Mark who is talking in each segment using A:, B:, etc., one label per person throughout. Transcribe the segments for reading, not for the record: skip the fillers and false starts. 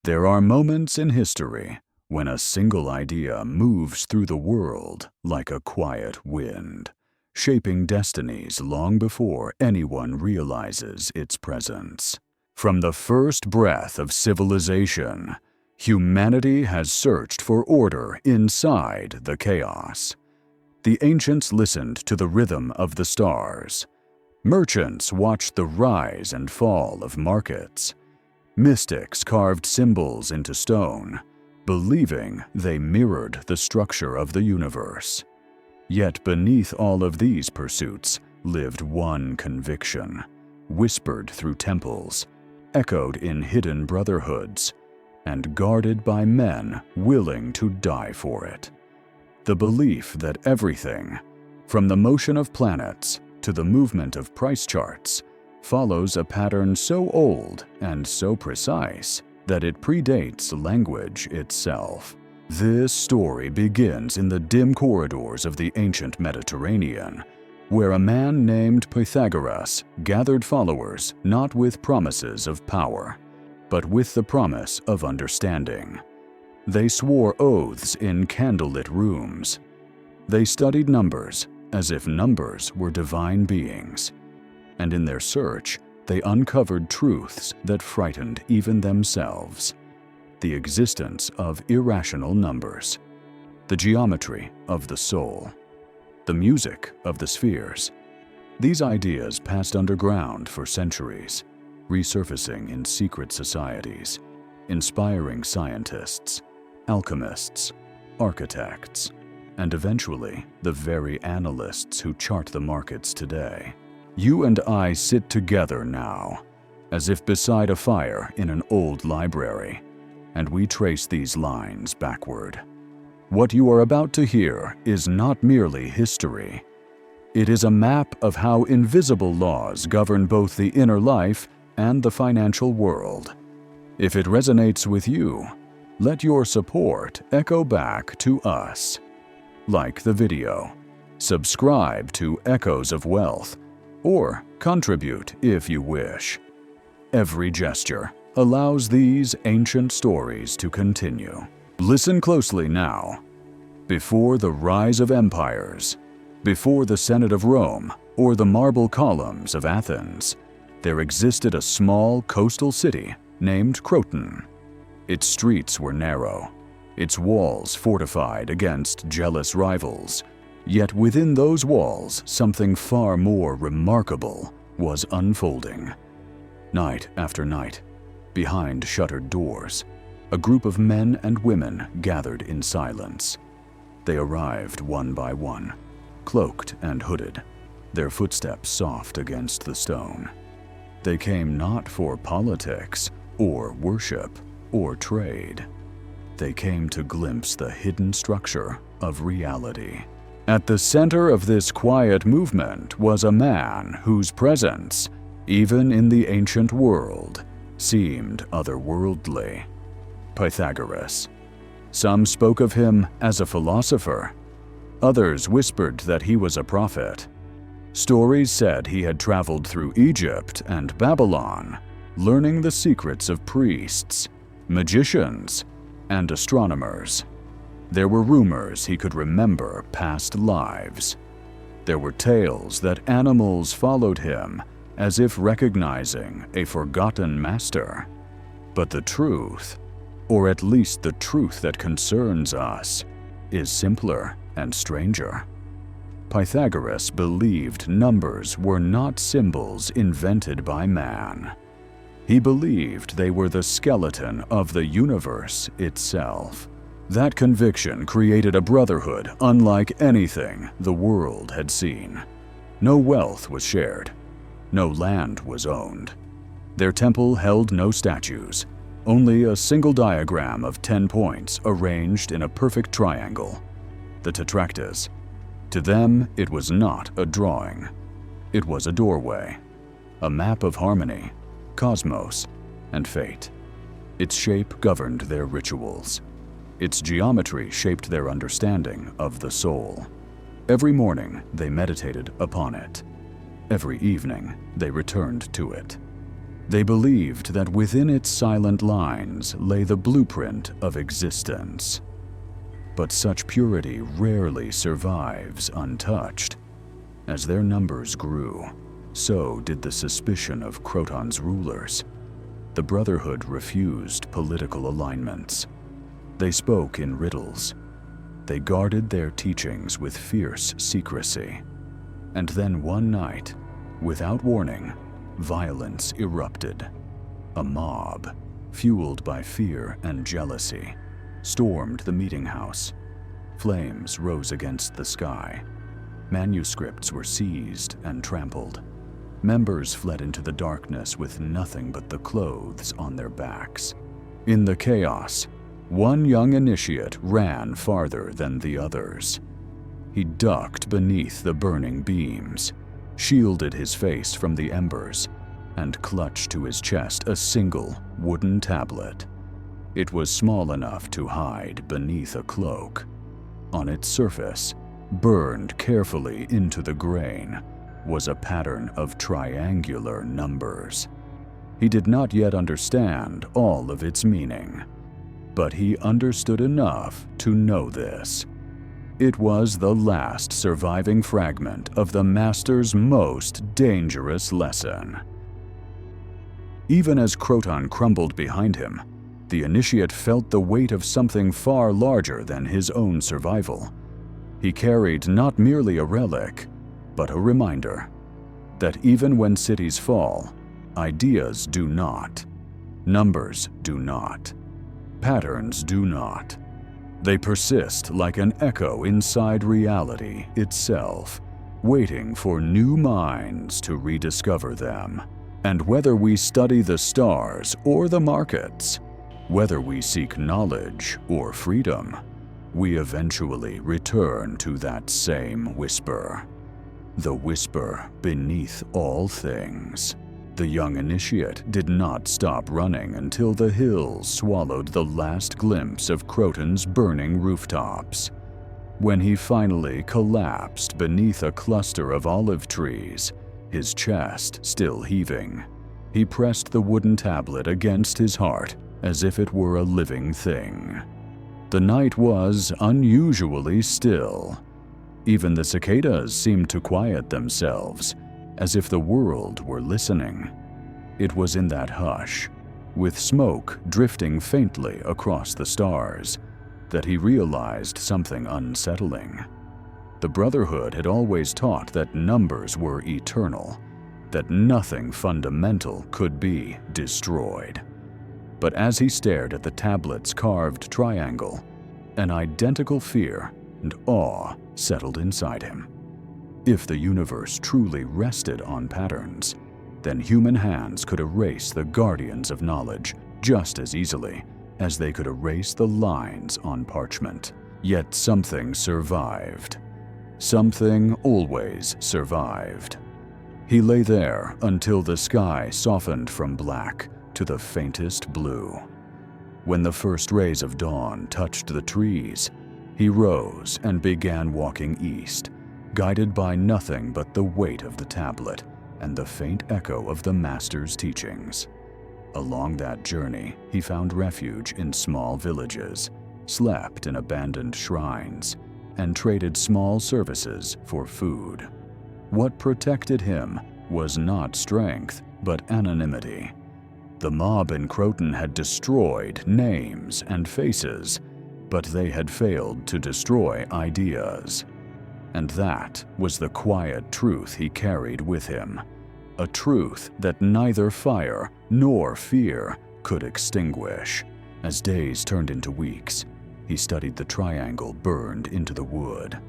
A: There are moments in history when a single idea moves through the world like a quiet wind, shaping destinies long before anyone realizes its presence. From the first breath of civilization, humanity has searched for order inside the chaos. The ancients listened to the rhythm of the stars. Merchants watched the rise and fall of markets. Mystics carved symbols into stone, believing they mirrored the structure of the universe. Yet beneath all of these pursuits lived one conviction, whispered through temples, echoed in hidden brotherhoods, and guarded by men willing to die for it. The belief that everything, from the motion of planets to the movement of price charts, follows a pattern so old and so precise that it predates language itself. This story begins in the dim corridors of the ancient Mediterranean, where a man named Pythagoras gathered followers not with promises of power, but with the promise of understanding. They swore oaths in candlelit rooms. They studied numbers as if numbers were divine beings. And in their search, they uncovered truths that frightened even themselves. The existence of irrational numbers, the geometry of the soul, the music of the spheres. These ideas passed underground for centuries, resurfacing in secret societies, inspiring scientists, alchemists, architects, and eventually the very analysts who chart the markets today. You and I sit together now, as if beside a fire in an old library, and we trace these lines backward. What you are about to hear is not merely history. It is a map of how invisible laws govern both the inner life and the financial world. If it resonates with you, let your support echo back to us. Like the video, subscribe to Echoes of Wealth, or contribute if you wish. Every gesture allows these ancient stories to continue. Listen closely now. Before the rise of empires, before the Senate of Rome or the marble columns of Athens, there existed a small coastal city named Croton. Its streets were narrow, its walls fortified against jealous rivals. Yet within those walls, something far more remarkable was unfolding. Night after night, behind shuttered doors, a group of men and women gathered in silence. They arrived one by one, cloaked and hooded, their footsteps soft against the stone. They came not for politics or worship or trade. They came to glimpse the hidden structure of reality. At the center of this quiet movement was a man whose presence, even in the ancient world, seemed otherworldly. Pythagoras. Some spoke of him as a philosopher. Others whispered that he was a prophet. Stories said he had traveled through Egypt and Babylon, learning the secrets of priests, magicians, and astronomers. There were rumors he could remember past lives. There were tales that animals followed him as if recognizing a forgotten master. But the truth, or at least the truth that concerns us, is simpler and stranger. Pythagoras believed numbers were not symbols invented by man. He believed they were the skeleton of the universe itself. That conviction created a brotherhood unlike anything the world had seen. No wealth was shared. No land was owned. Their temple held no statues, only a single diagram of 10 points arranged in a perfect triangle, the tetractys. To them, it was not a drawing. It was a doorway, a map of harmony, cosmos, and fate. Its shape governed their rituals. Its geometry shaped their understanding of the soul. Every morning, they meditated upon it. Every evening, they returned to it. They believed that within its silent lines lay the blueprint of existence. But such purity rarely survives untouched. As their numbers grew, so did the suspicion of Croton's rulers. The Brotherhood refused political alignments. They spoke in riddles. They guarded their teachings with fierce secrecy. And then one night, without warning, violence erupted. A mob, fueled by fear and jealousy, stormed the meeting house. Flames rose against the sky. Manuscripts were seized and trampled. Members fled into the darkness with nothing but the clothes on their backs. In the chaos, one young initiate ran farther than the others. He ducked beneath the burning beams, shielded his face from the embers, and clutched to his chest a single wooden tablet. It was small enough to hide beneath a cloak. On its surface, burned carefully into the grain, was a pattern of triangular numbers. He did not yet understand all of its meaning, but he understood enough to know this. It was the last surviving fragment of the Master's most dangerous lesson. Even as Croton crumbled behind him, the initiate felt the weight of something far larger than his own survival. He carried not merely a relic, but a reminder that even when cities fall, ideas do not, numbers do not, patterns do not. They persist like an echo inside reality itself, waiting for new minds to rediscover them. And whether we study the stars or the markets, whether we seek knowledge or freedom, we eventually return to that same whisper. The whisper beneath all things. The young initiate did not stop running until the hills swallowed the last glimpse of Croton's burning rooftops. When he finally collapsed beneath a cluster of olive trees, his chest still heaving, he pressed the wooden tablet against his heart as if it were a living thing. The night was unusually still. Even the cicadas seemed to quiet themselves, as if the world were listening. It was in that hush, with smoke drifting faintly across the stars, that he realized something unsettling. The Brotherhood had always taught that numbers were eternal, that nothing fundamental could be destroyed. But as he stared at the tablet's carved triangle, an identical fear and awe settled inside him. If the universe truly rested on patterns, then human hands could erase the guardians of knowledge just as easily as they could erase the lines on parchment. Yet something survived. Something always survived. He lay there until the sky softened from black to the faintest blue. When the first rays of dawn touched the trees, he rose and began walking east, guided by nothing but the weight of the tablet and the faint echo of the Master's teachings. Along that journey, he found refuge in small villages, slept in abandoned shrines, and traded small services for food. What protected him was not strength, but anonymity. The mob in Croton had destroyed names and faces, but they had failed to destroy ideas. And that was the quiet truth he carried with him, a truth that neither fire nor fear could extinguish. As days turned into weeks, he studied the triangle burned into the wood.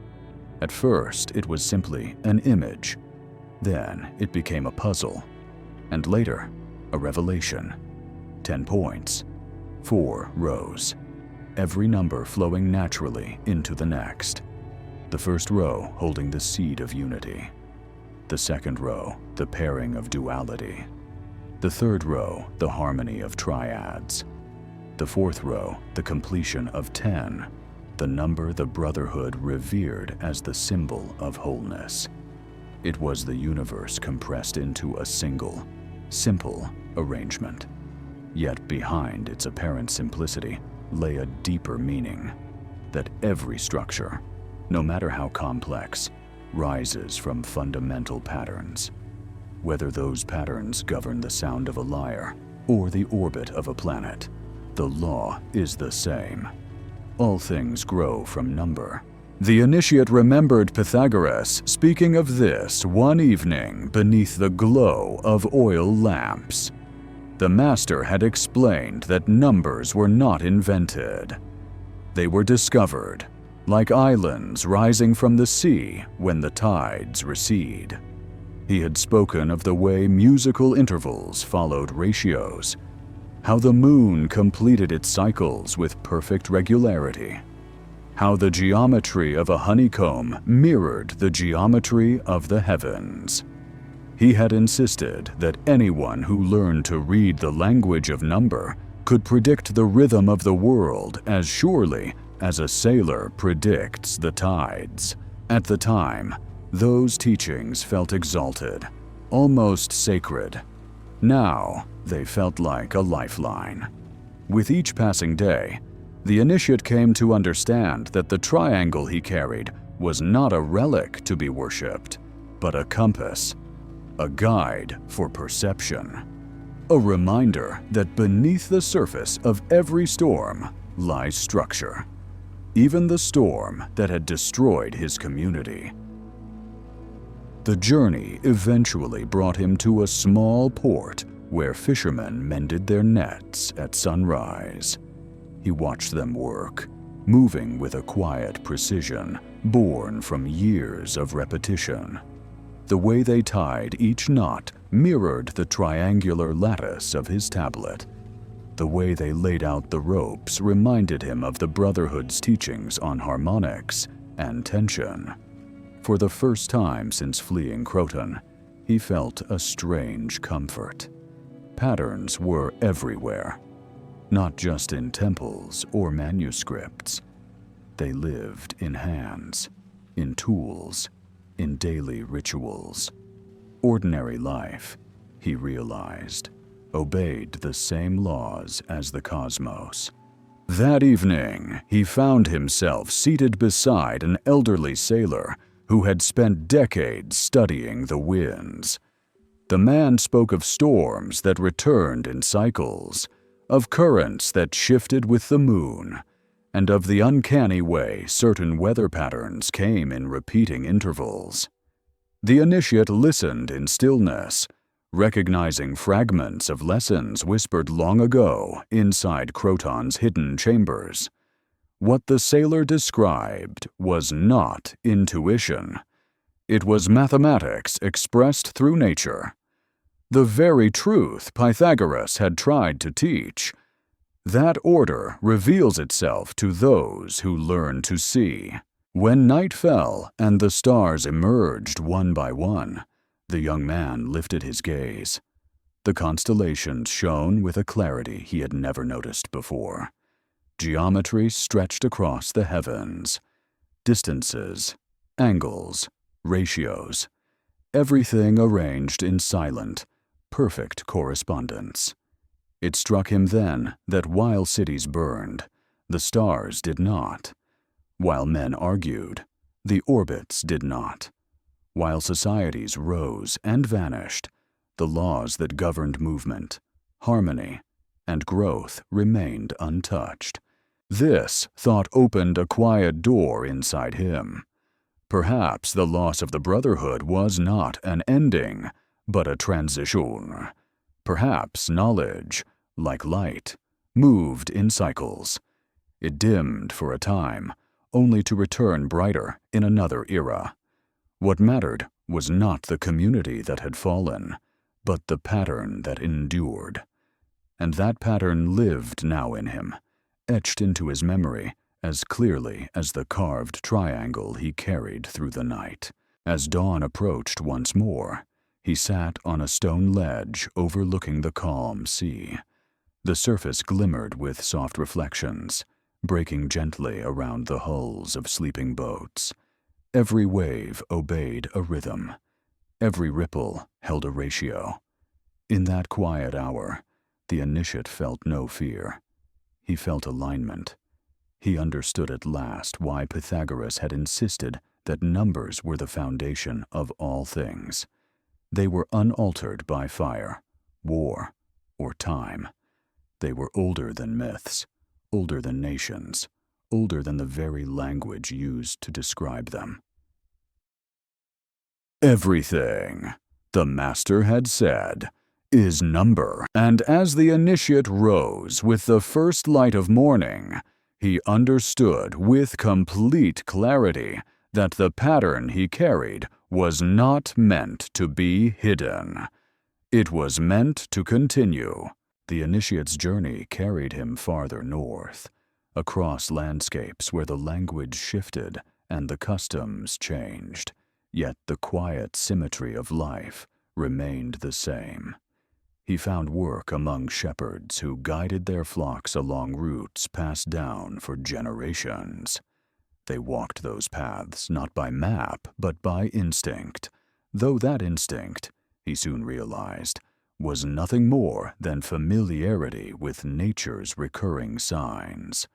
A: At first, it was simply an image. Then it became a puzzle, and later, a revelation. 10 points, 4 rows, every number flowing naturally into the next. The first row holding the seed of unity. The second row, the pairing of duality. The third row, the harmony of triads. The fourth row, the completion of 10, the number the Brotherhood revered as the symbol of wholeness. It was the universe compressed into a single, simple arrangement. Yet behind its apparent simplicity lay a deeper meaning, that every structure, no matter how complex, rises from fundamental patterns. Whether those patterns govern the sound of a lyre or the orbit of a planet, the law is the same. All things grow from number. The initiate remembered Pythagoras speaking of this one evening beneath the glow of oil lamps. The master had explained that numbers were not invented. They were discovered, like islands rising from the sea when the tides recede. He had spoken of the way musical intervals followed ratios, how the moon completed its cycles with perfect regularity, how the geometry of a honeycomb mirrored the geometry of the heavens. He had insisted that anyone who learned to read the language of number could predict the rhythm of the world as surely as a sailor predicts the tides. At the time, those teachings felt exalted, almost sacred. Now, they felt like a lifeline. With each passing day, the initiate came to understand that the triangle he carried was not a relic to be worshipped, but a compass, a guide for perception, a reminder that beneath the surface of every storm lies structure, even the storm that had destroyed his community. The journey eventually brought him to a small port where fishermen mended their nets at sunrise. He watched them work, moving with a quiet precision born from years of repetition. The way they tied each knot mirrored the triangular lattice of his tablet. The way they laid out the ropes reminded him of the Brotherhood's teachings on harmonics and tension. For the first time since fleeing Croton, he felt a strange comfort. Patterns were everywhere, not just in temples or manuscripts. They lived in hands, in tools, in daily rituals. Ordinary life, he realized, obeyed the same laws as the cosmos. That evening, he found himself seated beside an elderly sailor who had spent decades studying the winds. The man spoke of storms that returned in cycles, of currents that shifted with the moon, and of the uncanny way certain weather patterns came in repeating intervals. The initiate listened in stillness, recognizing fragments of lessons whispered long ago inside Croton's hidden chambers. What the sailor described was not intuition. It was mathematics expressed through nature. The very truth Pythagoras had tried to teach. That order reveals itself to those who learn to see. When night fell and the stars emerged one by one, the young man lifted his gaze. The constellations shone with a clarity he had never noticed before. Geometry stretched across the heavens. Distances, angles, ratios, everything arranged in silent, perfect correspondence. It struck him then that while cities burned, the stars did not. While men argued, the orbits did not. While societies rose and vanished, the laws that governed movement, harmony, and growth remained untouched. This thought opened a quiet door inside him. Perhaps the loss of the Brotherhood was not an ending, but a transition. Perhaps knowledge, like light, moved in cycles. It dimmed for a time, only to return brighter in another era. What mattered was not the community that had fallen, but the pattern that endured. And that pattern lived now in him, etched into his memory as clearly as the carved triangle he carried through the night. As dawn approached once more, he sat on a stone ledge overlooking the calm sea. The surface glimmered with soft reflections, breaking gently around the hulls of sleeping boats. Every wave obeyed a rhythm. Every ripple held a ratio. In that quiet hour, the initiate felt no fear. He felt alignment. He understood at last why Pythagoras had insisted that numbers were the foundation of all things. They were unaltered by fire, war, or time. They were older than myths, older than nations, older than the very language used to describe them. Everything, the master had said, is number, and as the initiate rose with the first light of morning, he understood with complete clarity that the pattern he carried was not meant to be hidden. It was meant to continue. The initiate's journey carried him farther north, across landscapes where the language shifted and the customs changed, yet the quiet symmetry of life remained the same. He found work among shepherds who guided their flocks along routes passed down for generations. They walked those paths not by map, but by instinct, though that instinct, he soon realized, was nothing more than familiarity with nature's recurring signs.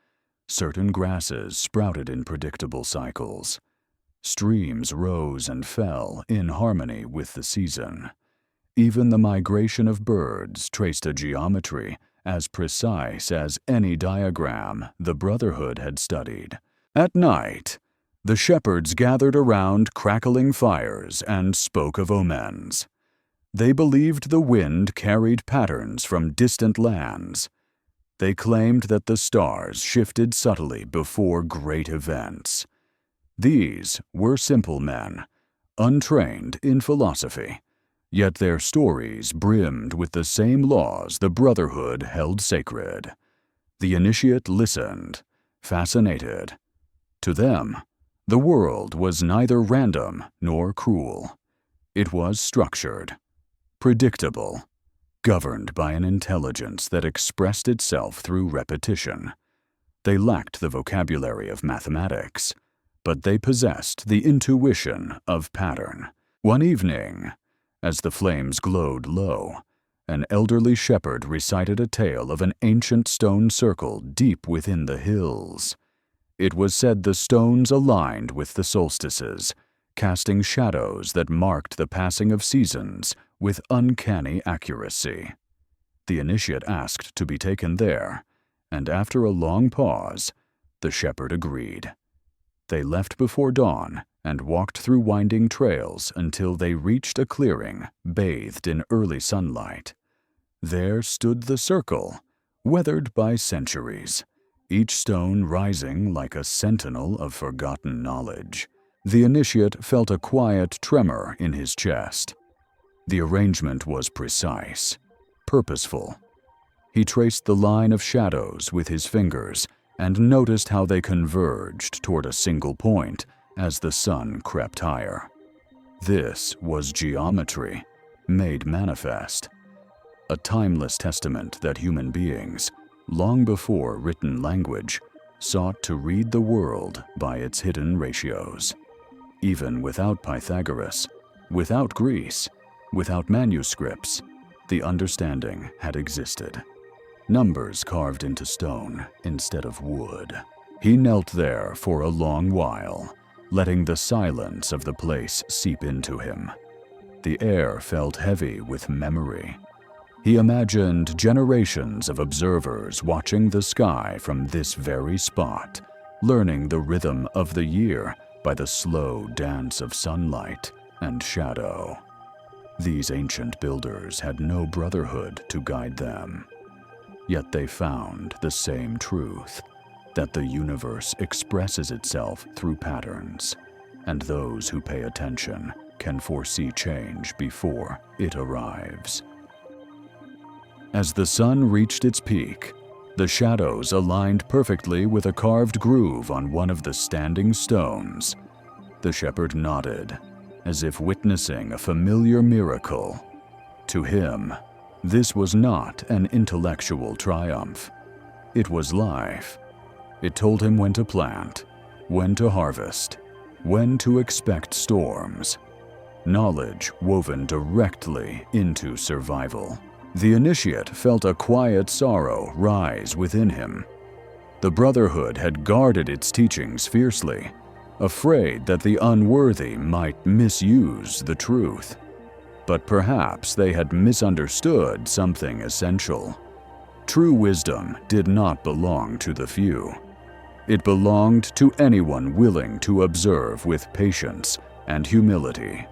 A: Certain grasses sprouted in predictable cycles. Streams rose and fell in harmony with the season. Even the migration of birds traced a geometry as precise as any diagram the Brotherhood had studied. At night, the shepherds gathered around crackling fires and spoke of omens. They believed the wind carried patterns from distant lands. They claimed that the stars shifted subtly before great events. These were simple men, untrained in philosophy, yet their stories brimmed with the same laws the Brotherhood held sacred. The initiate listened, fascinated. To them, the world was neither random nor cruel. It was structured, predictable, governed by an intelligence that expressed itself through repetition. They lacked the vocabulary of mathematics, but they possessed the intuition of pattern. One evening, as the flames glowed low, an elderly shepherd recited a tale of an ancient stone circle deep within the hills. It was said the stones aligned with the solstices, casting shadows that marked the passing of seasons with uncanny accuracy. The initiate asked to be taken there, and after a long pause, the shepherd agreed. They left before dawn and walked through winding trails until they reached a clearing bathed in early sunlight. There stood the circle, weathered by centuries, each stone rising like a sentinel of forgotten knowledge. The initiate felt a quiet tremor in his chest. The arrangement was precise, purposeful. He traced the line of shadows with his fingers and noticed how they converged toward a single point as the sun crept higher. This was geometry, made manifest, a timeless testament that human beings, long before written language, sought to read the world by its hidden ratios. Even without Pythagoras, without Greece, without manuscripts, the understanding had existed. Numbers carved into stone instead of wood. He knelt there for a long while, letting the silence of the place seep into him. The air felt heavy with memory. He imagined generations of observers watching the sky from this very spot, learning the rhythm of the year by the slow dance of sunlight and shadow. These ancient builders had no brotherhood to guide them. Yet they found the same truth, that the universe expresses itself through patterns, and those who pay attention can foresee change before it arrives. As the sun reached its peak, the shadows aligned perfectly with a carved groove on one of the standing stones. The shepherd nodded, as if witnessing a familiar miracle. To him, this was not an intellectual triumph. It was life. It told him when to plant, when to harvest, when to expect storms. knowledge woven directly into survival. The initiate felt a quiet sorrow rise within him. The Brotherhood had guarded its teachings fiercely, afraid that the unworthy might misuse the truth. But perhaps they had misunderstood something essential. True wisdom did not belong to the few. It belonged to anyone willing to observe with patience and humility.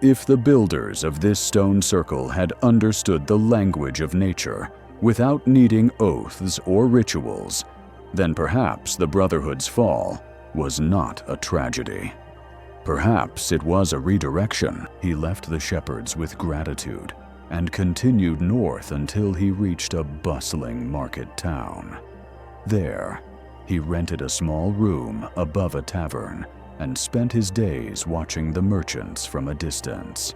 A: If the builders of this stone circle had understood the language of nature without needing oaths or rituals, then perhaps the Brotherhood's fall was not a tragedy. Perhaps it was a redirection. He left the shepherds with gratitude and continued north until he reached a bustling market town. There, he rented a small room above a tavern and spent his days watching the merchants from a distance.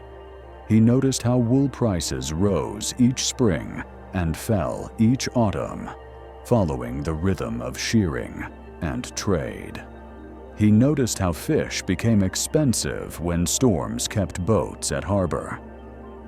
A: He noticed how wool prices rose each spring and fell each autumn, following the rhythm of shearing and trade. He noticed how fish became expensive when storms kept boats at harbor.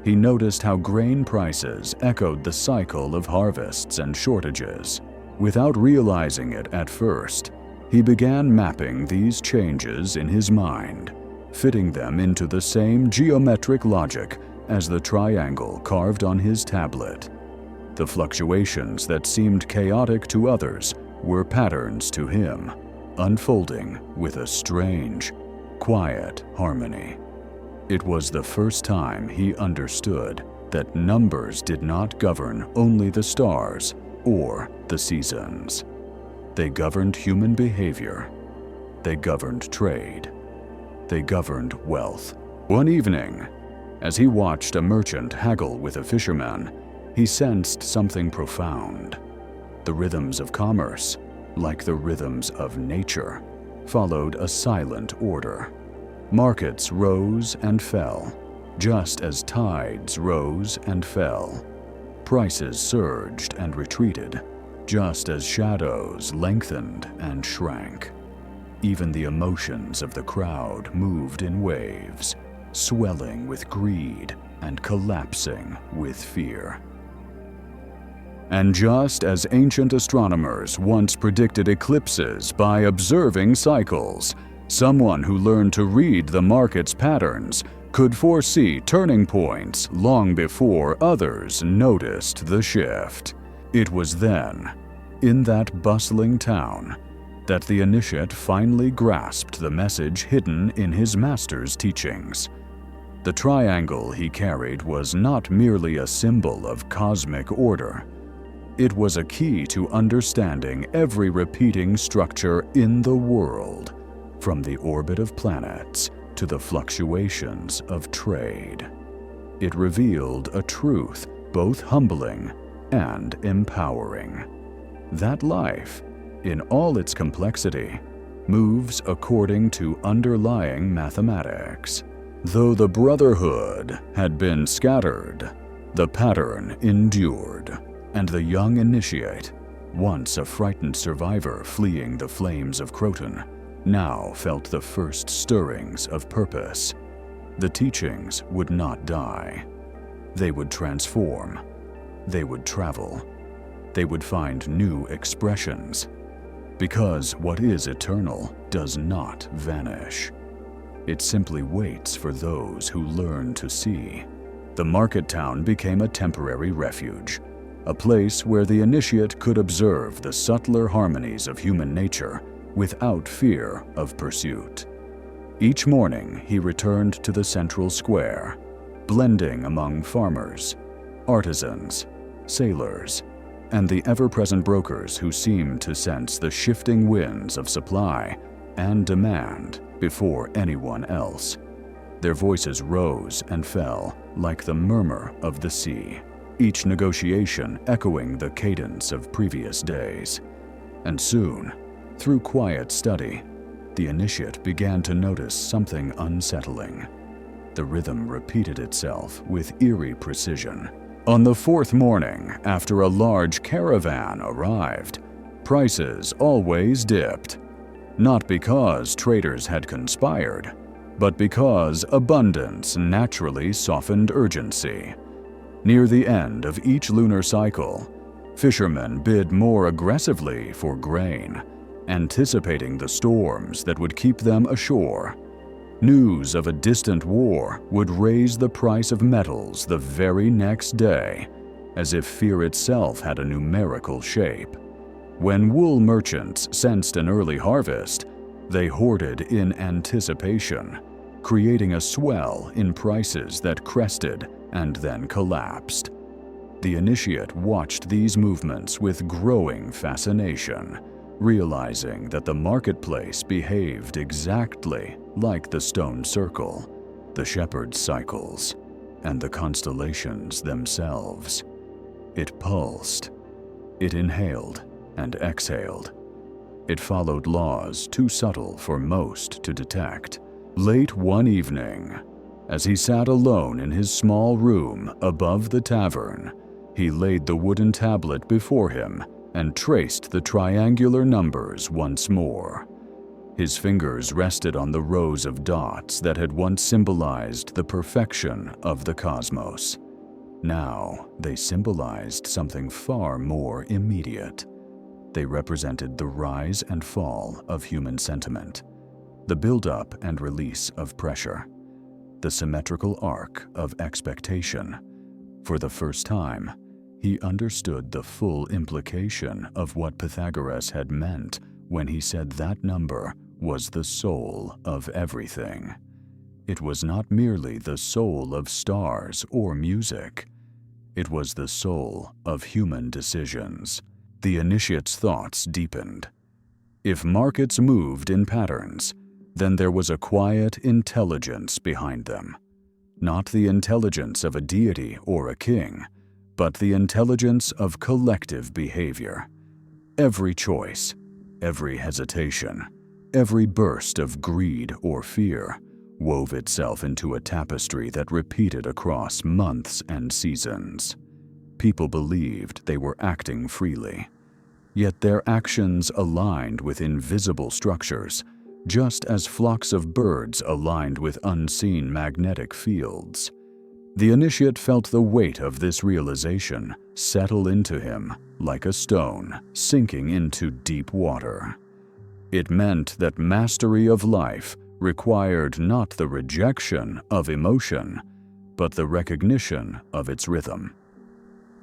A: He noticed how grain prices echoed the cycle of harvests and shortages. Without realizing it at first, he began mapping these changes in his mind, fitting them into the same geometric logic as the triangle carved on his tablet. The fluctuations that seemed chaotic to others were patterns to him, unfolding with a strange, quiet harmony. It was the first time he understood that numbers did not govern only the stars or the seasons. They governed human behavior. They governed trade. They governed wealth. One evening, as he watched a merchant haggle with a fisherman, he sensed something profound. The rhythms of commerce, like the rhythms of nature, followed a silent order. Markets rose and fell, just as tides rose and fell. Prices surged and retreated, just as shadows lengthened and shrank. Even the emotions of the crowd moved in waves, swelling with greed and collapsing with fear. And just as ancient astronomers once predicted eclipses by observing cycles, someone who learned to read the market's patterns could foresee turning points long before others noticed the shift. It was then, in that bustling town, that the initiate finally grasped the message hidden in his master's teachings. The triangle he carried was not merely a symbol of cosmic order. It was a key to understanding every repeating structure in the world, from the orbit of planets to the fluctuations of trade. It revealed a truth both humbling and empowering: that life, in all its complexity, moves according to underlying mathematics. Though the Brotherhood had been scattered, the pattern endured. And the young initiate, once a frightened survivor fleeing the flames of Croton, now felt the first stirrings of purpose. The teachings would not die. They would transform. They would travel. They would find new expressions. Because what is eternal does not vanish. It simply waits for those who learn to see. The market town became a temporary refuge, a place where the initiate could observe the subtler harmonies of human nature without fear of pursuit. Each morning he returned to the central square, blending among farmers, artisans, sailors, and the ever-present brokers who seemed to sense the shifting winds of supply and demand before anyone else. Their voices rose and fell like the murmur of the sea, each negotiation echoing the cadence of previous days. And soon, through quiet study, the initiate began to notice something unsettling. The rhythm repeated itself with eerie precision. On the fourth morning, after a large caravan arrived, prices always dipped. Not because traders had conspired, but because abundance naturally softened urgency. Near the end of each lunar cycle, fishermen bid more aggressively for grain, anticipating the storms that would keep them ashore. News of a distant war would raise the price of metals the very next day, as if fear itself had a numerical shape. When wool merchants sensed an early harvest, they hoarded in anticipation, creating a swell in prices that crested and then collapsed. The initiate watched these movements with growing fascination, realizing that the marketplace behaved exactly like the stone circle, the shepherd's cycles, and the constellations themselves. It pulsed. It inhaled and exhaled. It followed laws too subtle for most to detect. Late one evening, as he sat alone in his small room above the tavern, he laid the wooden tablet before him and traced the triangular numbers once more. His fingers rested on the rows of dots that had once symbolized the perfection of the cosmos. Now they symbolized something far more immediate. They represented the rise and fall of human sentiment, the buildup and release of pressure, the symmetrical arc of expectation. For the first time, he understood the full implication of what Pythagoras had meant when he said that number was the soul of everything. It was not merely the soul of stars or music. It was the soul of human decisions. The initiate's thoughts deepened. If markets moved in patterns, then there was a quiet intelligence behind them. Not the intelligence of a deity or a king, but the intelligence of collective behavior. Every choice, every hesitation, every burst of greed or fear wove itself into a tapestry that repeated across months and seasons. People believed they were acting freely, yet their actions aligned with invisible structures, just as flocks of birds aligned with unseen magnetic fields. The initiate felt the weight of this realization settle into him like a stone sinking into deep water. It meant that mastery of life required not the rejection of emotion, but the recognition of its rhythm.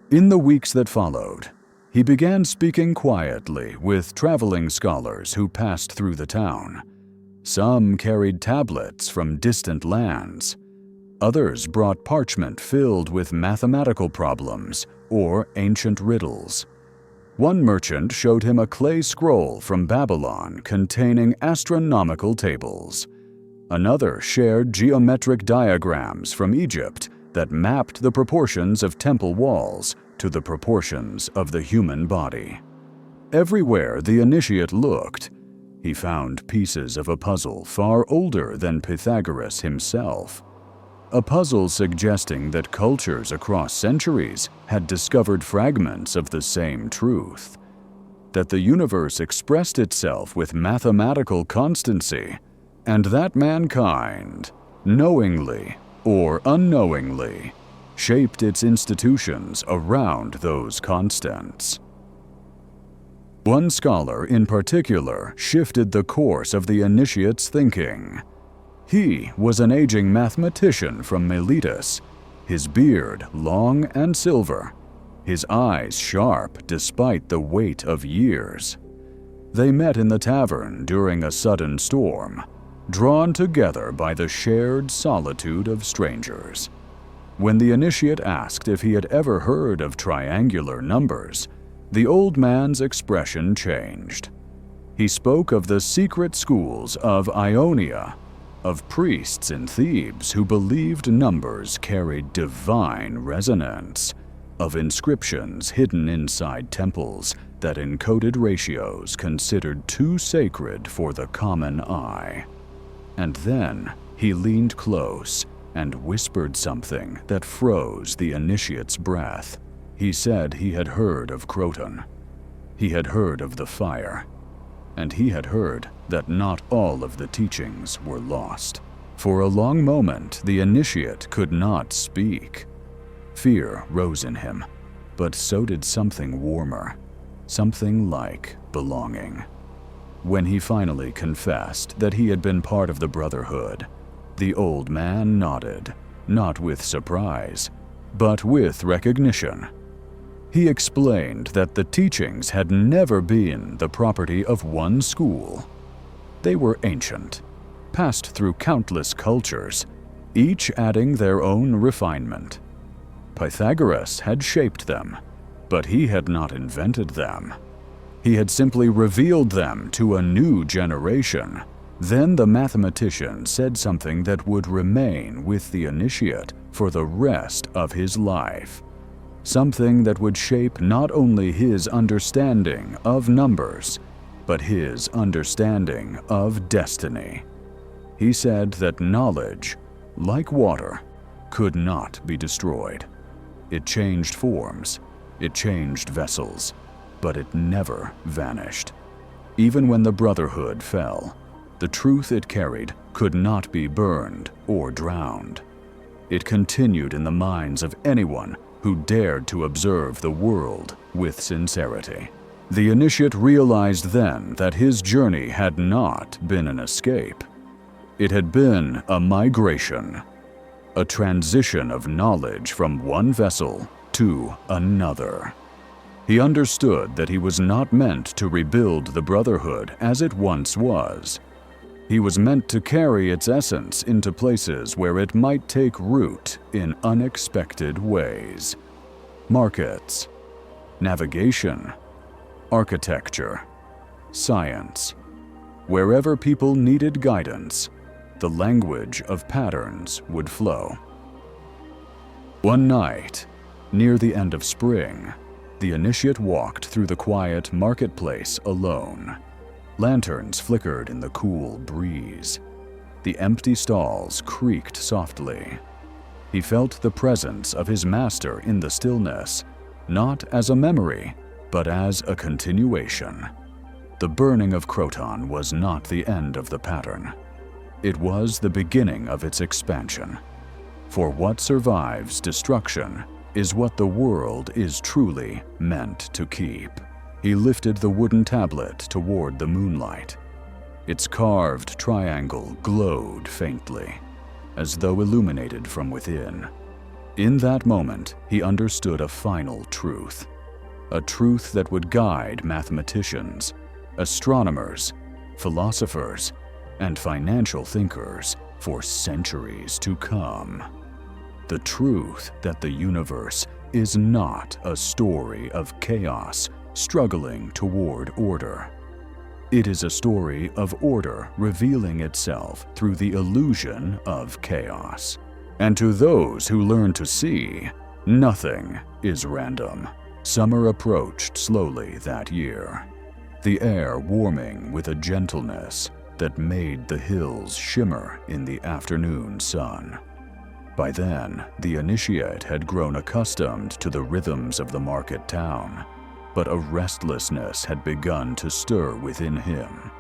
A: In the weeks that followed, he began speaking quietly with traveling scholars who passed through the town. Some carried tablets from distant lands. Others brought parchment filled with mathematical problems or ancient riddles. One merchant showed him a clay scroll from Babylon containing astronomical tables. Another shared geometric diagrams from Egypt that mapped the proportions of temple walls to the proportions of the human body. Everywhere the initiate looked, he found pieces of a puzzle far older than Pythagoras himself. A puzzle suggesting that cultures across centuries had discovered fragments of the same truth, that the universe expressed itself with mathematical constancy, and that mankind, knowingly or unknowingly, shaped its institutions around those constants. One scholar in particular shifted the course of the initiate's thinking. He was an aging mathematician from Miletus, his beard long and silver, his eyes sharp despite the weight of years. They met in the tavern during a sudden storm, drawn together by the shared solitude of strangers. When the initiate asked if he had ever heard of triangular numbers, the old man's expression changed. He spoke of the secret schools of Ionia, of priests in Thebes who believed numbers carried divine resonance, of inscriptions hidden inside temples that encoded ratios considered too sacred for the common eye. And then he leaned close and whispered something that froze the initiate's breath. He said he had heard of Croton. He had heard of the fire. And he had heard that not all of the teachings were lost. For a long moment, the initiate could not speak. Fear rose in him, but so did something warmer, something like belonging. When he finally confessed that he had been part of the Brotherhood, the old man nodded, not with surprise, but with recognition. He explained that the teachings had never been the property of one school. They were ancient, passed through countless cultures, each adding their own refinement. Pythagoras had shaped them, but he had not invented them. He had simply revealed them to a new generation. Then the mathematician said something that would remain with the initiate for the rest of his life. Something that would shape not only his understanding of numbers, but his understanding of destiny. He said that knowledge, like water, could not be destroyed. It changed forms, it changed vessels, but it never vanished. Even when the Brotherhood fell, the truth it carried could not be burned or drowned. It continued in the minds of anyone who dared to observe the world with sincerity. The initiate realized then that his journey had not been an escape. It had been a migration, a transition of knowledge from one vessel to another. He understood that he was not meant to rebuild the Brotherhood as it once was. He was meant to carry its essence into places where it might take root in unexpected ways. Markets, navigation, architecture, science. Wherever people needed guidance, the language of patterns would flow. One night, near the end of spring, the initiate walked through the quiet marketplace alone. Lanterns flickered in the cool breeze. The empty stalls creaked softly. He felt the presence of his master in the stillness, not as a memory, but as a continuation. The burning of Croton was not the end of the pattern. It was the beginning of its expansion. For what survives destruction is what the world is truly meant to keep. He lifted the wooden tablet toward the moonlight. Its carved triangle glowed faintly, as though illuminated from within. In that moment, he understood a final truth, a truth that would guide mathematicians, astronomers, philosophers, and financial thinkers for centuries to come. The truth that the universe is not a story of chaos struggling toward order. It is a story of order revealing itself through the illusion of chaos. And to those who learn to see, nothing is random. Summer approached slowly that year, the air warming with a gentleness that made the hills shimmer in the afternoon sun. By then, the initiate had grown accustomed to the rhythms of the market town, but a restlessness had begun to stir within him.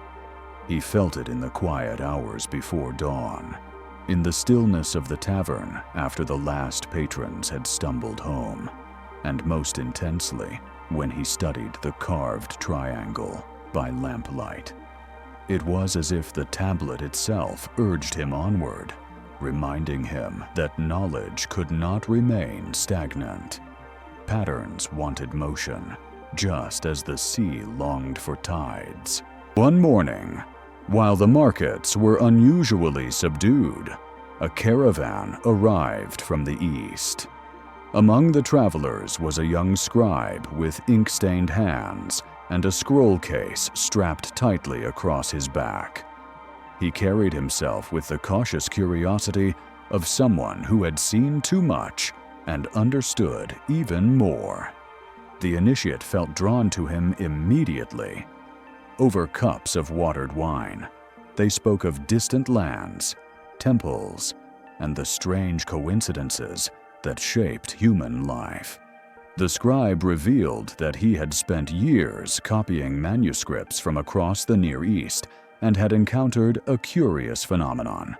A: He felt it in the quiet hours before dawn, in the stillness of the tavern after the last patrons had stumbled home, and most intensely when he studied the carved triangle by lamplight. It was as if the tablet itself urged him onward, reminding him that knowledge could not remain stagnant. Patterns wanted motion, just as the sea longed for tides. One morning, while the markets were unusually subdued, a caravan arrived from the east. Among the travelers was a young scribe with ink-stained hands and a scroll case strapped tightly across his back. He carried himself with the cautious curiosity of someone who had seen too much and understood even more. The initiate felt drawn to him immediately. Over cups of watered wine, they spoke of distant lands, temples, and the strange coincidences that shaped human life. The scribe revealed that he had spent years copying manuscripts from across the Near East and had encountered a curious phenomenon.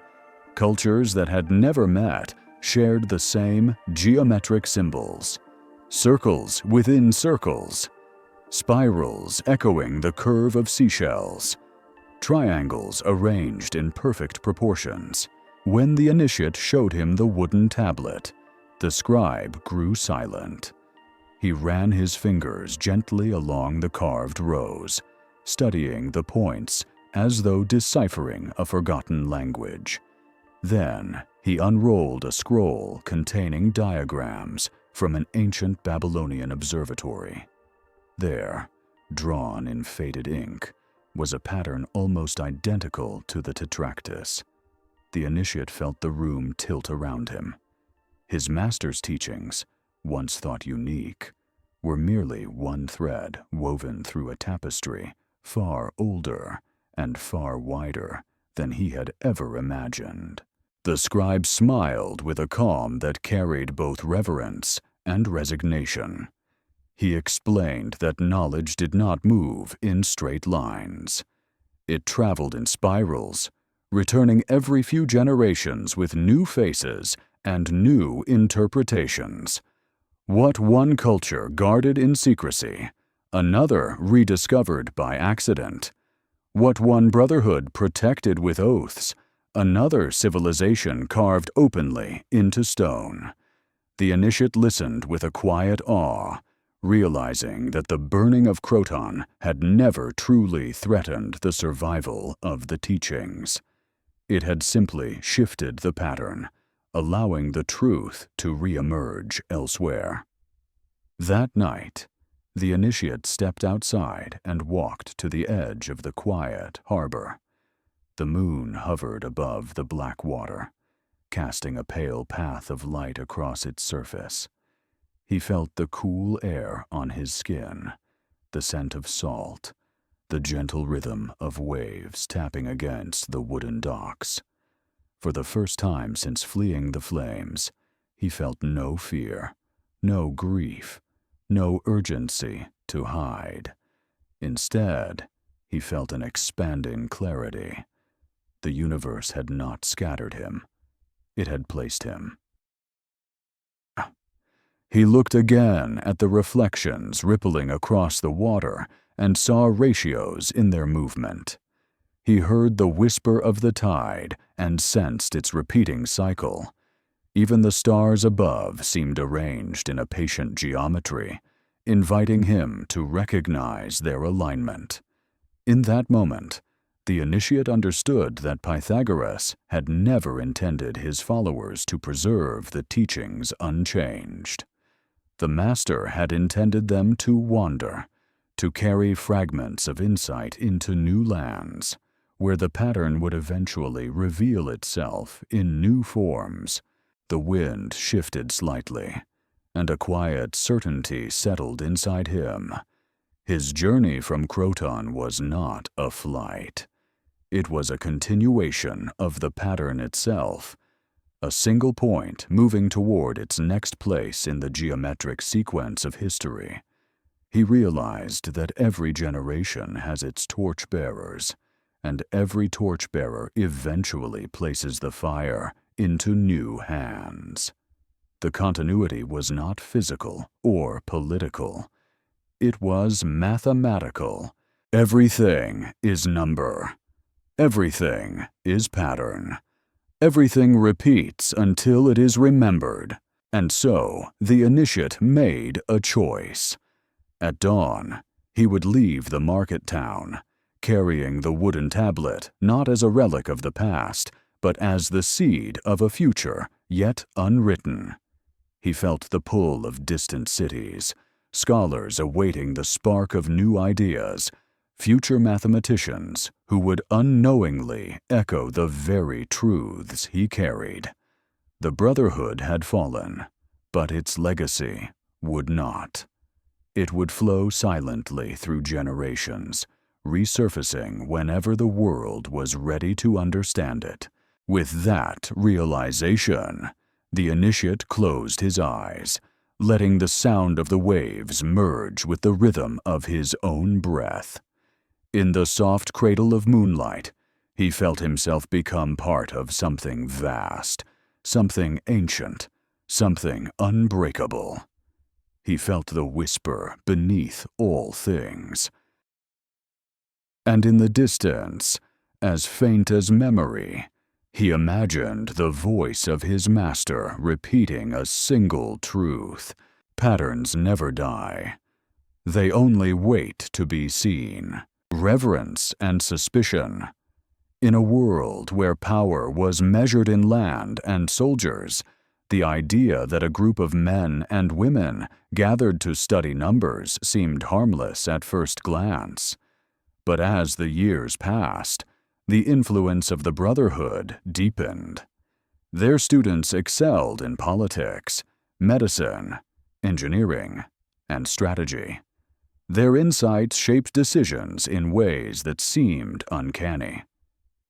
A: Cultures that had never met shared the same geometric symbols. Circles within circles. Spirals echoing the curve of seashells. Triangles arranged in perfect proportions. When the initiate showed him the wooden tablet, the scribe grew silent. He ran his fingers gently along the carved rows, studying the points as though deciphering a forgotten language. Then he unrolled a scroll containing diagrams from an ancient Babylonian observatory. There, drawn in faded ink, was a pattern almost identical to the tetractys. The initiate felt the room tilt around him. His master's teachings, once thought unique, were merely one thread woven through a tapestry far older and far wider than he had ever imagined. The scribe smiled with a calm that carried both reverence and resignation. He explained that knowledge did not move in straight lines. It traveled in spirals, returning every few generations with new faces and new interpretations. What one culture guarded in secrecy, another rediscovered by accident. What one brotherhood protected with oaths, another civilization carved openly into stone. The initiate listened with a quiet awe, realizing that the burning of Croton had never truly threatened the survival of the teachings. It had simply shifted the pattern, allowing the truth to re-emerge elsewhere. That night, the initiate stepped outside and walked to the edge of the quiet harbor. The moon hovered above the black water, casting a pale path of light across its surface. He felt the cool air on his skin, the scent of salt, the gentle rhythm of waves tapping against the wooden docks. For the first time since fleeing the flames, he felt no fear, no grief, no urgency to hide. Instead, he felt an expanding clarity. The universe had not scattered him. It had placed him. He looked again at the reflections rippling across the water and saw ratios in their movement. He heard the whisper of the tide and sensed its repeating cycle. Even the stars above seemed arranged in a patient geometry, inviting him to recognize their alignment. In that moment, the initiate understood that Pythagoras had never intended his followers to preserve the teachings unchanged. The master had intended them to wander, to carry fragments of insight into new lands, where the pattern would eventually reveal itself in new forms. The wind shifted slightly, and a quiet certainty settled inside him. His journey from Croton was not a flight. It was a continuation of the pattern itself, a single point moving toward its next place in the geometric sequence of history. He realized that every generation has its torchbearers, and every torchbearer eventually places the fire into new hands. The continuity was not physical or political. It was mathematical. Everything is number. Everything is pattern. Everything repeats until it is remembered. And so the initiate made a choice. At dawn, he would leave the market town, carrying the wooden tablet not as a relic of the past, but as the seed of a future yet unwritten. He felt the pull of distant cities, scholars awaiting the spark of new ideas, future mathematicians who would unknowingly echo the very truths he carried. The Brotherhood had fallen, but its legacy would not. It would flow silently through generations, resurfacing whenever the world was ready to understand it. With that realization, the initiate closed his eyes, letting the sound of the waves merge with the rhythm of his own breath. In the soft cradle of moonlight, He felt himself become part of something vast, something ancient, something unbreakable. He felt the whisper beneath all things. And in the distance, as faint as memory, he imagined the voice of his master repeating a single truth: patterns never die. They only wait to be seen. Reverence and suspicion. In a world where power was measured in land and soldiers, the idea that a group of men and women gathered to study numbers seemed harmless at first glance. But as the years passed, the influence of the Brotherhood deepened. Their students excelled in politics, medicine, engineering, and strategy. Their insights shaped decisions in ways that seemed uncanny.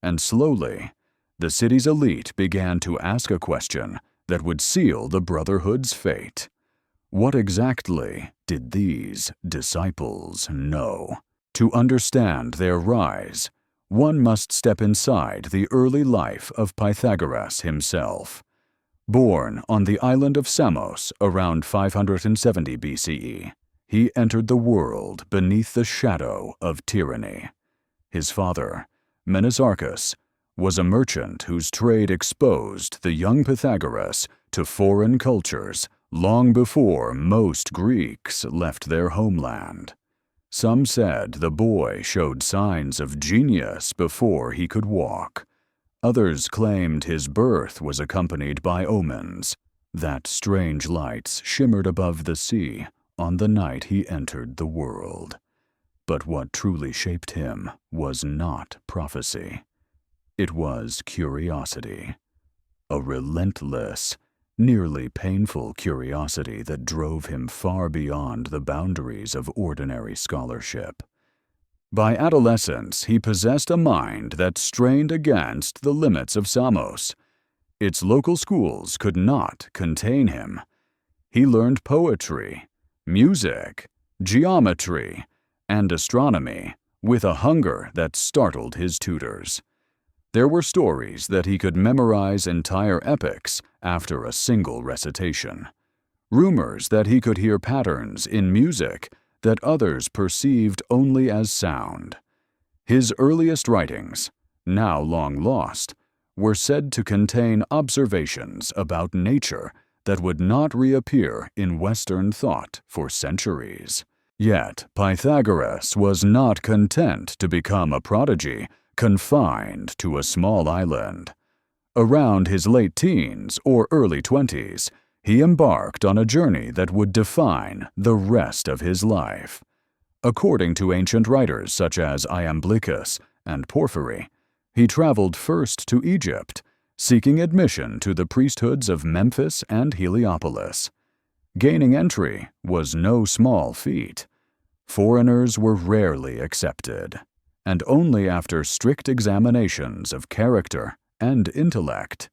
A: And slowly, the city's elite began to ask a question that would seal the Brotherhood's fate. What exactly did these disciples know? To understand their rise, one must step inside the early life of Pythagoras himself. Born on the island of Samos around 570 BCE, he entered the world beneath the shadow of tyranny. His father, Menisarchus, was a merchant whose trade exposed the young Pythagoras to foreign cultures long before most Greeks left their homeland. Some said the boy showed signs of genius before he could walk. Others claimed his birth was accompanied by omens, that strange lights shimmered above the sea on the night he entered the world. But what truly shaped him was not prophecy. It was curiosity. A relentless, nearly painful curiosity that drove him far beyond the boundaries of ordinary scholarship. By adolescence, he possessed a mind that strained against the limits of Samos. Its local schools could not contain him. He learned poetry, music, geometry, and astronomy with a hunger that startled his tutors. There were stories that he could memorize entire epics after a single recitation. Rumors that he could hear patterns in music that others perceived only as sound. His earliest writings, now long lost, were said to contain observations about nature that would not reappear in Western thought for centuries. Yet Pythagoras was not content to become a prodigy confined to a small island. Around his late teens or early 20s, he embarked on a journey that would define the rest of his life. According to ancient writers such as Iamblichus and Porphyry, he traveled first to Egypt, seeking admission to the priesthoods of Memphis and Heliopolis. Gaining entry was no small feat. Foreigners were rarely accepted, and only after strict examinations of character and intellect.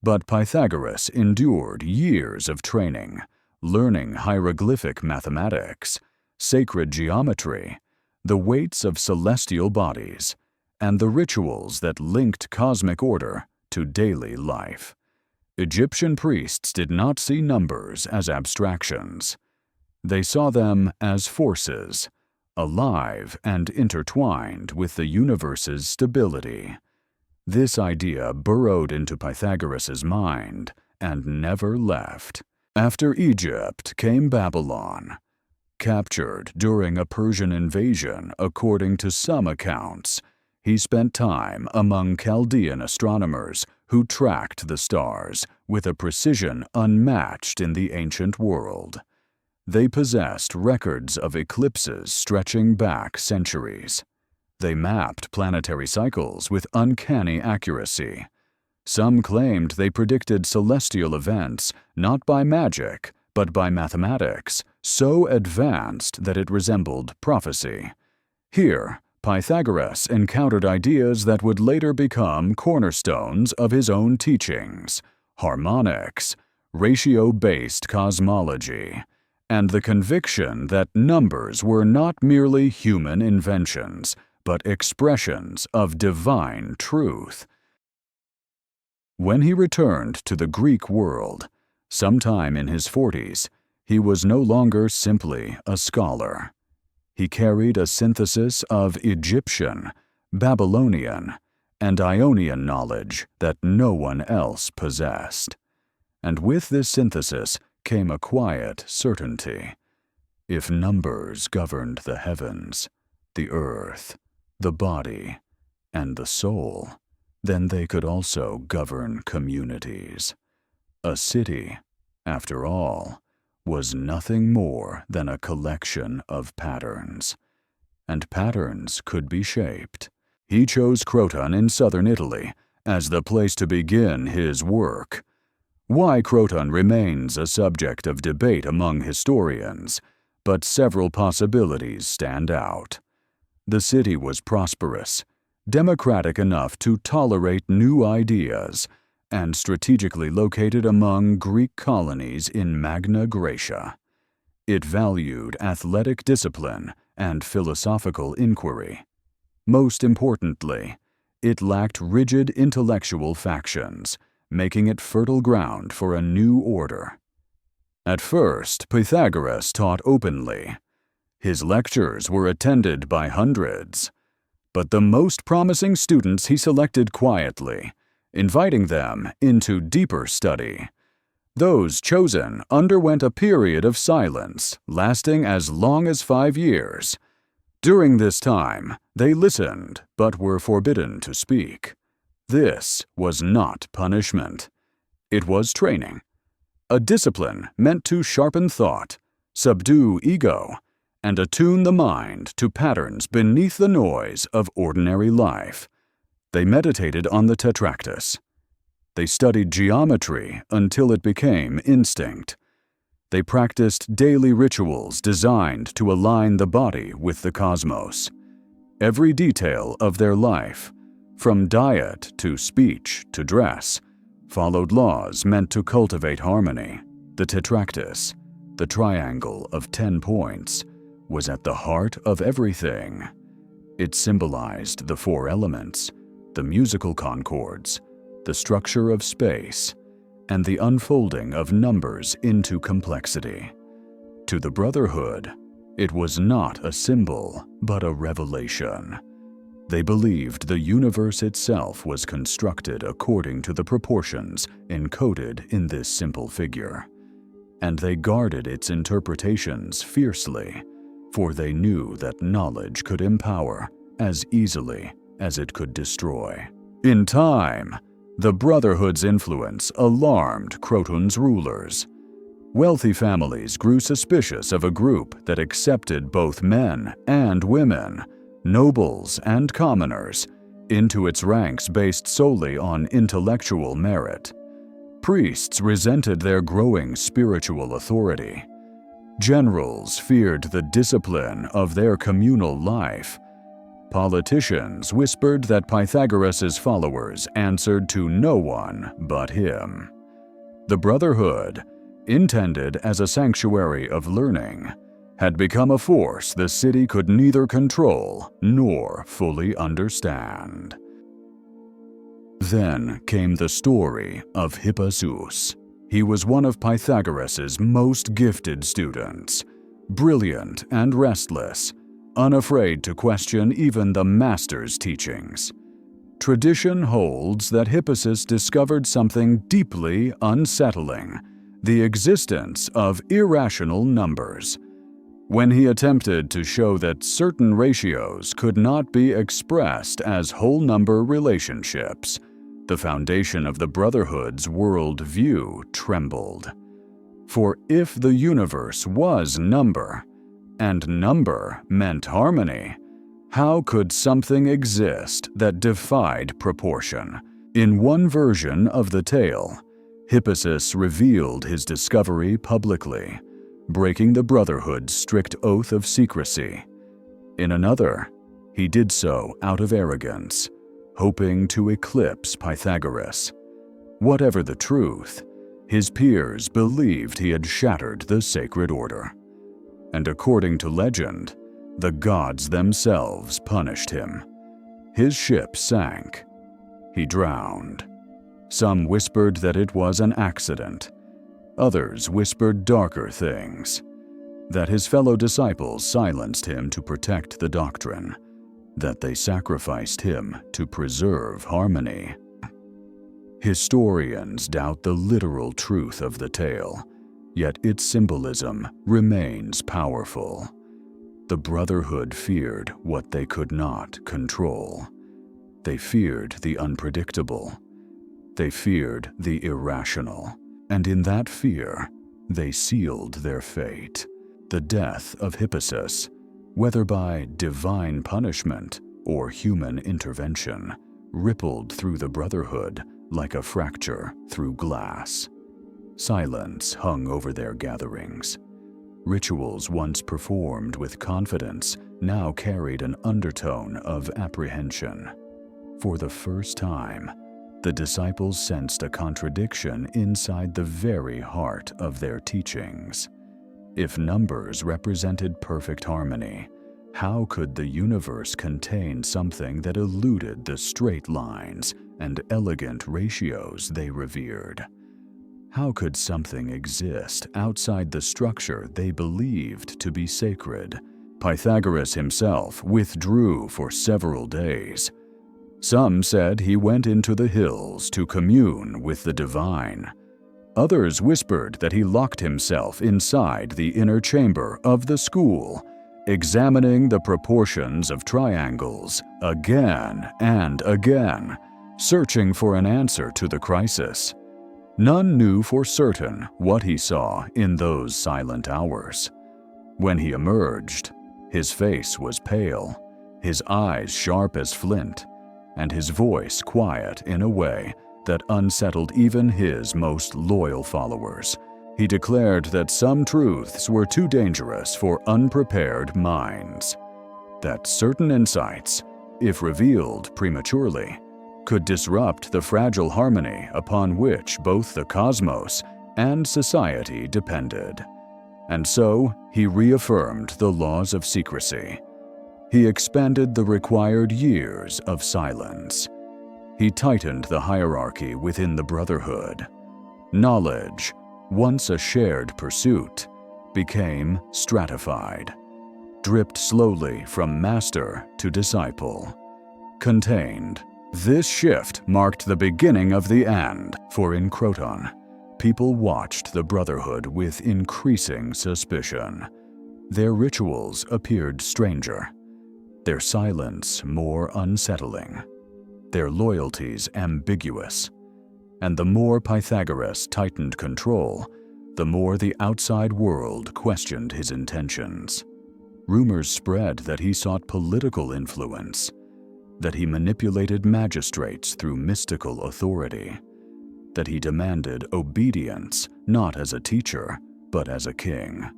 A: But Pythagoras endured years of training, learning hieroglyphic mathematics, sacred geometry, the weights of celestial bodies, and the rituals that linked cosmic order to daily life. Egyptian priests did not see numbers as abstractions. They saw them as forces, alive and intertwined with the universe's stability. This idea burrowed into Pythagoras's mind and never left. After Egypt came Babylon, captured during a Persian invasion according to some accounts. He spent time among Chaldean astronomers who tracked the stars with a precision unmatched in the ancient world. They possessed records of eclipses stretching back centuries. They mapped planetary cycles with uncanny accuracy. Some claimed they predicted celestial events not by magic, but by mathematics, so advanced that it resembled prophecy. Here, Pythagoras encountered ideas that would later become cornerstones of his own teachings: harmonics, ratio-based cosmology, and the conviction that numbers were not merely human inventions, but expressions of divine truth. When he returned to the Greek world, sometime in his 40s, he was no longer simply a scholar. He carried a synthesis of Egyptian, Babylonian, and Ionian knowledge that no one else possessed. And with this synthesis came a quiet certainty. If numbers governed the heavens, the earth, the body, and the soul, then they could also govern communities. A city, after all, was nothing more than a collection of patterns. And patterns could be shaped. He chose Croton in southern Italy as the place to begin his work. Why Croton remains a subject of debate among historians, but several possibilities stand out. The city was prosperous, democratic enough to tolerate new ideas, and strategically located among Greek colonies in Magna Graecia. It valued athletic discipline and philosophical inquiry. Most importantly, it lacked rigid intellectual factions, making it fertile ground for a new order. At first, Pythagoras taught openly. His lectures were attended by hundreds. But the most promising students he selected quietly, inviting them into deeper study. Those chosen underwent a period of silence lasting as long as 5 years. During this time, they listened but were forbidden to speak. This was not punishment. It was training. A discipline meant to sharpen thought, subdue ego, and attune the mind to patterns beneath the noise of ordinary life. They meditated on the tetractys. They studied geometry until it became instinct. They practiced daily rituals designed to align the body with the cosmos. Every detail of their life, from diet to speech to dress, followed laws meant to cultivate harmony. The tetractys, the triangle of 10 points, was at the heart of everything. It symbolized the 4 elements, the musical concords, the structure of space, and the unfolding of numbers into complexity. To the Brotherhood, it was not a symbol, but a revelation. They believed the universe itself was constructed according to the proportions encoded in this simple figure, and they guarded its interpretations fiercely, for they knew that knowledge could empower as easily as it could destroy. In time, the Brotherhood's influence alarmed Croton's rulers. Wealthy families grew suspicious of a group that accepted both men and women, nobles and commoners, into its ranks based solely on intellectual merit. Priests resented their growing spiritual authority. Generals feared the discipline of their communal life. Politicians whispered that Pythagoras's followers answered to no one but him. The Brotherhood, intended as a sanctuary of learning, had become a force the city could neither control nor fully understand. Then came the story of Hypnosis. He was one of Pythagoras's most gifted students, brilliant and restless, unafraid to question even the master's teachings. Tradition holds that Hypnosis discovered something deeply unsettling, the existence of irrational numbers. When he attempted to show that certain ratios could not be expressed as whole number relationships, the foundation of the Brotherhood's world view trembled. For if the universe was number, and number meant harmony, how could something exist that defied proportion? In one version of the tale, Hypnosis revealed his discovery publicly, breaking the Brotherhood's strict oath of secrecy. In another, he did so out of arrogance, hoping to eclipse Pythagoras. Whatever the truth, his peers believed he had shattered the sacred order. And according to legend, The gods themselves punished him. His ship sank. He drowned. Some whispered that it was an accident. Others whispered darker things, that his fellow disciples silenced him to protect the doctrine, that they sacrificed him to preserve harmony. Historians doubt the literal truth of the tale, yet its symbolism remains powerful. The Brotherhood feared what they could not control. They feared the unpredictable. They feared the irrational. And in that fear, they sealed their fate. The death of Hypnosis, whether by divine punishment or human intervention, rippled through the Brotherhood like a fracture through glass. Silence hung over their gatherings. Rituals once performed with confidence now carried an undertone of apprehension. For the first time, the disciples sensed a contradiction inside the very heart of their teachings. If numbers represented perfect harmony, how could the universe contain something that eluded the straight lines and elegant ratios they revered? How could something exist outside the structure they believed to be sacred? Pythagoras himself withdrew for several days. Some said he went into the hills to commune with the divine. Others whispered that he locked himself inside the inner chamber of the school, examining the proportions of triangles again and again, searching for an answer to the crisis. None knew for certain what he saw in those silent hours. When he emerged, his face was pale, his eyes sharp as flint, and his voice quiet in a way that unsettled even his most loyal followers. He declared that some truths were too dangerous for unprepared minds, that certain insights, if revealed prematurely, could disrupt the fragile harmony upon which both the cosmos and society depended. And so he reaffirmed the laws of secrecy. He expanded the required years of silence. He tightened the hierarchy within the Brotherhood. Knowledge, once a shared pursuit, became stratified, dripped slowly from master to disciple, contained. This shift marked the beginning of the end, for in Croton, people watched the Brotherhood with increasing suspicion. Their rituals appeared stranger, their silence more unsettling, their loyalties ambiguous. And the more Pythagoras tightened control, the more the outside world questioned his intentions. Rumors spread that he sought political influence, that he manipulated magistrates through mystical authority, that he demanded obedience not as a teacher, but as a king.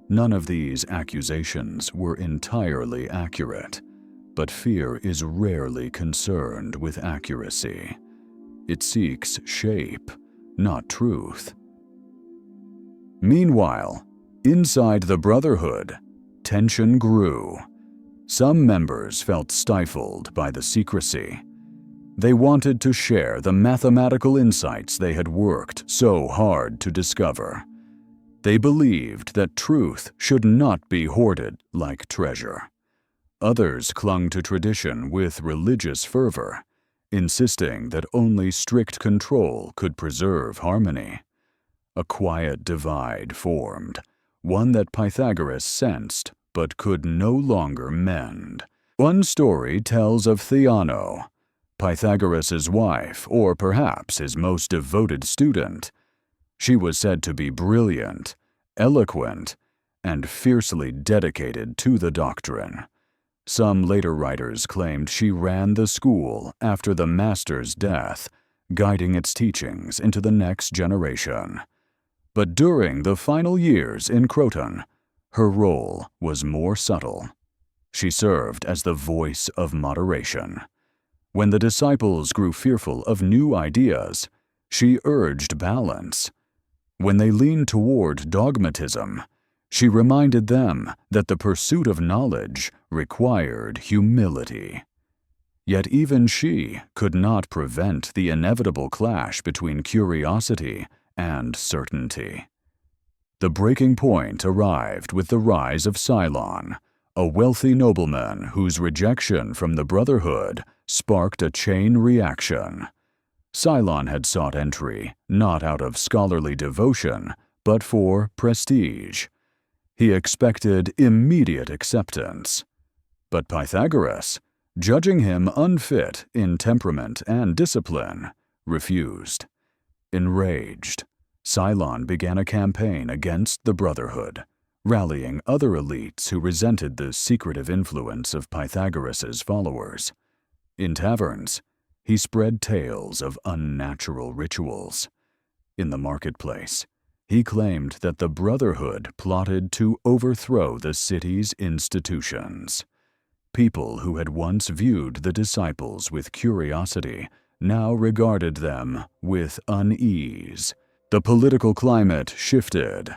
A: None of these accusations were entirely accurate, but fear is rarely concerned with accuracy. It seeks shape, not truth. Meanwhile, inside the Brotherhood, tension grew. Some members felt stifled by the secrecy. They wanted to share the mathematical insights they had worked so hard to discover. They believed that truth should not be hoarded like treasure. Others clung to tradition with religious fervor, insisting that only strict control could preserve harmony. A quiet divide formed, one that Pythagoras sensed but could no longer mend. One story tells of Theano, Pythagoras' wife, or perhaps his most devoted student. She was said to be brilliant, eloquent, and fiercely dedicated to the doctrine. Some later writers claimed she ran the school after the master's death, guiding its teachings into the next generation. But during the final years in Croton, her role was more subtle. She served as the voice of moderation. When the disciples grew fearful of new ideas, she urged balance. When they leaned toward dogmatism, She reminded them that the pursuit of knowledge required humility. Yet even she could not prevent the inevitable clash between curiosity and certainty. The breaking point arrived with the rise of Cylon, a wealthy nobleman whose rejection from the Brotherhood sparked a chain reaction. Cylon had sought entry not out of scholarly devotion, but for prestige. He expected immediate acceptance. But Pythagoras, judging him unfit in temperament and discipline, refused. Enraged, Cylon began a campaign against the Brotherhood, rallying other elites who resented the secretive influence of Pythagoras's followers. In taverns, he spread tales of unnatural rituals. In the marketplace, he claimed that the Brotherhood plotted to overthrow the city's institutions. People who had once viewed the disciples with curiosity now regarded them with unease. The political climate shifted.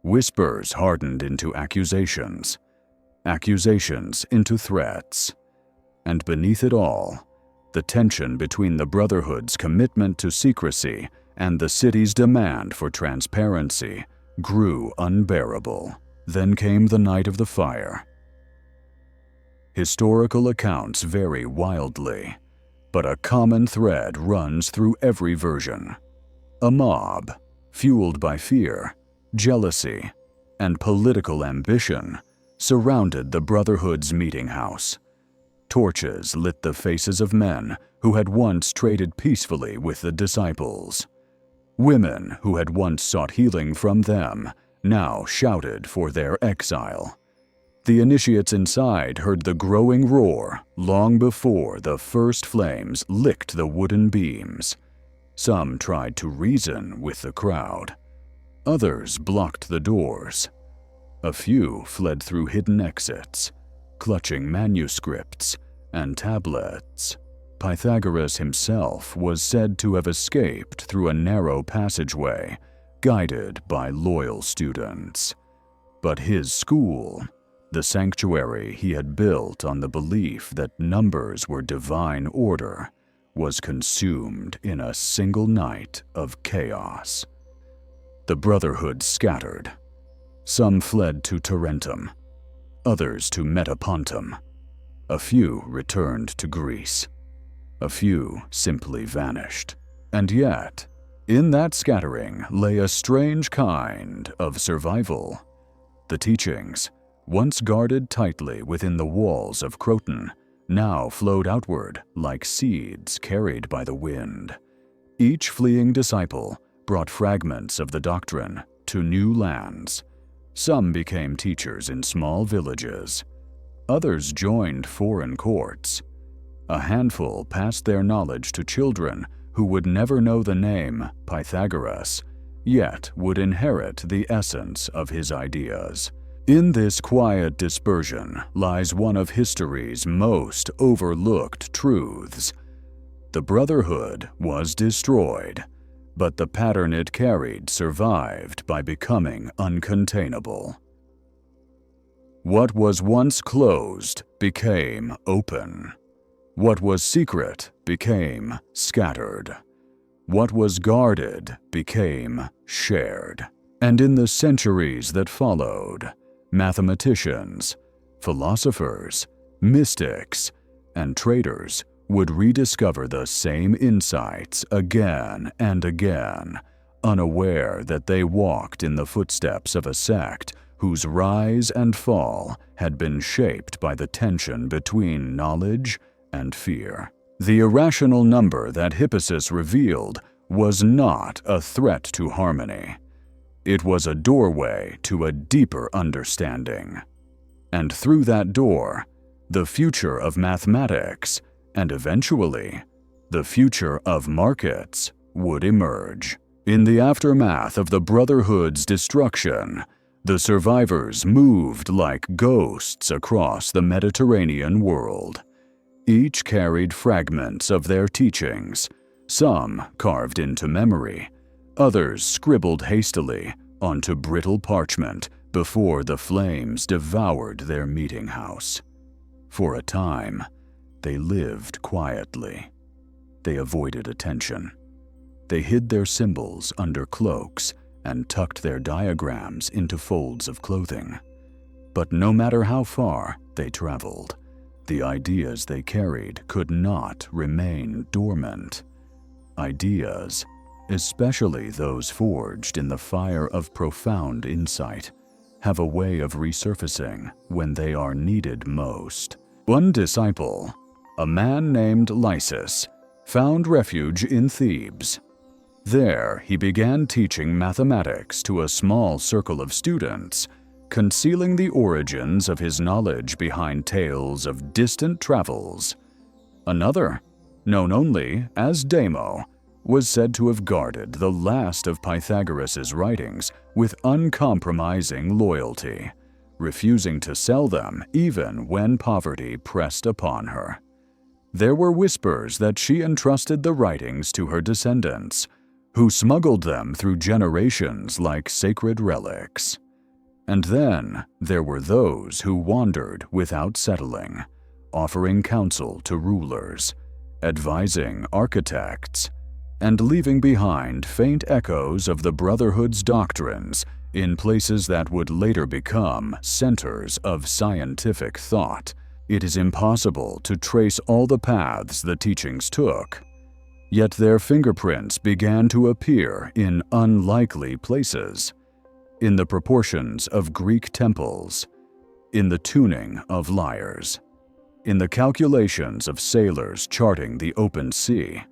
A: Whispers hardened into accusations, accusations into threats. And beneath it all, the tension between the Brotherhood's commitment to secrecy and the city's demand for transparency grew unbearable. Then came the night of the fire. Historical accounts vary wildly, but a common thread runs through every version. A mob, fueled by fear, jealousy, and political ambition, surrounded the Brotherhood's meeting house. Torches lit the faces of men who had once traded peacefully with the disciples. Women who had once sought healing from them now shouted for their exile. The initiates inside heard the growing roar long before the first flames licked the wooden beams. Some tried to reason with the crowd. Others blocked the doors. A few fled through hidden exits, clutching manuscripts and tablets. Pythagoras himself was said to have escaped through a narrow passageway, guided by loyal students. But his school, the sanctuary he had built on the belief that numbers were divine order, was consumed in a single night of chaos. The Brotherhood scattered. Some fled to Tarentum, others to Metapontum. A few returned to Greece. A few simply vanished. And yet, in that scattering lay a strange kind of survival. The teachings, once guarded tightly within the walls of Croton, now flowed outward like seeds carried by the wind. Each fleeing disciple brought fragments of the doctrine to new lands. Some became teachers in small villages. Others joined foreign courts. A handful passed their knowledge to children who would never know the name Pythagoras, yet would inherit the essence of his ideas. In this quiet dispersion lies one of history's most overlooked truths. The Brotherhood was destroyed, but the pattern it carried survived by becoming uncontainable. What was once closed became open. What was secret became scattered. What was guarded became shared. And in the centuries that followed, mathematicians, philosophers, mystics, and traders would rediscover the same insights again and again, unaware that they walked in the footsteps of a sect whose rise and fall had been shaped by the tension between knowledge and fear. The irrational number that Hypnosis revealed was not a threat to harmony. It was a doorway to a deeper understanding. And through that door, the future of mathematics, and eventually, the future of markets, would emerge. In the aftermath of the Brotherhood's destruction, the survivors moved like ghosts across the Mediterranean world. Each carried fragments of their teachings, some carved into memory, others scribbled hastily onto brittle parchment before the flames devoured their meeting house. For a time, they lived quietly. They avoided attention. They hid their symbols under cloaks and tucked their diagrams into folds of clothing. But no matter how far they traveled, the ideas they carried could not remain dormant. Ideas, especially those forged in the fire of profound insight, have a way of resurfacing when they are needed most. One disciple, a man named Lysis, found refuge in Thebes. There, he began teaching mathematics to a small circle of students, concealing the origins of his knowledge behind tales of distant travels. Another, known only as Demo, was said to have guarded the last of Pythagoras' writings with uncompromising loyalty, refusing to sell them even when poverty pressed upon her. There were whispers that she entrusted the writings to her descendants, who smuggled them through generations like sacred relics. And then there were those who wandered without settling, offering counsel to rulers, advising architects, and leaving behind faint echoes of the Brotherhood's doctrines in places that would later become centers of scientific thought. It is impossible to trace all the paths the teachings took, yet their fingerprints began to appear in unlikely places, in the proportions of Greek temples, in the tuning of lyres, in the calculations of sailors charting the open sea,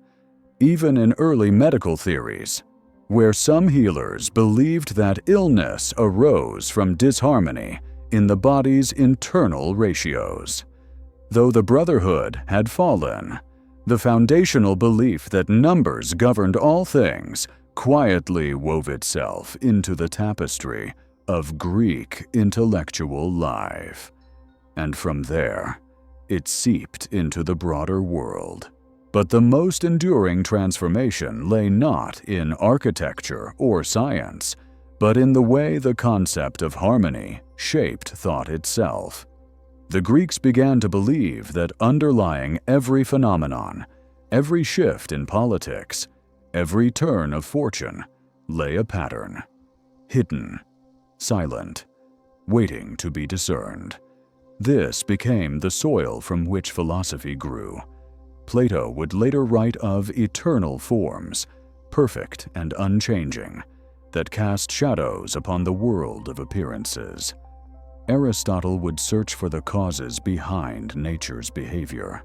A: even in early medical theories, where some healers believed that illness arose from disharmony in the body's internal ratios. Though the Brotherhood had fallen, the foundational belief that numbers governed all things quietly wove itself into the tapestry of Greek intellectual life. And from there, it seeped into the broader world. But the most enduring transformation lay not in architecture or science, but in the way the concept of harmony shaped thought itself. The Greeks began to believe that underlying every phenomenon, every shift in politics, every turn of fortune, lay a pattern, hidden, silent, waiting to be discerned. This became the soil from which philosophy grew. Plato would later write of eternal forms, perfect and unchanging, that cast shadows upon the world of appearances. Aristotle would search for the causes behind nature's behavior.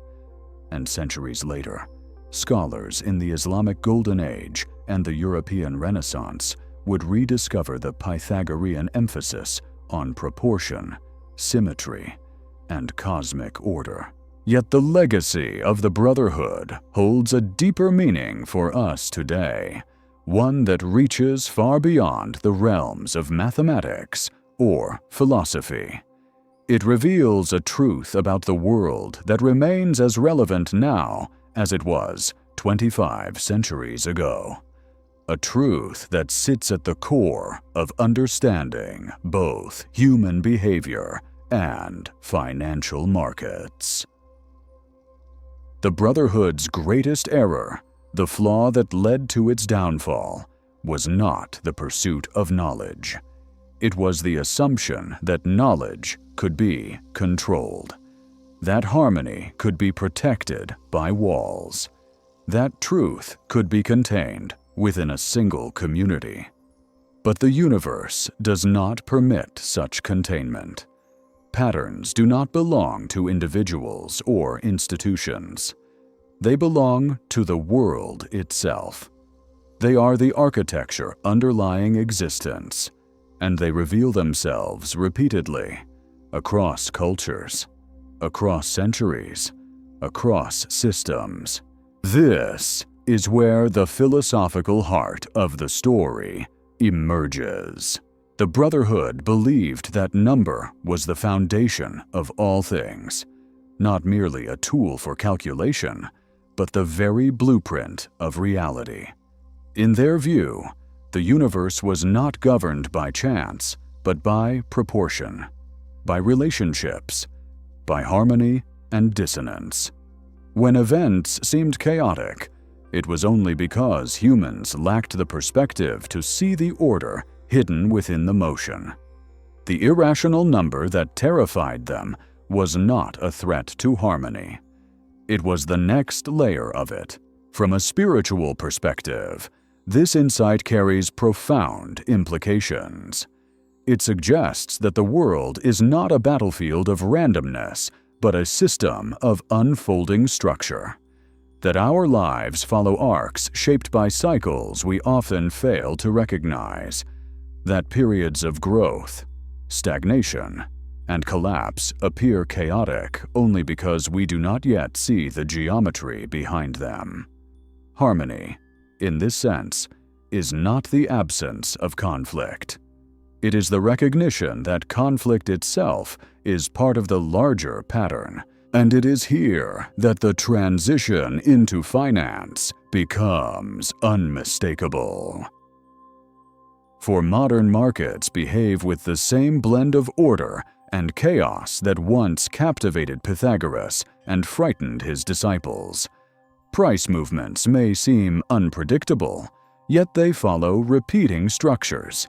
A: And centuries later, scholars in the Islamic Golden Age and the European Renaissance would rediscover the Pythagorean emphasis on proportion, symmetry, and cosmic order. Yet the legacy of the Brotherhood holds a deeper meaning for us today, one that reaches far beyond the realms of mathematics or philosophy. It reveals a truth about the world that remains as relevant now as it was 25 centuries ago. A truth that sits at the core of understanding both human behavior and financial markets. The Brotherhood's greatest error, the flaw that led to its downfall, was not the pursuit of knowledge. It was the assumption that knowledge could be controlled, that harmony could be protected by walls, that truth could be contained within a single community. But the universe does not permit such containment. Patterns do not belong to individuals or institutions. They belong to the world itself. They are the architecture underlying existence, and they reveal themselves repeatedly across cultures, across centuries, across systems. This is where the philosophical heart of the story emerges. The Brotherhood believed that number was the foundation of all things, not merely a tool for calculation, but the very blueprint of reality. In their view, the universe was not governed by chance, but by proportion, by relationships, by harmony and dissonance. When events seemed chaotic, it was only because humans lacked the perspective to see the order hidden within the motion. The irrational number that terrified them was not a threat to harmony. It was the next layer of it. From a spiritual perspective, this insight carries profound implications. It suggests that the world is not a battlefield of randomness, but a system of unfolding structure. That our lives follow arcs shaped by cycles we often fail to recognize. That periods of growth, stagnation, and collapse appear chaotic only because we do not yet see the geometry behind them. Harmony, in this sense, is not the absence of conflict. It is the recognition that conflict itself is part of the larger pattern, and it is here that the transition into finance becomes unmistakable. For modern markets behave with the same blend of order and chaos that once captivated Pythagoras and frightened his disciples. Price movements may seem unpredictable, yet they follow repeating structures.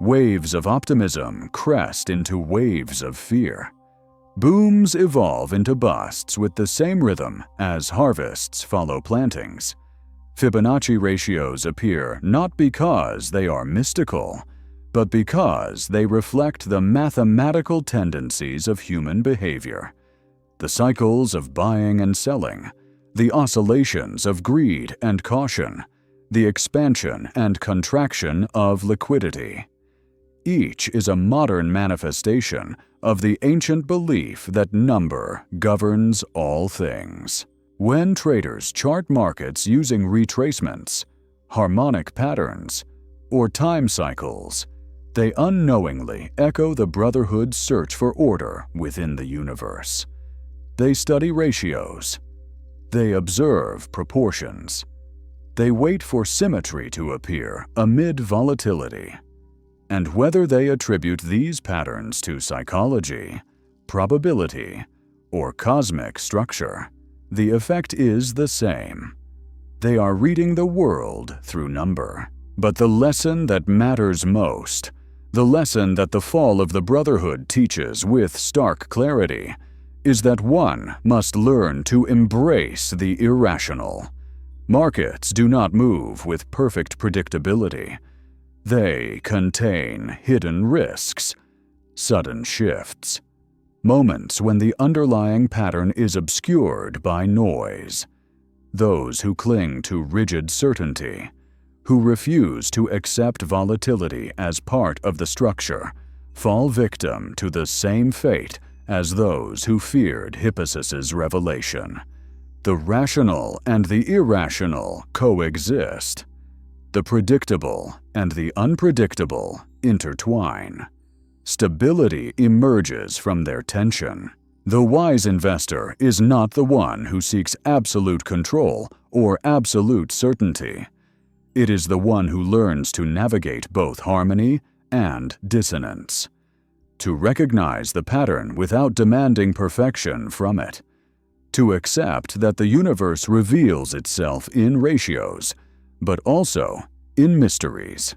A: Waves of optimism crest into waves of fear. Booms evolve into busts with the same rhythm as harvests follow plantings. Fibonacci ratios appear not because they are mystical, but because they reflect the mathematical tendencies of human behavior. The cycles of buying and selling, the oscillations of greed and caution, the expansion and contraction of liquidity. Each is a modern manifestation of the ancient belief that number governs all things. When traders chart markets using retracements, harmonic patterns, or time cycles, they unknowingly echo the Brotherhood's search for order within the universe. They study ratios. They observe proportions. They wait for symmetry to appear amid volatility. And whether they attribute these patterns to psychology, probability, or cosmic structure, the effect is the same. They are reading the world through number. But the lesson that matters most, the lesson that the Fall of the Brotherhood teaches with stark clarity, is that one must learn to embrace the irrational. Markets do not move with perfect predictability. They contain hidden risks, sudden shifts, moments when the underlying pattern is obscured by noise. Those who cling to rigid certainty, who refuse to accept volatility as part of the structure, fall victim to the same fate as those who feared Hipposis's revelation. The rational and the irrational coexist. The predictable and the unpredictable intertwine. Stability emerges from their tension. The wise investor is not the one who seeks absolute control or absolute certainty. It is the one who learns to navigate both harmony and dissonance, to recognize the pattern without demanding perfection from it, to accept that the universe reveals itself in ratios, but also in mysteries,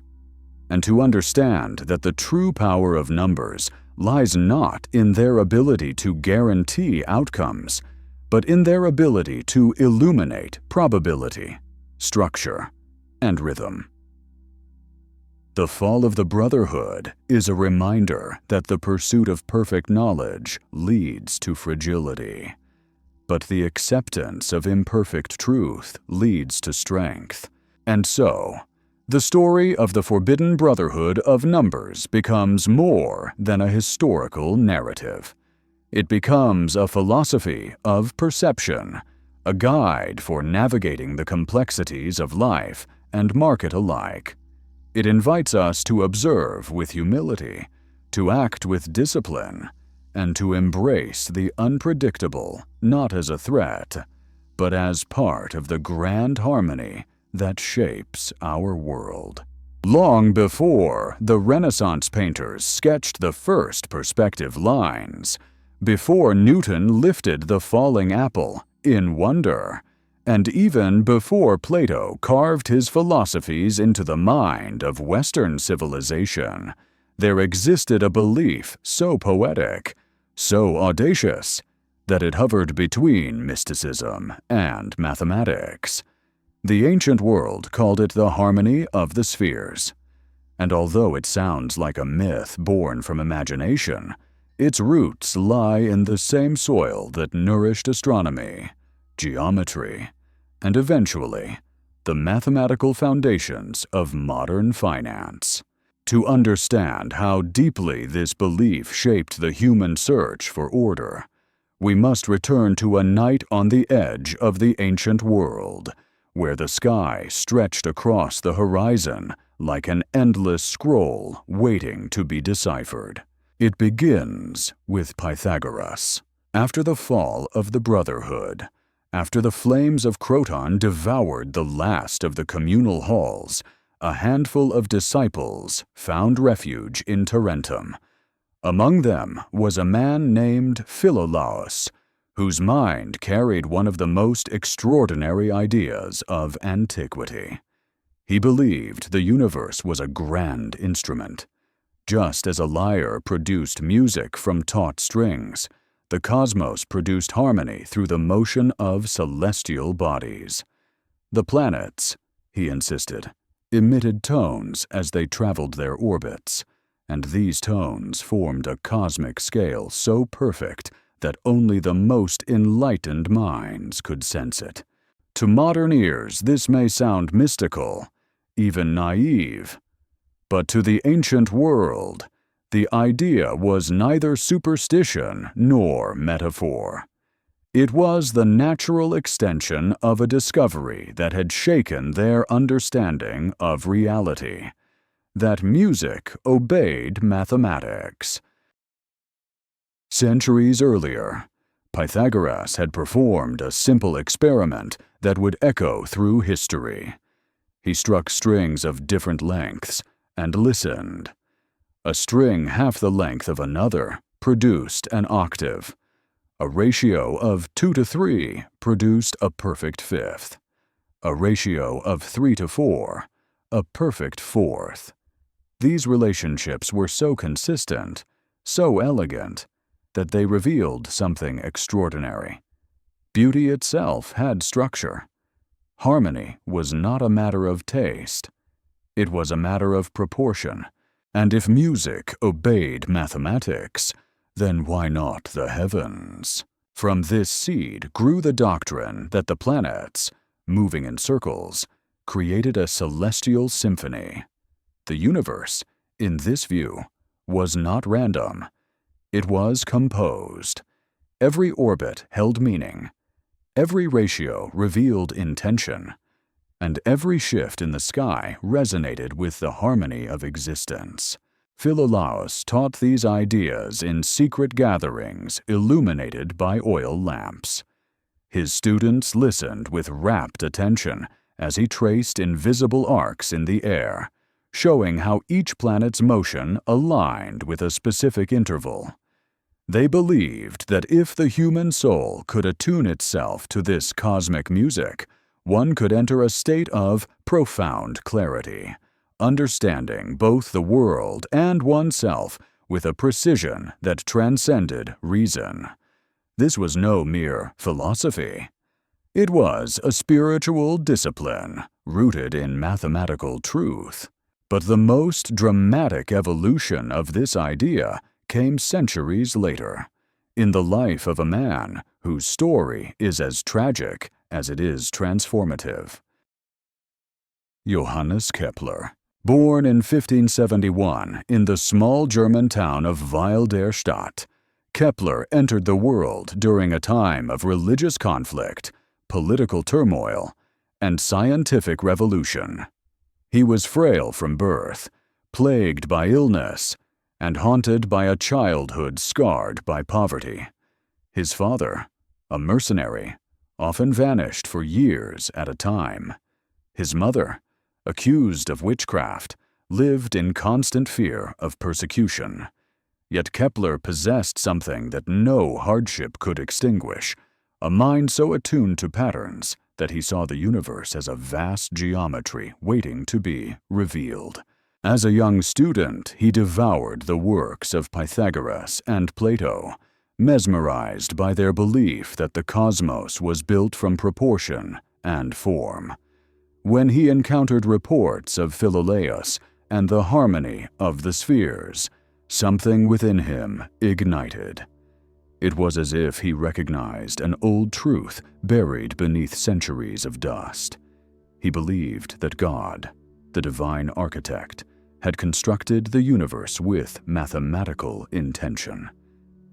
A: and to understand that the true power of numbers lies not in their ability to guarantee outcomes, but in their ability to illuminate probability, structure, and rhythm. The Fall of the Brotherhood is a reminder that the pursuit of perfect knowledge leads to fragility, but the acceptance of imperfect truth leads to strength. And so, the story of the Forbidden Brotherhood of Numbers becomes more than a historical narrative. It becomes a philosophy of perception, a guide for navigating the complexities of life and market alike. It invites us to observe with humility, to act with discipline, and to embrace the unpredictable not as a threat, but as part of the grand harmony that shapes our world. Long before the Renaissance painters sketched the first perspective lines, before Newton lifted the falling apple in wonder, and even before Plato carved his philosophies into the mind of Western civilization, there existed a belief so poetic, so audacious, that it hovered between mysticism and mathematics. The ancient world called it the harmony of the spheres. And although it sounds like a myth born from imagination, its roots lie in the same soil that nourished astronomy, geometry, and eventually, the mathematical foundations of modern finance. To understand how deeply this belief shaped the human search for order, we must return to a night on the edge of the ancient world, where the sky stretched across the horizon like an endless scroll waiting to be deciphered. It begins with Pythagoras. After the fall of the Brotherhood, after the flames of Croton devoured the last of the communal halls, a handful of disciples found refuge in Tarentum. Among them was a man named Philolaus, whose mind carried one of the most extraordinary ideas of antiquity. He believed the universe was a grand instrument. Just as a lyre produced music from taut strings, the cosmos produced harmony through the motion of celestial bodies. The planets, he insisted, emitted tones as they traveled their orbits, and these tones formed a cosmic scale so perfect that only the most enlightened minds could sense it. To modern ears, this may sound mystical, even naive, but to the ancient world, the idea was neither superstition nor metaphor. It was the natural extension of a discovery that had shaken their understanding of reality, that music obeyed mathematics. Centuries earlier, Pythagoras had performed a simple experiment that would echo through history. He struck strings of different lengths and listened. A string half the length of another produced an octave. A ratio of 2 to 3 produced a perfect fifth. A ratio of 3 to 4, a perfect fourth. These relationships were so consistent, so elegant, that they revealed something extraordinary. Beauty itself had structure. Harmony was not a matter of taste. It was a matter of proportion. And if music obeyed mathematics, then why not the heavens? From this seed grew the doctrine that the planets, moving in circles, created a celestial symphony. The universe, in this view, was not random. It was composed. Every orbit held meaning. Every ratio revealed intention. And every shift in the sky resonated with the harmony of existence. Philolaus taught these ideas in secret gatherings illuminated by oil lamps. His students listened with rapt attention as he traced invisible arcs in the air, showing how each planet's motion aligned with a specific interval. They believed that if the human soul could attune itself to this cosmic music, one could enter a state of profound clarity, understanding both the world and oneself with a precision that transcended reason. This was no mere philosophy. It was a spiritual discipline rooted in mathematical truth. But the most dramatic evolution of this idea came centuries later, in the life of a man whose story is as tragic as it is transformative. Johannes Kepler. Born in 1571 in the small German town of Weil der Stadt, Kepler entered the world during a time of religious conflict, political turmoil, and scientific revolution. He was frail from birth, plagued by illness, and haunted by a childhood scarred by poverty. His father, a mercenary, often vanished for years at a time. His mother, accused of witchcraft, lived in constant fear of persecution. Yet Kepler possessed something that no hardship could extinguish, a mind so attuned to patterns that he saw the universe as a vast geometry waiting to be revealed. As a young student, he devoured the works of Pythagoras and Plato, mesmerized by their belief that the cosmos was built from proportion and form. When he encountered reports of Philolaus and the harmony of the spheres, something within him ignited. It was as if he recognized an old truth buried beneath centuries of dust. He believed that God, the divine architect, had constructed the universe with mathematical intention,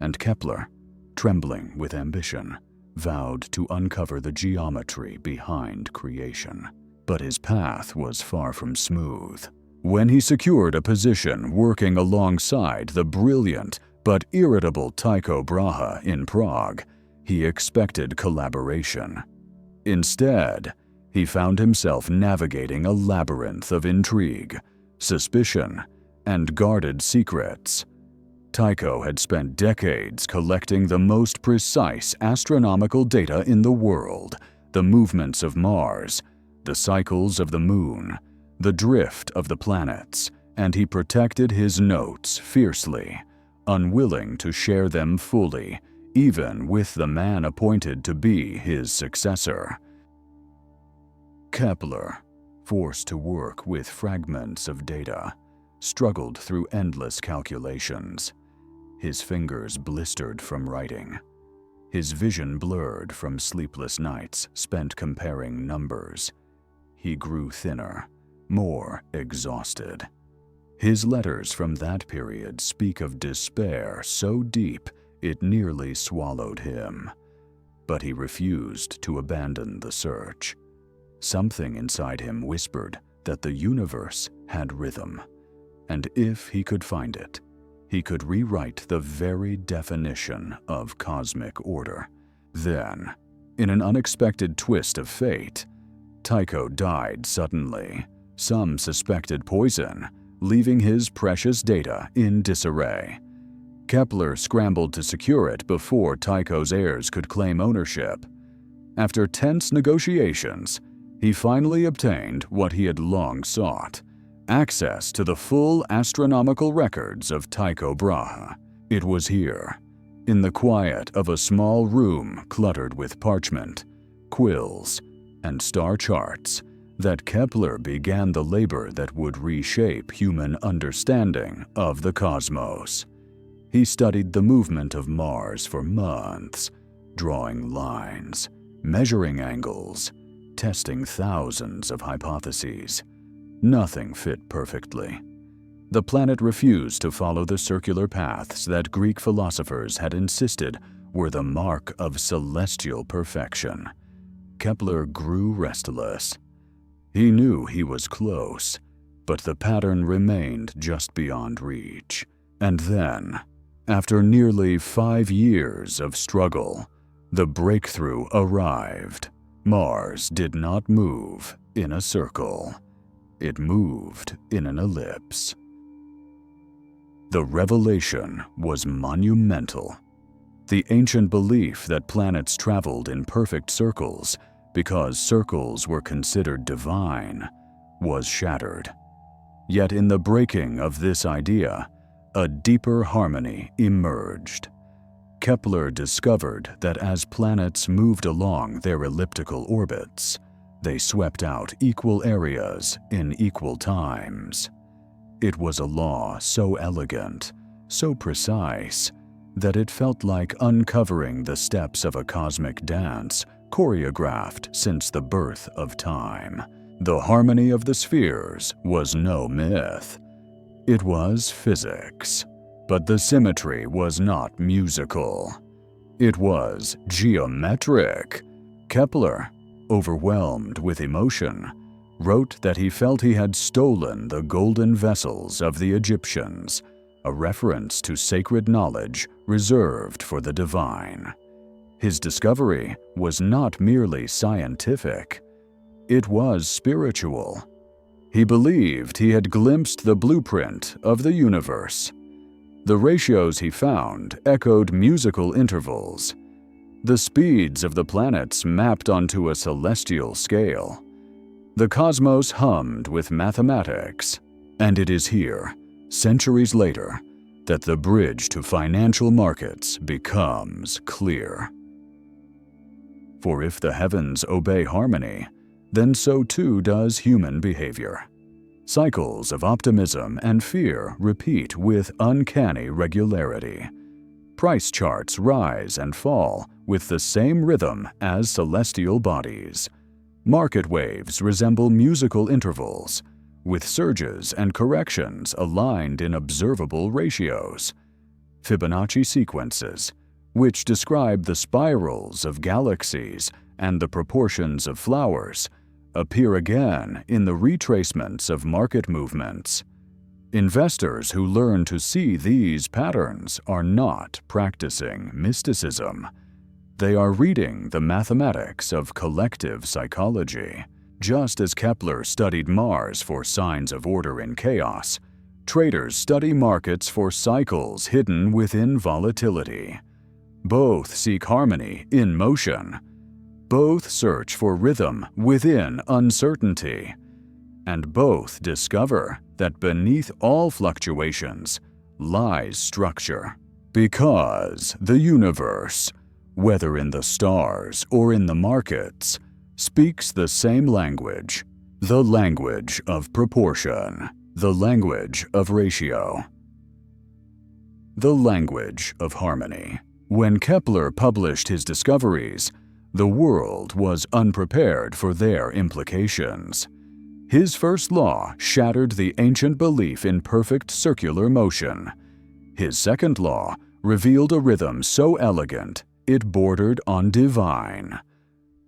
A: and Kepler, trembling with ambition, vowed to uncover the geometry behind creation. But his path was far from smooth. When he secured a position working alongside the brilliant but irritable Tycho Brahe in Prague, he expected collaboration. Instead, he found himself navigating a labyrinth of intrigue, suspicion, and guarded secrets. Tycho had spent decades collecting the most precise astronomical data in the world, the movements of Mars, the cycles of the Moon, the drift of the planets, and he protected his notes fiercely, unwilling to share them fully, even with the man appointed to be his successor. Kepler, forced to work with fragments of data, struggled through endless calculations. His fingers blistered from writing. His vision blurred from sleepless nights spent comparing numbers. He grew thinner, more exhausted. His letters from that period speak of despair so deep it nearly swallowed him. But he refused to abandon the search. Something inside him whispered that the universe had rhythm, and if he could find it, he could rewrite the very definition of cosmic order. Then, in an unexpected twist of fate, Tycho died suddenly. Some suspected poison, leaving his precious data in disarray. Kepler scrambled to secure it before Tycho's heirs could claim ownership. After tense negotiations, he finally obtained what he had long sought: access to the full astronomical records of Tycho Brahe. It was here, in the quiet of a small room cluttered with parchment, quills, and star charts, that Kepler began the labor that would reshape human understanding of the cosmos. He studied the movement of Mars for months, drawing lines, measuring angles, testing thousands of hypotheses. Nothing fit perfectly. The planet refused to follow the circular paths that Greek philosophers had insisted were the mark of celestial perfection. Kepler grew restless. He knew he was close, but the pattern remained just beyond reach. And then, after nearly 5 years of struggle, the breakthrough arrived. Mars did not move in a circle. It moved in an ellipse. The revelation was monumental. The ancient belief that planets traveled in perfect circles because circles were considered divine was shattered. Yet in the breaking of this idea, a deeper harmony emerged. Kepler discovered that as planets moved along their elliptical orbits, they swept out equal areas in equal times. It was a law so elegant, so precise, that it felt like uncovering the steps of a cosmic dance choreographed since the birth of time. The harmony of the spheres was no myth. It was physics. But the symmetry was not musical. It was geometric. Kepler, overwhelmed with emotion, wrote that he felt he had stolen the golden vessels of the Egyptians, a reference to sacred knowledge reserved for the divine. His discovery was not merely scientific. It was spiritual. He believed he had glimpsed the blueprint of the universe. The ratios he found echoed musical intervals. The speeds of the planets mapped onto a celestial scale. The cosmos hummed with mathematics. And it is here, centuries later, that the bridge to financial markets becomes clear. For if the heavens obey harmony, then so too does human behavior. Cycles of optimism and fear repeat with uncanny regularity. Price charts rise and fall with the same rhythm as celestial bodies. Market waves resemble musical intervals, with surges and corrections aligned in observable ratios. Fibonacci sequences, which describe the spirals of galaxies and the proportions of flowers, appear again in the retracements of market movements. Investors who learn to see these patterns are not practicing mysticism. They are reading the mathematics of collective psychology. Just as Kepler studied Mars for signs of order in chaos, traders study markets for cycles hidden within volatility. Both seek harmony in motion. Both search for rhythm within uncertainty. And both discover that beneath all fluctuations lies structure. Because the universe, whether in the stars or in the markets, speaks the same language, the language of proportion, the language of ratio, the language of harmony. When Kepler published his discoveries, the world was unprepared for their implications. His first law shattered the ancient belief in perfect circular motion. His second law revealed a rhythm so elegant it bordered on divine.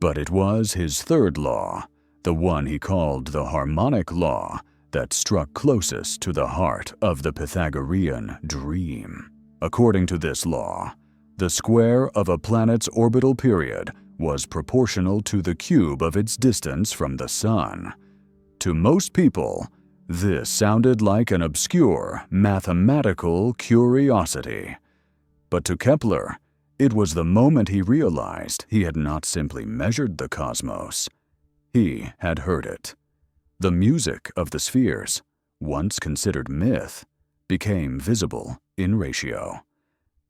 A: But it was his third law, the one he called the harmonic law, that struck closest to the heart of the Pythagorean dream. According to this law, the square of a planet's orbital period was proportional to the cube of its distance from the sun. To most people, this sounded like an obscure mathematical curiosity. But to Kepler, it was the moment he realized he had not simply measured the cosmos. He had heard it. The music of the spheres, once considered myth, became visible in ratio.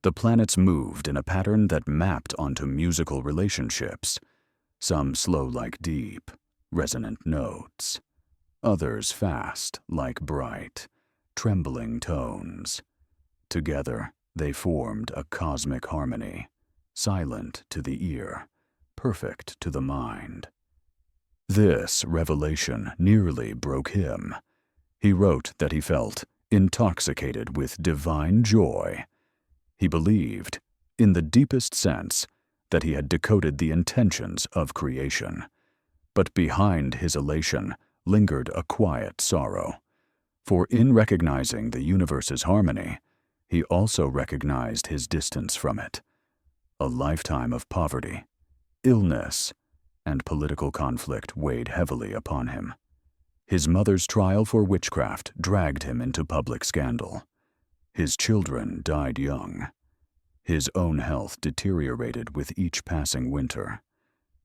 A: The planets moved in a pattern that mapped onto musical relationships, some slow like deep, resonant notes, others fast like bright, trembling tones. Together, they formed a cosmic harmony, silent to the ear, perfect to the mind. This revelation nearly broke him. He wrote that he felt intoxicated with divine joy. He believed, in the deepest sense, that he had decoded the intentions of creation. But behind his elation lingered a quiet sorrow. For in recognizing the universe's harmony, he also recognized his distance from it. A lifetime of poverty, illness, and political conflict weighed heavily upon him. His mother's trial for witchcraft dragged him into public scandal. His children died young. His own health deteriorated with each passing winter.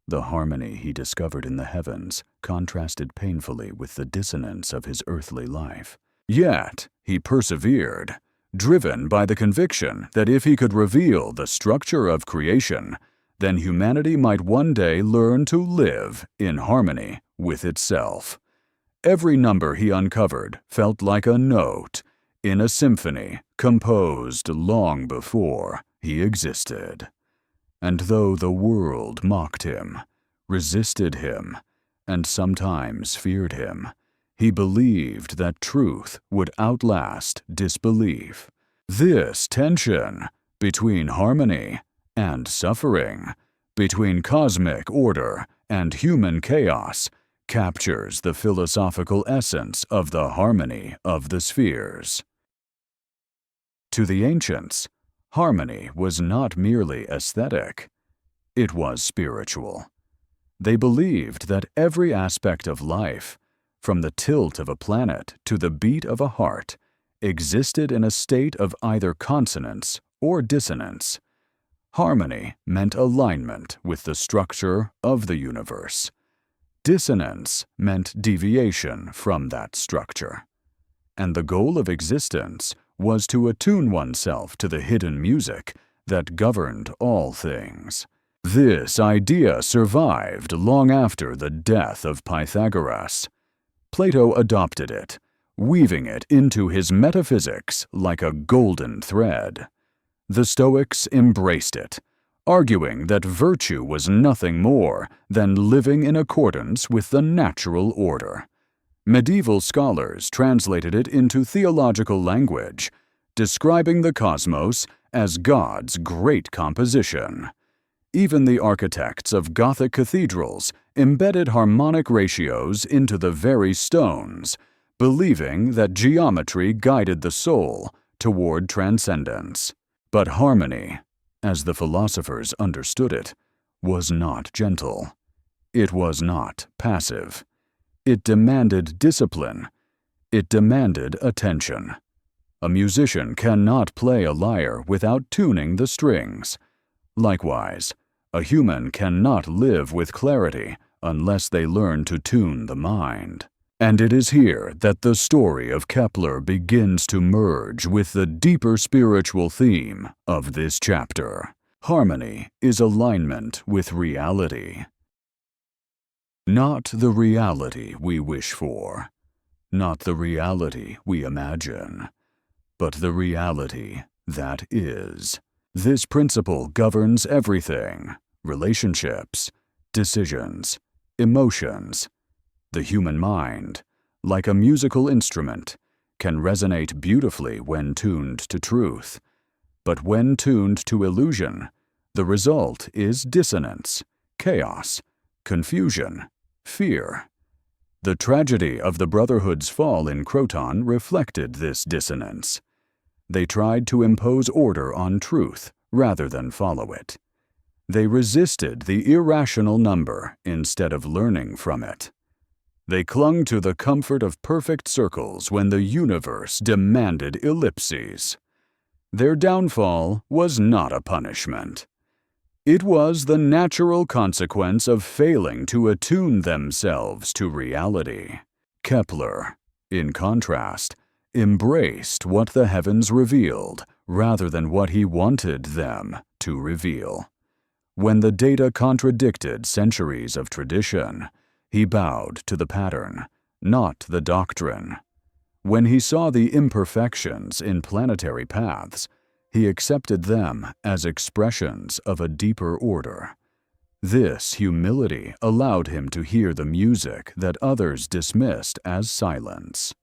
A: The harmony he discovered in the heavens contrasted painfully with the dissonance of his earthly life. Yet he persevered, driven by the conviction that if he could reveal the structure of creation, then humanity might one day learn to live in harmony with itself. Every number he uncovered felt like a note in a symphony composed long before he existed. And though the world mocked him, resisted him, and sometimes feared him, he believed that truth would outlast disbelief. This tension between harmony and suffering, between cosmic order and human chaos, captures the philosophical essence of the harmony of the spheres. To the ancients, harmony was not merely aesthetic. It was spiritual. They believed that every aspect of life, from the tilt of a planet to the beat of a heart, existed in a state of either consonance or dissonance. Harmony meant alignment with the structure of the universe. Dissonance meant deviation from that structure. And the goal of existence was to attune oneself to the hidden music that governed all things. This idea survived long after the death of Pythagoras. Plato adopted it, weaving it into his metaphysics like a golden thread. The Stoics embraced it, arguing that virtue was nothing more than living in accordance with the natural order. Medieval scholars translated it into theological language, describing the cosmos as God's great composition. Even the architects of Gothic cathedrals embedded harmonic ratios into the very stones, believing that geometry guided the soul toward transcendence. But harmony, as the philosophers understood it, was not gentle. It was not passive. It demanded discipline. It demanded attention. A musician cannot play a lyre without tuning the strings. Likewise, a human cannot live with clarity unless they learn to tune the mind. And it is here that the story of Kepler begins to merge with the deeper spiritual theme of this chapter. Harmony is alignment with reality. Not the reality we wish for, not the reality we imagine, but the reality that is. This principle governs everything: relationships, decisions, emotions. The human mind, like a musical instrument, can resonate beautifully when tuned to truth. But when tuned to illusion, the result is dissonance, chaos, confusion, fear. The tragedy of the Brotherhood's fall in Croton reflected this dissonance. They tried to impose order on truth rather than follow it. They resisted the irrational number instead of learning from it. They clung to the comfort of perfect circles when the universe demanded ellipses. Their downfall was not a punishment. It was the natural consequence of failing to attune themselves to reality. Kepler, in contrast, embraced what the heavens revealed rather than what he wanted them to reveal. When the data contradicted centuries of tradition, he bowed to the pattern, not the doctrine. When he saw the imperfections in planetary paths, he accepted them as expressions of a deeper order. This humility allowed him to hear the music that others dismissed as silence.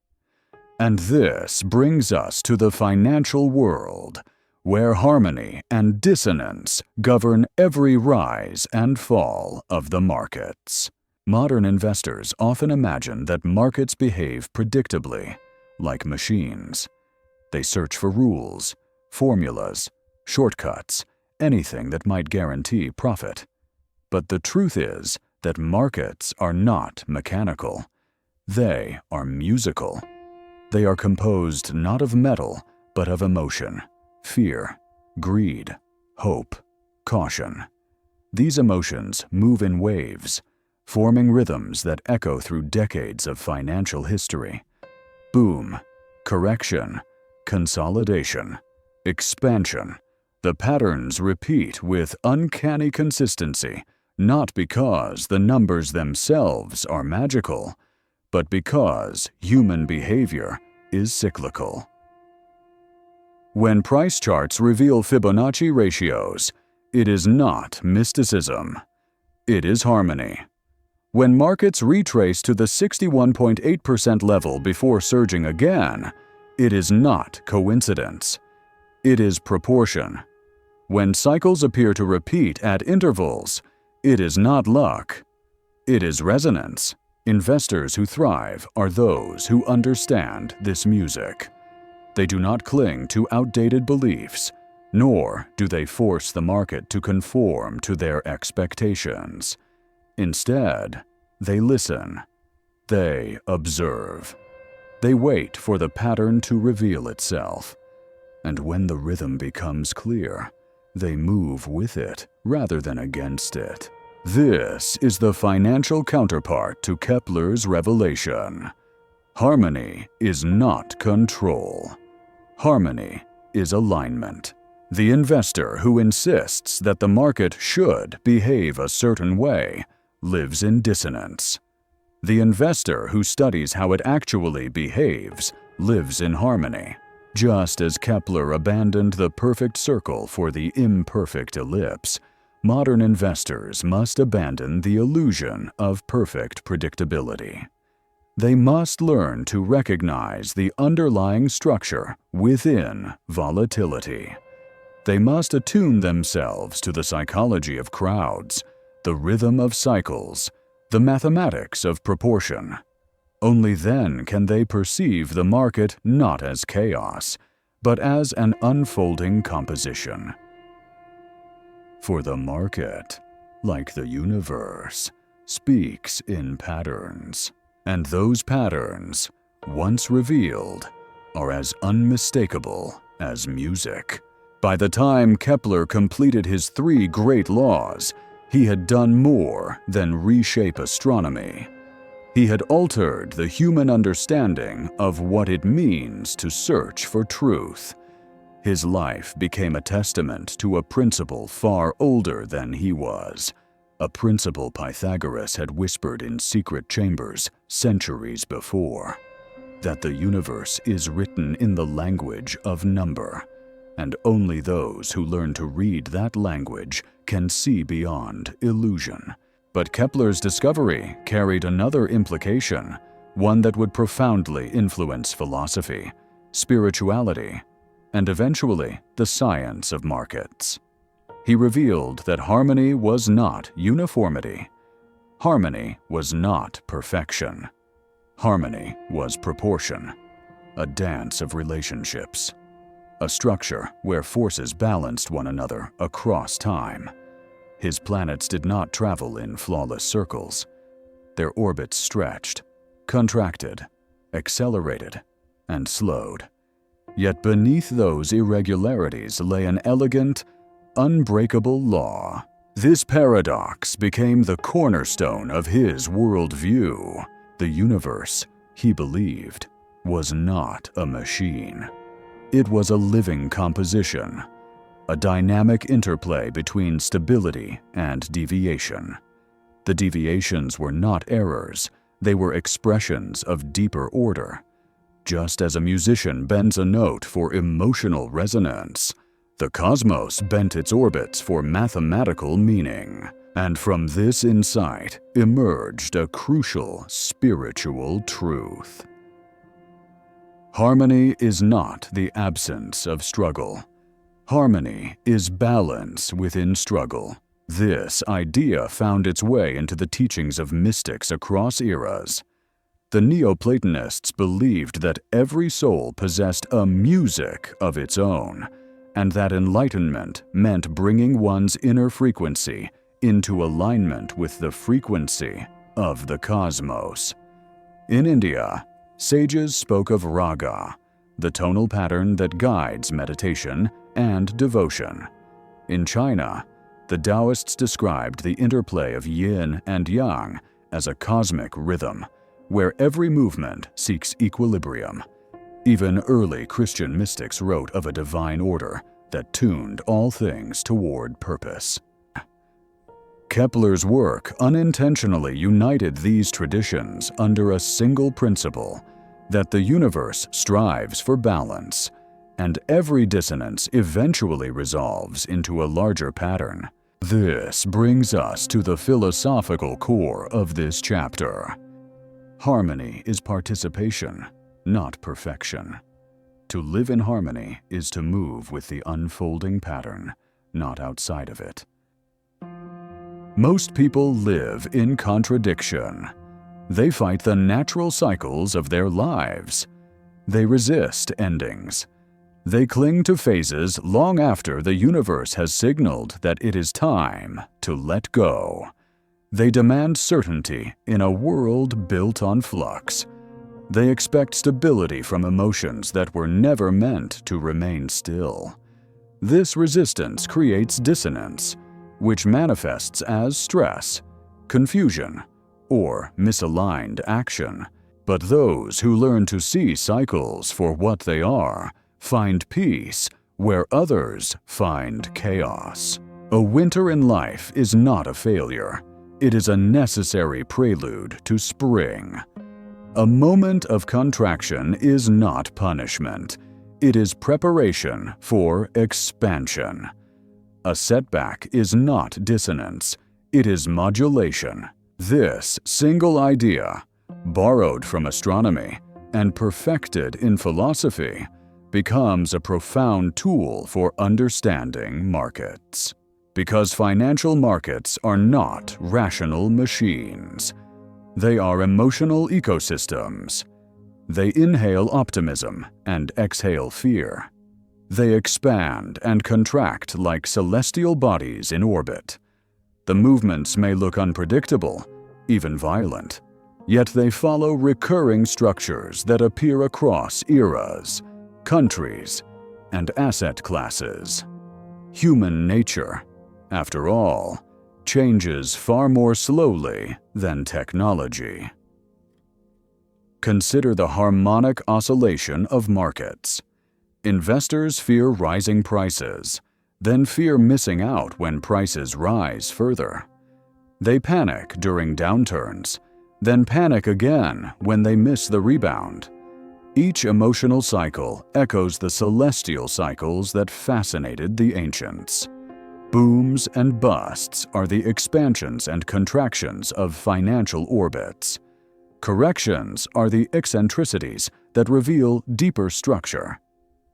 A: And this brings us to the financial world, where harmony and dissonance govern every rise and fall of the markets. Modern investors often imagine that markets behave predictably, like machines. They search for rules, formulas, shortcuts, anything that might guarantee profit. But the truth is that markets are not mechanical. They are musical. They are composed not of metal, but of emotion, fear, greed, hope, caution. These emotions move in waves, forming rhythms that echo through decades of financial history. Boom, correction, consolidation, expansion. The patterns repeat with uncanny consistency, not because the numbers themselves are magical, but because human behavior is cyclical. When price charts reveal Fibonacci ratios, it is not mysticism. It is harmony. When markets retrace to the 61.8% level before surging again, it is not coincidence. It is proportion. When cycles appear to repeat at intervals, it is not luck. It is resonance. Investors who thrive are those who understand this music. They do not cling to outdated beliefs, nor do they force the market to conform to their expectations. Instead, they listen. They observe. They wait for the pattern to reveal itself. And when the rhythm becomes clear, they move with it rather than against it. This is the financial counterpart to Kepler's revelation. Harmony is not control. Harmony is alignment. The investor who insists that the market should behave a certain way lives in dissonance. The investor who studies how it actually behaves lives in harmony. Just as Kepler abandoned the perfect circle for the imperfect ellipse, modern investors must abandon the illusion of perfect predictability. They must learn to recognize the underlying structure within volatility. They must attune themselves to the psychology of crowds, the rhythm of cycles, the mathematics of proportion. Only then can they perceive the market not as chaos, but as an unfolding composition. For the market, like the universe, speaks in patterns, and those patterns, once revealed, are as unmistakable as music. By the time Kepler completed his 3 great laws, he had done more than reshape astronomy. He had altered the human understanding of what it means to search for truth. His life became a testament to a principle far older than he was, a principle Pythagoras had whispered in secret chambers centuries before, that the universe is written in the language of number, and only those who learn to read that language can see beyond illusion. But Kepler's discovery carried another implication, one that would profoundly influence philosophy, spirituality, and eventually the science of markets. He revealed that harmony was not uniformity. Harmony was not perfection. Harmony was proportion, a dance of relationships, a structure where forces balanced one another across time. His planets did not travel in flawless circles. Their orbits stretched, contracted, accelerated, and slowed. Yet beneath those irregularities lay an elegant, unbreakable law. This paradox became the cornerstone of his worldview. The universe, he believed, was not a machine. It was a living composition, a dynamic interplay between stability and deviation. The deviations were not errors, they were expressions of deeper order. Just as a musician bends a note for emotional resonance, the cosmos bent its orbits for mathematical meaning. And from this insight emerged a crucial spiritual truth. Harmony is not the absence of struggle. Harmony is balance within struggle. This idea found its way into the teachings of mystics across eras. The Neoplatonists believed that every soul possessed a music of its own, and that enlightenment meant bringing one's inner frequency into alignment with the frequency of the cosmos. In India, sages spoke of raga, the tonal pattern that guides meditation and devotion. In China, the Taoists described the interplay of yin and yang as a cosmic rhythm, where every movement seeks equilibrium. Even early Christian mystics wrote of a divine order that tuned all things toward purpose. Kepler's work unintentionally united these traditions under a single principle, that the universe strives for balance, and every dissonance eventually resolves into a larger pattern. This brings us to the philosophical core of this chapter. Harmony is participation, not perfection. To live in harmony is to move with the unfolding pattern, not outside of it. Most people live in contradiction. They fight the natural cycles of their lives. They resist endings. They cling to phases long after the universe has signaled that it is time to let go. They demand certainty in a world built on flux. They expect stability from emotions that were never meant to remain still. This resistance creates dissonance, which manifests as stress, confusion, or misaligned action. But those who learn to see cycles for what they are find peace where others find chaos. A winter in life is not a failure. It is a necessary prelude to spring. A moment of contraction is not punishment. It is preparation for expansion. A setback is not dissonance. It is modulation. This single idea, borrowed from astronomy and perfected in philosophy, becomes a profound tool for understanding markets. Because financial markets are not rational machines. They are emotional ecosystems. They inhale optimism and exhale fear. They expand and contract like celestial bodies in orbit. The movements may look unpredictable, even violent, yet they follow recurring structures that appear across eras, countries, and asset classes. Human nature, after all, changes far more slowly than technology. Consider the harmonic oscillation of markets. Investors fear rising prices, then fear missing out when prices rise further. They panic during downturns, then panic again when they miss the rebound. Each emotional cycle echoes the celestial cycles that fascinated the ancients. Booms and busts are the expansions and contractions of financial orbits. Corrections are the eccentricities that reveal deeper structure.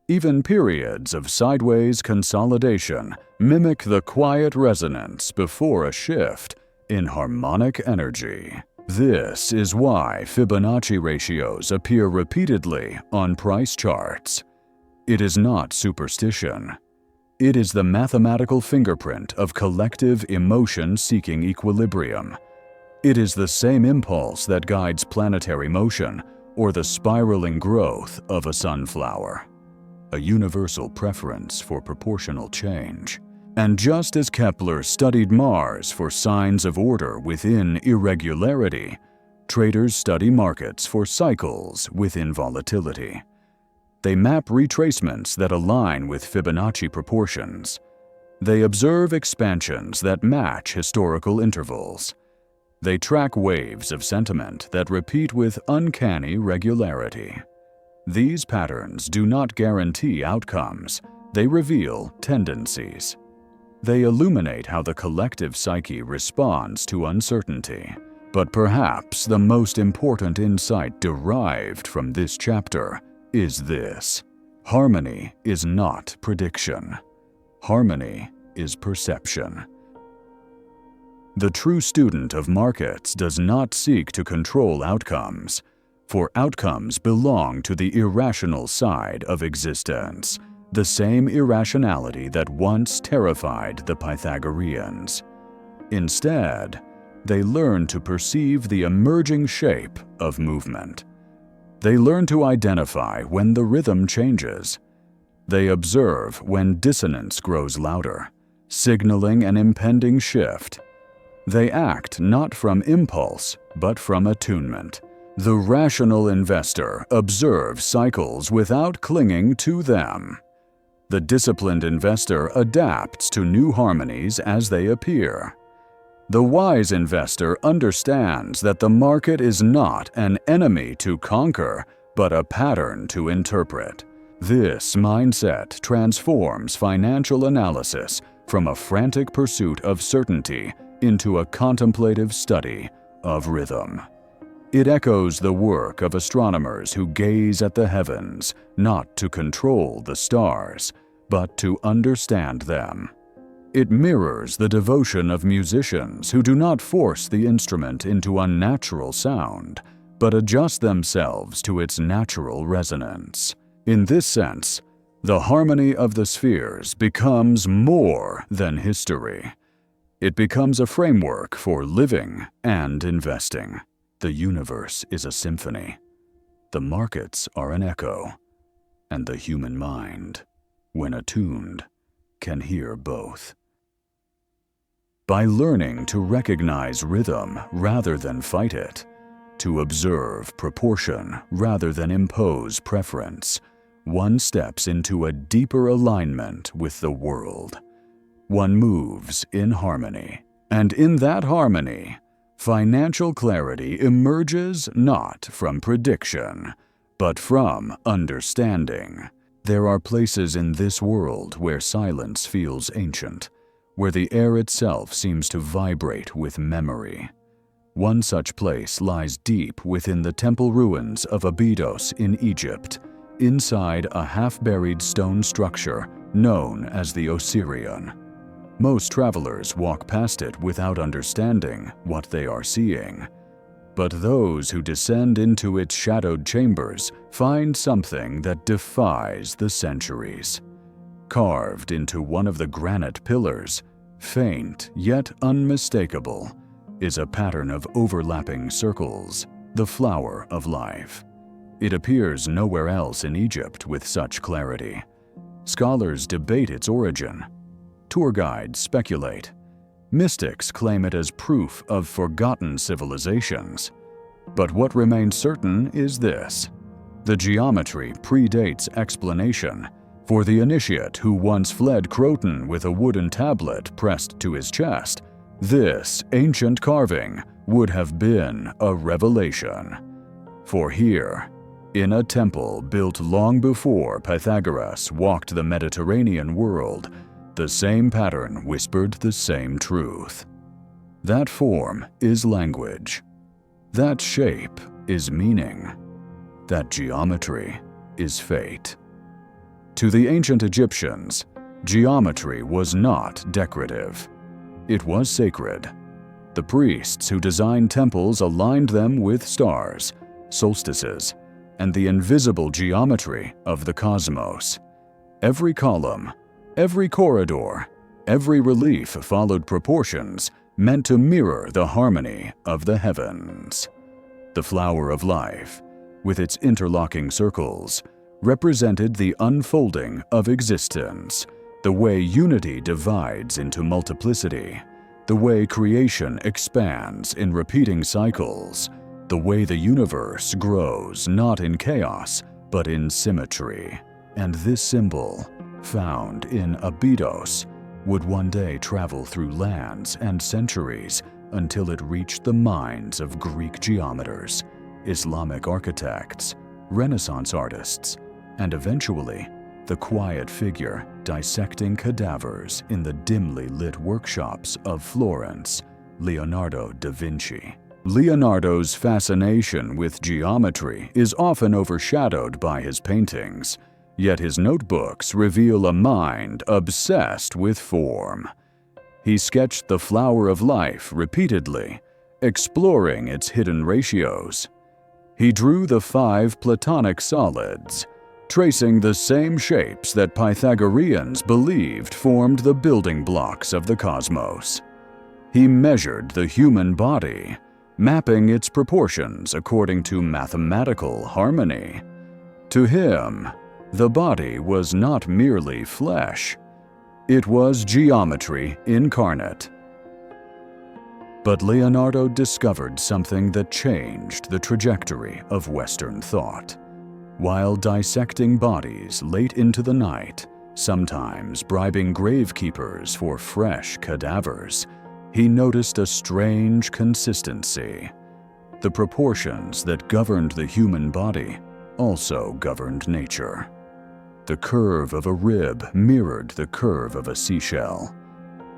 A: Even periods of sideways consolidation mimic the quiet resonance before a shift in harmonic energy. This is why Fibonacci ratios appear repeatedly on price charts. It is not superstition. It is the mathematical fingerprint of collective emotion-seeking equilibrium. It is the same impulse that guides planetary motion or the spiraling growth of a sunflower. A universal preference for proportional change. And just as Kepler studied Mars for signs of order within irregularity, traders study markets for cycles within volatility. They map retracements that align with Fibonacci proportions. They observe expansions that match historical intervals. They track waves of sentiment that repeat with uncanny regularity. These patterns do not guarantee outcomes. They reveal tendencies. They illuminate how the collective psyche responds to uncertainty. But perhaps the most important insight derived from this chapter is this: harmony is not prediction. Harmony is perception. The true student of markets does not seek to control outcomes, for outcomes belong to the irrational side of existence, the same irrationality that once terrified the Pythagoreans. Instead, they learn to perceive the emerging shape of movement. They learn to identify when the rhythm changes. They observe when dissonance grows louder, signaling an impending shift. They act not from impulse, but from attunement. The rational investor observes cycles without clinging to them. The disciplined investor adapts to new harmonies as they appear. The wise investor understands that the market is not an enemy to conquer, but a pattern to interpret. This mindset transforms financial analysis from a frantic pursuit of certainty into a contemplative study of rhythm. It echoes the work of astronomers who gaze at the heavens, not to control the stars, but to understand them. It mirrors the devotion of musicians who do not force the instrument into unnatural sound, but adjust themselves to its natural resonance. In this sense, the harmony of the spheres becomes more than history. It becomes a framework for living and investing. The universe is a symphony. The markets are an echo. And the human mind, when attuned, can hear both. By learning to recognize rhythm rather than fight it, to observe proportion rather than impose preference, one steps into a deeper alignment with the world. One moves in harmony, and in that harmony, financial clarity emerges not from prediction, but from understanding. There are places in this world where silence feels ancient, where the air itself seems to vibrate with memory. One such place lies deep within the temple ruins of Abydos in Egypt, inside a half-buried stone structure known as the Osirian. Most travelers walk past it without understanding what they are seeing. But those who descend into its shadowed chambers find something that defies the centuries. Carved into one of the granite pillars, faint yet unmistakable, is a pattern of overlapping circles, the flower of life. It appears nowhere else in Egypt with such clarity. Scholars debate its origin. Tour guides speculate. Mystics claim it as proof of forgotten civilizations. But what remains certain is this: the geometry predates explanation. For the initiate who once fled Croton with a wooden tablet pressed to his chest, this ancient carving would have been a revelation. For here, in a temple built long before Pythagoras walked the Mediterranean world, the same pattern whispered the same truth. That form is language. That shape is meaning. That geometry is fate. To the ancient Egyptians, geometry was not decorative. It was sacred. The priests who designed temples aligned them with stars, solstices, and the invisible geometry of the cosmos. Every column, every corridor, every relief followed proportions meant to mirror the harmony of the heavens. The flower of life, with its interlocking circles, represented the unfolding of existence, the way unity divides into multiplicity, the way creation expands in repeating cycles, the way the universe grows not in chaos, but in symmetry. And this symbol, found in Abydos, would one day travel through lands and centuries until it reached the minds of Greek geometers, Islamic architects, Renaissance artists, and eventually the quiet figure dissecting cadavers in the dimly lit workshops of Florence, Leonardo da Vinci. Leonardo's fascination with geometry is often overshadowed by his paintings, yet his notebooks reveal a mind obsessed with form. He sketched the flower of life repeatedly, exploring its hidden ratios. He drew the 5 Platonic solids, tracing the same shapes that Pythagoreans believed formed the building blocks of the cosmos. He measured the human body, mapping its proportions according to mathematical harmony. To him, the body was not merely flesh. It was geometry incarnate. But Leonardo discovered something that changed the trajectory of Western thought. While dissecting bodies late into the night, sometimes bribing gravekeepers for fresh cadavers, he noticed a strange consistency. The proportions that governed the human body also governed nature. The curve of a rib mirrored the curve of a seashell.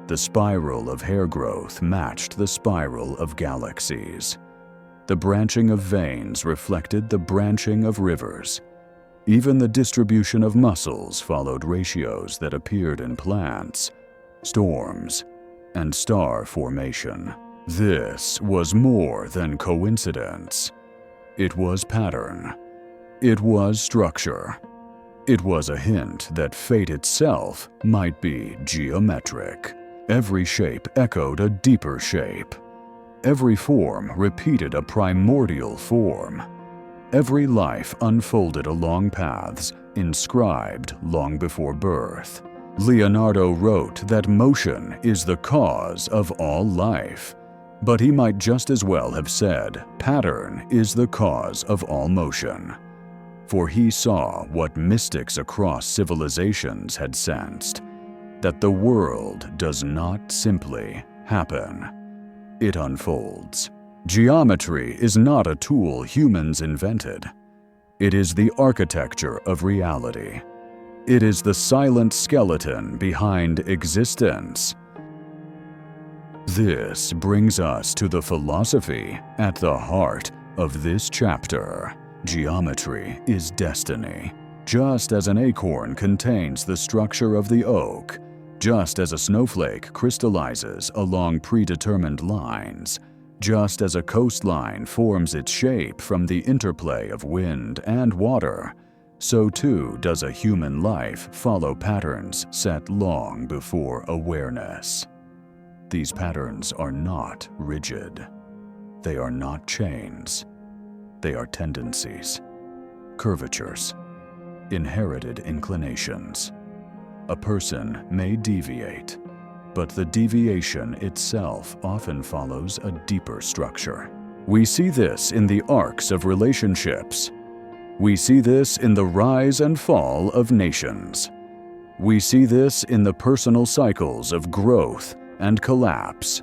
A: The spiral of hair growth matched the spiral of galaxies. The branching of veins reflected the branching of rivers. Even the distribution of muscles followed ratios that appeared in plants, storms, and star formation. This was more than coincidence. It was pattern. It was structure. It was a hint that fate itself might be geometric. Every shape echoed a deeper shape. Every form repeated a primordial form. Every life unfolded along paths inscribed long before birth. Leonardo wrote that motion is the cause of all life, but he might just as well have said pattern is the cause of all motion. For he saw what mystics across civilizations had sensed, that the world does not simply happen. It unfolds. Geometry is not a tool humans invented. It is the architecture of reality. It is the silent skeleton behind existence. This brings us to the philosophy at the heart of this chapter. Geometry is destiny. Just as an acorn contains the structure of the oak, just as a snowflake crystallizes along predetermined lines, just as a coastline forms its shape from the interplay of wind and water, so too does a human life follow patterns set long before awareness. These patterns are not rigid. They are not chains. They are tendencies, curvatures, inherited inclinations. A person may deviate, but the deviation itself often follows a deeper structure. We see this in the arcs of relationships. We see this in the rise and fall of nations. We see this in the personal cycles of growth and collapse.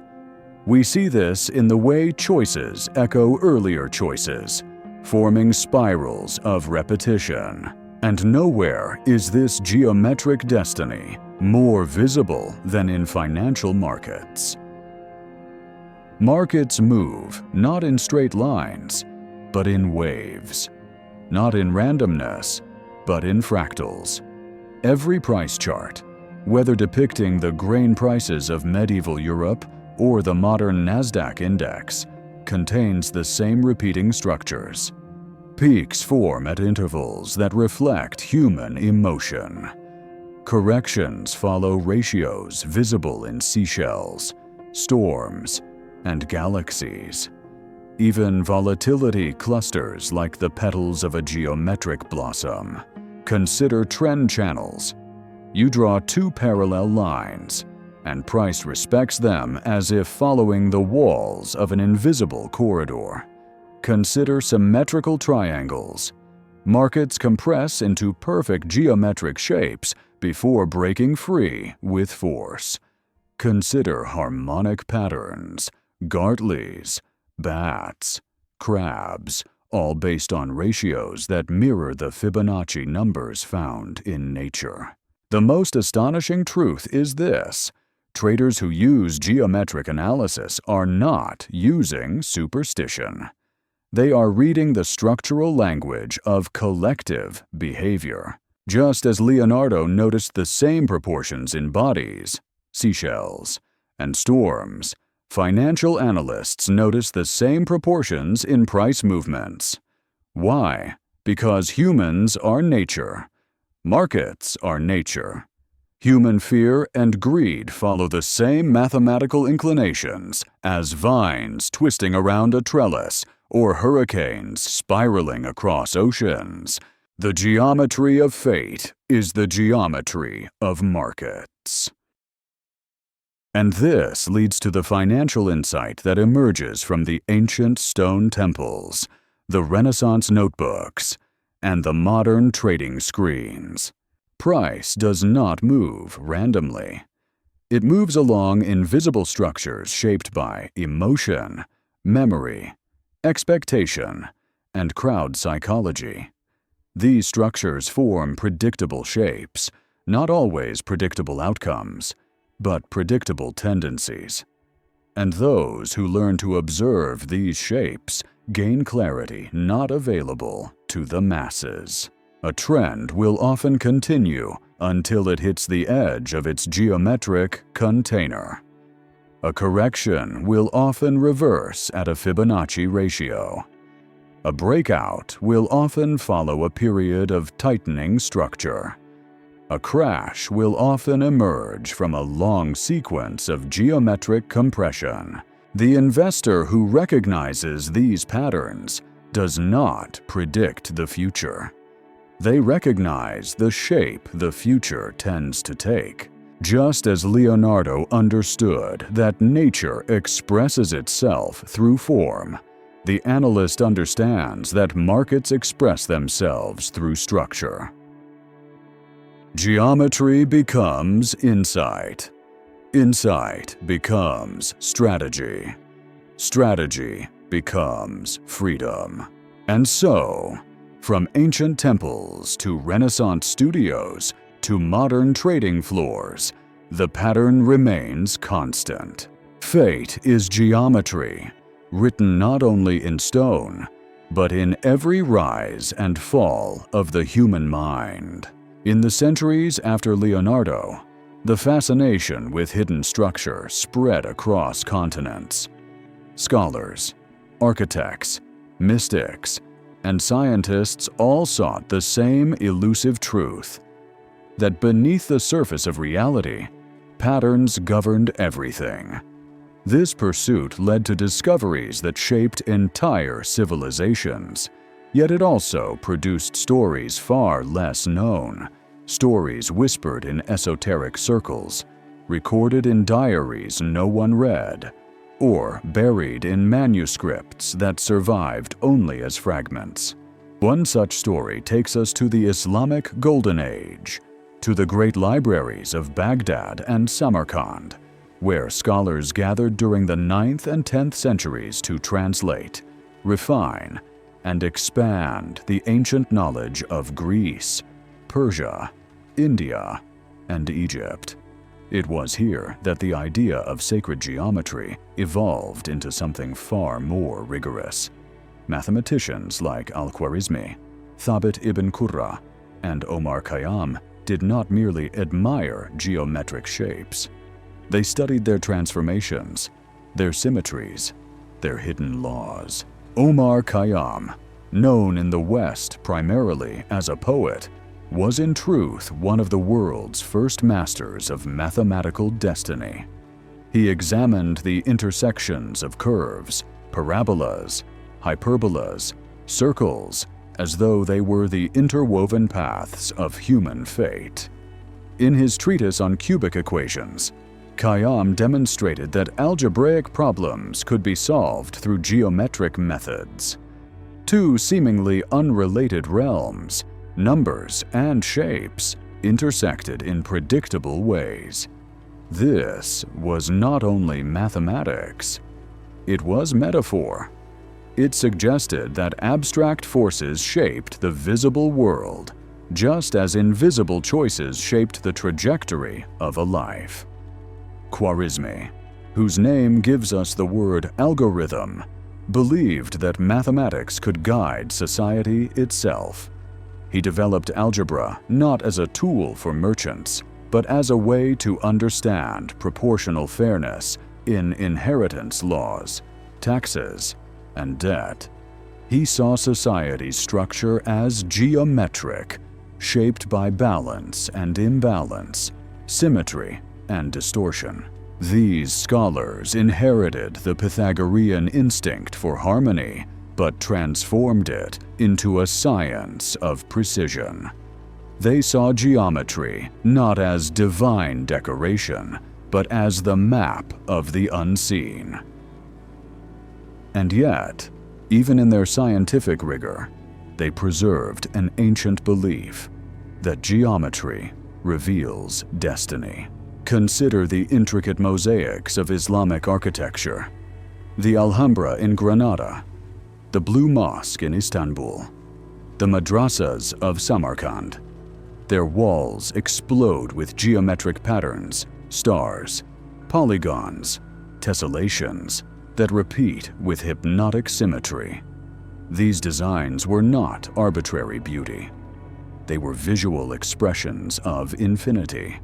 A: We see this in the way choices echo earlier choices, forming spirals of repetition. And nowhere is this geometric destiny more visible than in financial markets. Markets move not in straight lines, but in waves. Not in randomness, but in fractals. Every price chart, whether depicting the grain prices of medieval Europe or the modern Nasdaq index, contains the same repeating structures. Peaks form at intervals that reflect human emotion. Corrections follow ratios visible in seashells, storms, and galaxies. Even volatility clusters like the petals of a geometric blossom. Consider trend channels. You draw two parallel lines, and price respects them as if following the walls of an invisible corridor. Consider symmetrical triangles. Markets compress into perfect geometric shapes before breaking free with force. Consider harmonic patterns, Gartleys, bats, crabs, all based on ratios that mirror the Fibonacci numbers found in nature. The most astonishing truth is this: traders who use geometric analysis are not using superstition. They are reading the structural language of collective behavior. Just as Leonardo noticed the same proportions in bodies, seashells, and storms, financial analysts notice the same proportions in price movements. Why? Because humans are nature. Markets are nature. Human fear and greed follow the same mathematical inclinations as vines twisting around a trellis or hurricanes spiraling across oceans. The geometry of fate is the geometry of markets. And this leads to the financial insight that emerges from the ancient stone temples, the Renaissance notebooks, and the modern trading screens. Price does not move randomly. It moves along invisible structures shaped by emotion, memory, expectation, and crowd psychology. These structures form predictable shapes, not always predictable outcomes, but predictable tendencies. And those who learn to observe these shapes gain clarity not available to the masses. A trend will often continue until it hits the edge of its geometric container. A correction will often reverse at a Fibonacci ratio. A breakout will often follow a period of tightening structure. A crash will often emerge from a long sequence of geometric compression. The investor who recognizes these patterns does not predict the future. They recognize the shape the future tends to take. Just as Leonardo understood that nature expresses itself through form, the analyst understands that markets express themselves through structure. Geometry becomes insight. Insight becomes strategy. Strategy becomes freedom. And so, from ancient temples to Renaissance studios to modern trading floors, the pattern remains constant. Fate is geometry, written not only in stone, but in every rise and fall of the human mind. In the centuries after Leonardo, the fascination with hidden structure spread across continents. Scholars, architects, mystics, and scientists all sought the same elusive truth: that beneath the surface of reality, patterns governed everything. This pursuit led to discoveries that shaped entire civilizations, yet it also produced stories far less known, stories whispered in esoteric circles, recorded in diaries no one read, or buried in manuscripts that survived only as fragments. One such story takes us to the Islamic Golden Age, to the great libraries of Baghdad and Samarkand, where scholars gathered during the 9th and 10th centuries to translate, refine, and expand the ancient knowledge of Greece, Persia, India, and Egypt. It was here that the idea of sacred geometry evolved into something far more rigorous. Mathematicians like Al-Khwarizmi, Thabit ibn Qurra, and Omar Khayyam did not merely admire geometric shapes. They studied their transformations, their symmetries, their hidden laws. Omar Khayyam, known in the West primarily as a poet, was in truth one of the world's first masters of mathematical destiny. He examined the intersections of curves, parabolas, hyperbolas, circles, as though they were the interwoven paths of human fate. In his treatise on cubic equations, Khayyam demonstrated that algebraic problems could be solved through geometric methods. Two seemingly unrelated realms, numbers and shapes, intersected in predictable ways. This was not only mathematics, it was metaphor. It suggested that abstract forces shaped the visible world, just as invisible choices shaped the trajectory of a life. Khwarizmi, whose name gives us the word algorithm, believed that mathematics could guide society itself. He developed algebra not as a tool for merchants, but as a way to understand proportional fairness in inheritance laws, taxes, and debt. He saw society's structure as geometric, shaped by balance and imbalance, symmetry and distortion. These scholars inherited the Pythagorean instinct for harmony, but transformed it into a science of precision. They saw geometry not as divine decoration, but as the map of the unseen. And yet, even in their scientific rigor, they preserved an ancient belief that geometry reveals destiny. Consider the intricate mosaics of Islamic architecture: the Alhambra in Granada, the Blue Mosque in Istanbul, the madrasas of Samarkand. Their walls explode with geometric patterns, stars, polygons, tessellations that repeat with hypnotic symmetry. These designs were not arbitrary beauty. They were visual expressions of infinity.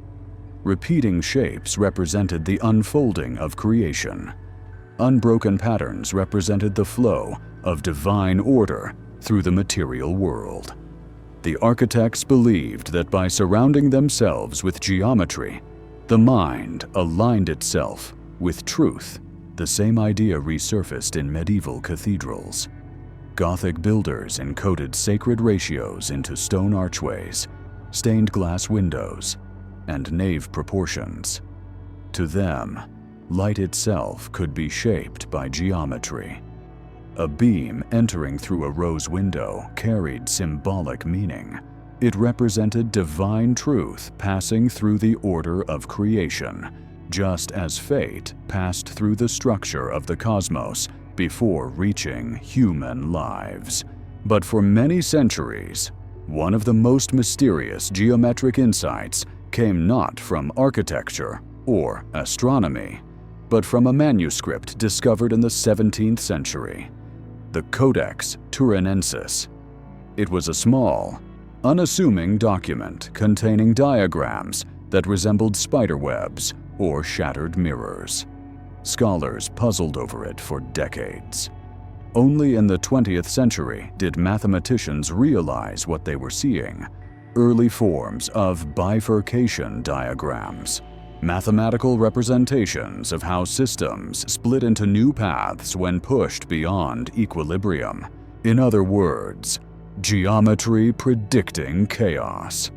A: Repeating shapes represented the unfolding of creation. Unbroken patterns represented the flow of divine order through the material world. The architects believed that by surrounding themselves with geometry, the mind aligned itself with truth. The same idea resurfaced in medieval cathedrals. Gothic builders encoded sacred ratios into stone archways, stained glass windows, and nave proportions. To them, light itself could be shaped by geometry. A beam entering through a rose window carried symbolic meaning. It represented divine truth passing through the order of creation, just as fate passed through the structure of the cosmos before reaching human lives. But for many centuries, one of the most mysterious geometric insights came not from architecture or astronomy, but from a manuscript discovered in the 17th century, the Codex Turinensis. It was a small, unassuming document containing diagrams that resembled spiderwebs or shattered mirrors. Scholars puzzled over it for decades. Only in the 20th century did mathematicians realize what they were seeing: early forms of bifurcation diagrams, mathematical representations of how systems split into new paths when pushed beyond equilibrium. In other words, geometry predicting chaos.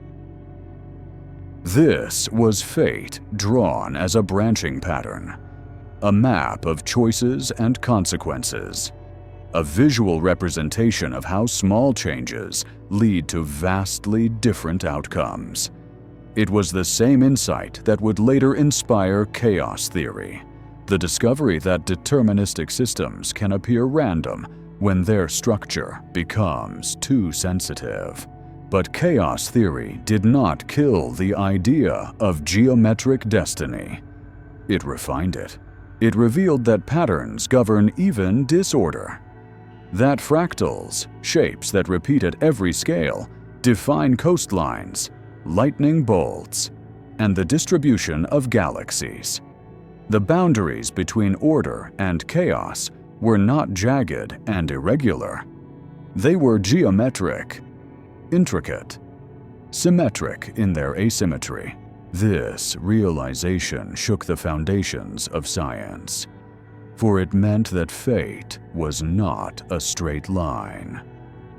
A: This was fate drawn as a branching pattern, a map of choices and consequences, a visual representation of how small changes lead to vastly different outcomes. It was the same insight that would later inspire chaos theory, the discovery that deterministic systems can appear random when their structure becomes too sensitive. But chaos theory did not kill the idea of geometric destiny. It refined it. It revealed that patterns govern even disorder, that fractals, shapes that repeat at every scale, define coastlines, lightning bolts, and the distribution of galaxies. The boundaries between order and chaos were not jagged and irregular. They were geometric, intricate, symmetric in their asymmetry. This realization shook the foundations of science, for it meant that fate was not a straight line.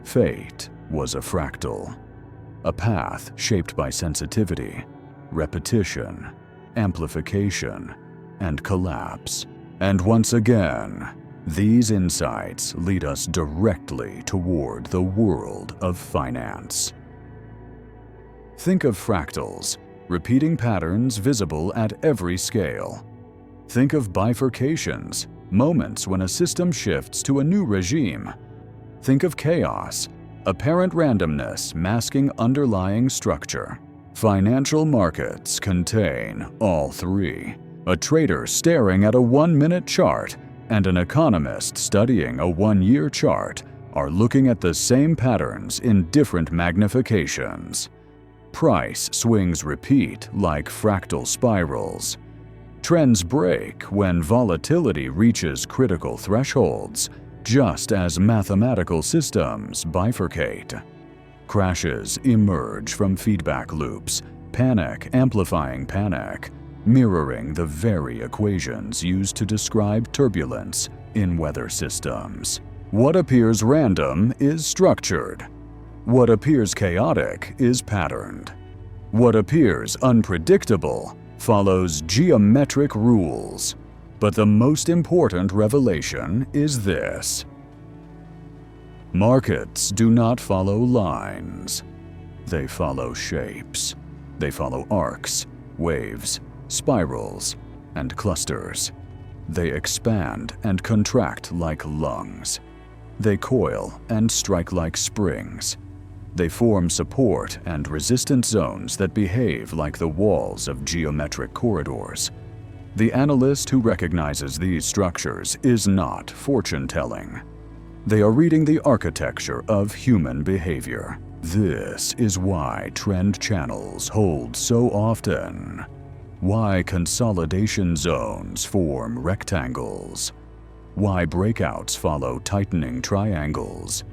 A: Fate was a fractal, a path shaped by sensitivity, repetition, amplification, and collapse. And once again, these insights lead us directly toward the world of finance. Think of fractals, repeating patterns visible at every scale. Think of bifurcations, moments when a system shifts to a new regime. Think of chaos, apparent randomness masking underlying structure. Financial markets contain all three. A trader staring at a 1-minute chart and an economist studying a 1-year chart are looking at the same patterns in different magnifications. Price swings repeat like fractal spirals. Trends break when volatility reaches critical thresholds, just as mathematical systems bifurcate. Crashes emerge from feedback loops, panic amplifying panic, mirroring the very equations used to describe turbulence in weather systems. What appears random is structured. What appears chaotic is patterned. What appears unpredictable follows geometric rules. But the most important revelation is this: markets do not follow lines. They follow shapes. They follow arcs, waves, spirals, and clusters. They expand and contract like lungs. They coil and strike like springs. They form support and resistance zones that behave like the walls of geometric corridors. The analyst who recognizes these structures is not fortune-telling. They are reading the architecture of human behavior. This is why trend channels hold so often, why consolidation zones form rectangles, why breakouts follow tightening triangles,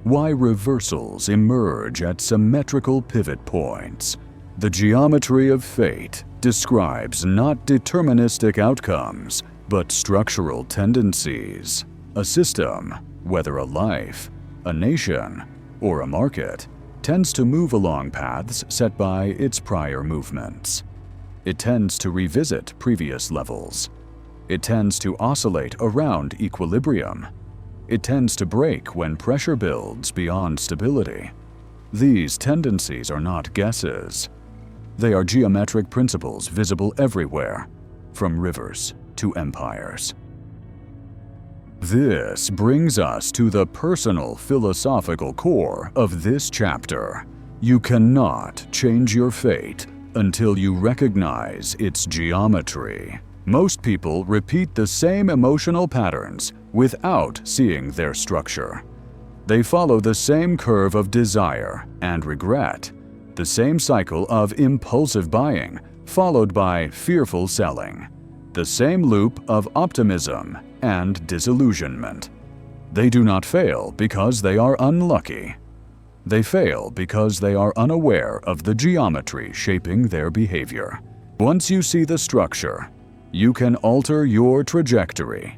A: Why reversals emerge at symmetrical pivot points. The geometry of fate describes not deterministic outcomes, but structural tendencies. A system, whether a life, a nation, or a market, tends to move along paths set by its prior movements. It tends to revisit previous levels. It tends to oscillate around equilibrium. It tends to break when pressure builds beyond stability. These tendencies are not guesses. They are geometric principles visible everywhere, from rivers to empires. This brings us to the personal philosophical core of this chapter. You cannot change your fate until you recognize its geometry. Most people repeat the same emotional patterns without seeing their structure. They follow the same curve of desire and regret, the same cycle of impulsive buying followed by fearful selling, the same loop of optimism and disillusionment. They do not fail because they are unlucky. They fail because they are unaware of the geometry shaping their behavior. Once you see the structure, you can alter your trajectory.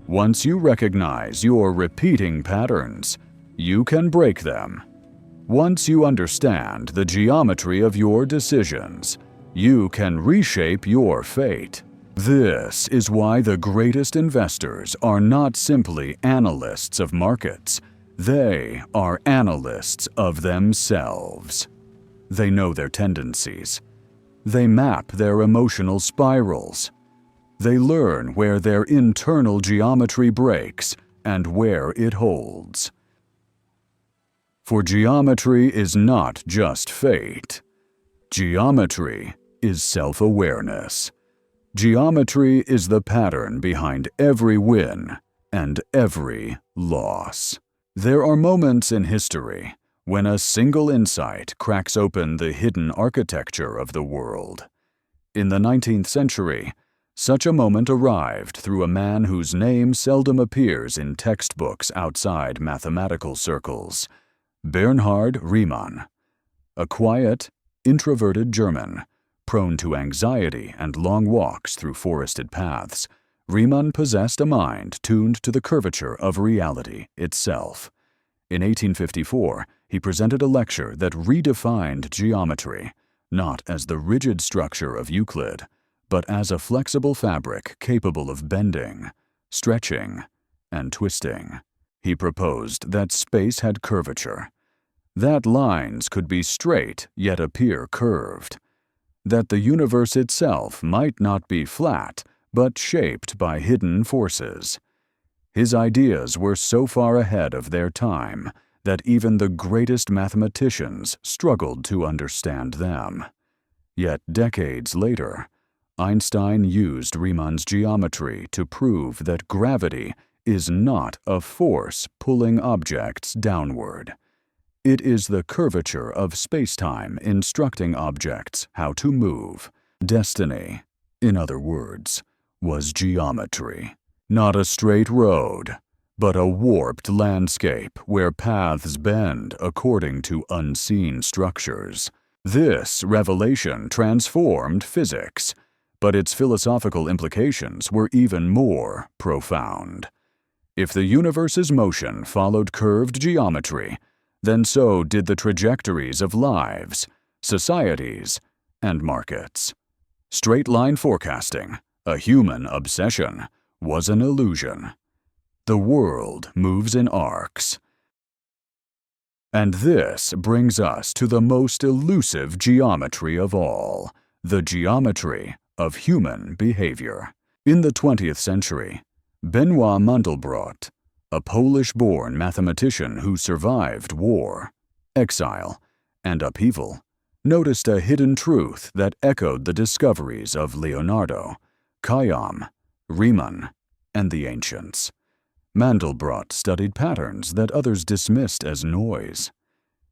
A: Once you recognize your repeating patterns, you can break them. Once you understand the geometry of your decisions, you can reshape your fate. This is why the greatest investors are not simply analysts of markets. They are analysts of themselves. They know their tendencies. They map their emotional spirals. They learn where their internal geometry breaks and where it holds. For geometry is not just fate. Geometry is self-awareness. Geometry is the pattern behind every win and every loss. There are moments in history when a single insight cracks open the hidden architecture of the world. In the 19th century, such a moment arrived through a man whose name seldom appears in textbooks outside mathematical circles, Bernhard Riemann. A quiet, introverted German, prone to anxiety and long walks through forested paths, Riemann possessed a mind tuned to the curvature of reality itself. In 1854, he presented a lecture that redefined geometry, not as the rigid structure of Euclid, but as a flexible fabric capable of bending, stretching, and twisting. He proposed that space had curvature, that lines could be straight yet appear curved, that the universe itself might not be flat but shaped by hidden forces. His ideas were so far ahead of their time that even the greatest mathematicians struggled to understand them. Yet decades later, Einstein used Riemann's geometry to prove that gravity is not a force pulling objects downward. It is the curvature of space-time instructing objects how to move. Destiny, in other words, was geometry. Not a straight road, but a warped landscape where paths bend according to unseen structures. This revelation transformed physics, but its philosophical implications were even more profound. If the universe's motion followed curved geometry, then so did the trajectories of lives, societies, and markets. Straight-line forecasting, a human obsession, was an illusion. The world moves in arcs. And this brings us to the most elusive geometry of all, the geometry of human behavior. In the 20th century, Benoit Mandelbrot, a Polish-born mathematician who survived war, exile, and upheaval, noticed a hidden truth that echoed the discoveries of Leonardo, Khayyam, Riemann, and the ancients. Mandelbrot studied patterns that others dismissed as noise.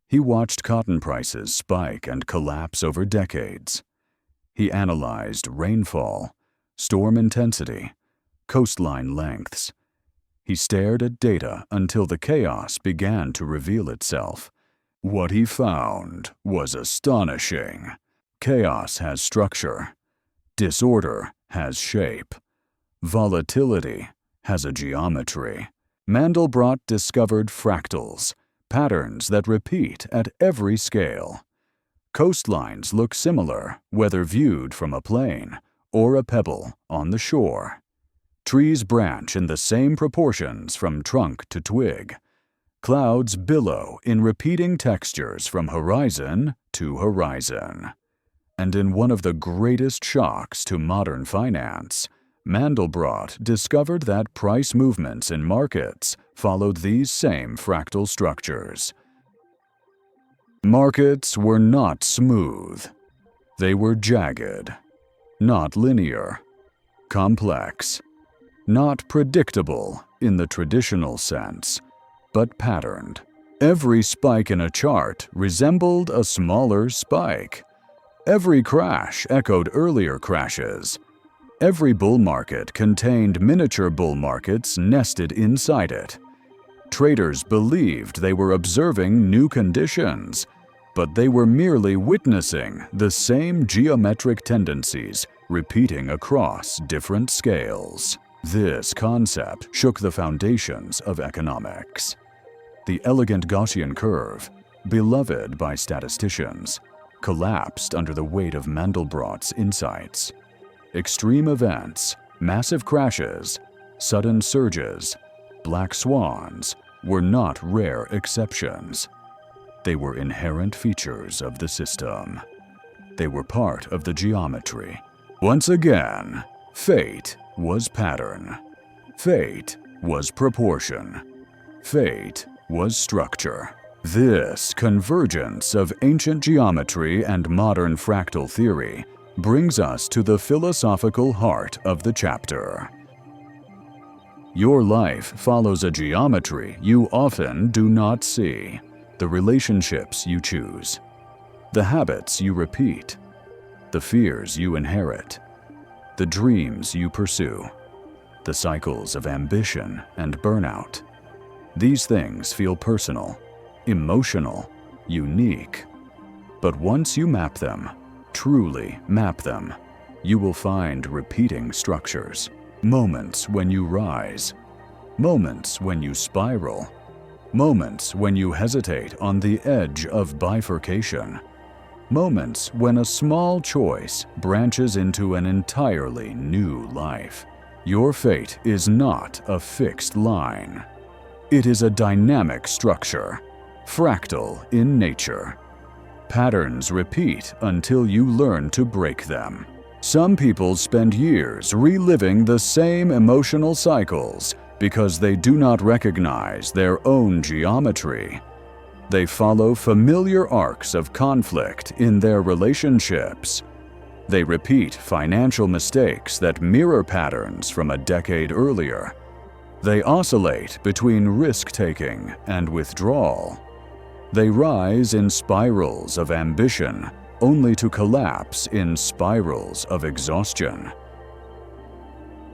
A: He watched cotton prices spike and collapse over decades. He analyzed rainfall, storm intensity, coastline lengths. He stared at data until the chaos began to reveal itself. What he found was astonishing. Chaos has structure. Disorder has shape. Volatility has a geometry. Mandelbrot discovered fractals, patterns that repeat at every scale. Coastlines look similar whether viewed from a plane or a pebble on the shore. Trees branch in the same proportions from trunk to twig. Clouds billow in repeating textures from horizon to horizon. And in one of the greatest shocks to modern finance, Mandelbrot discovered that price movements in markets followed these same fractal structures. Markets were not smooth. They were jagged, not linear, complex, not predictable in the traditional sense, but patterned. Every spike in a chart resembled a smaller spike. Every crash echoed earlier crashes. Every bull market contained miniature bull markets nested inside it. Traders believed they were observing new conditions, but they were merely witnessing the same geometric tendencies repeating across different scales. This concept shook the foundations of economics. The elegant Gaussian curve, beloved by statisticians, collapsed under the weight of Mandelbrot's insights. Extreme events, massive crashes, sudden surges, black swans were not rare exceptions. They were inherent features of the system. They were part of the geometry. Once again, fate was pattern. Fate was proportion. Fate was structure. This convergence of ancient geometry and modern fractal theory brings us to the philosophical heart of the chapter. Your life follows a geometry you often do not see. The relationships you choose, the habits you repeat, the fears you inherit, the dreams you pursue, the cycles of ambition and burnout. These things feel personal, emotional, unique. But once you map them, truly map them, you will find repeating structures. Moments when you rise, moments when you spiral, moments when you hesitate on the edge of bifurcation, moments when a small choice branches into an entirely new life. Your fate is not a fixed line. It is a dynamic structure, fractal in nature. Patterns repeat until you learn to break them. Some people spend years reliving the same emotional cycles because they do not recognize their own geometry. They follow familiar arcs of conflict in their relationships. They repeat financial mistakes that mirror patterns from a decade earlier. They oscillate between risk-taking and withdrawal. They rise in spirals of ambition, only to collapse in spirals of exhaustion.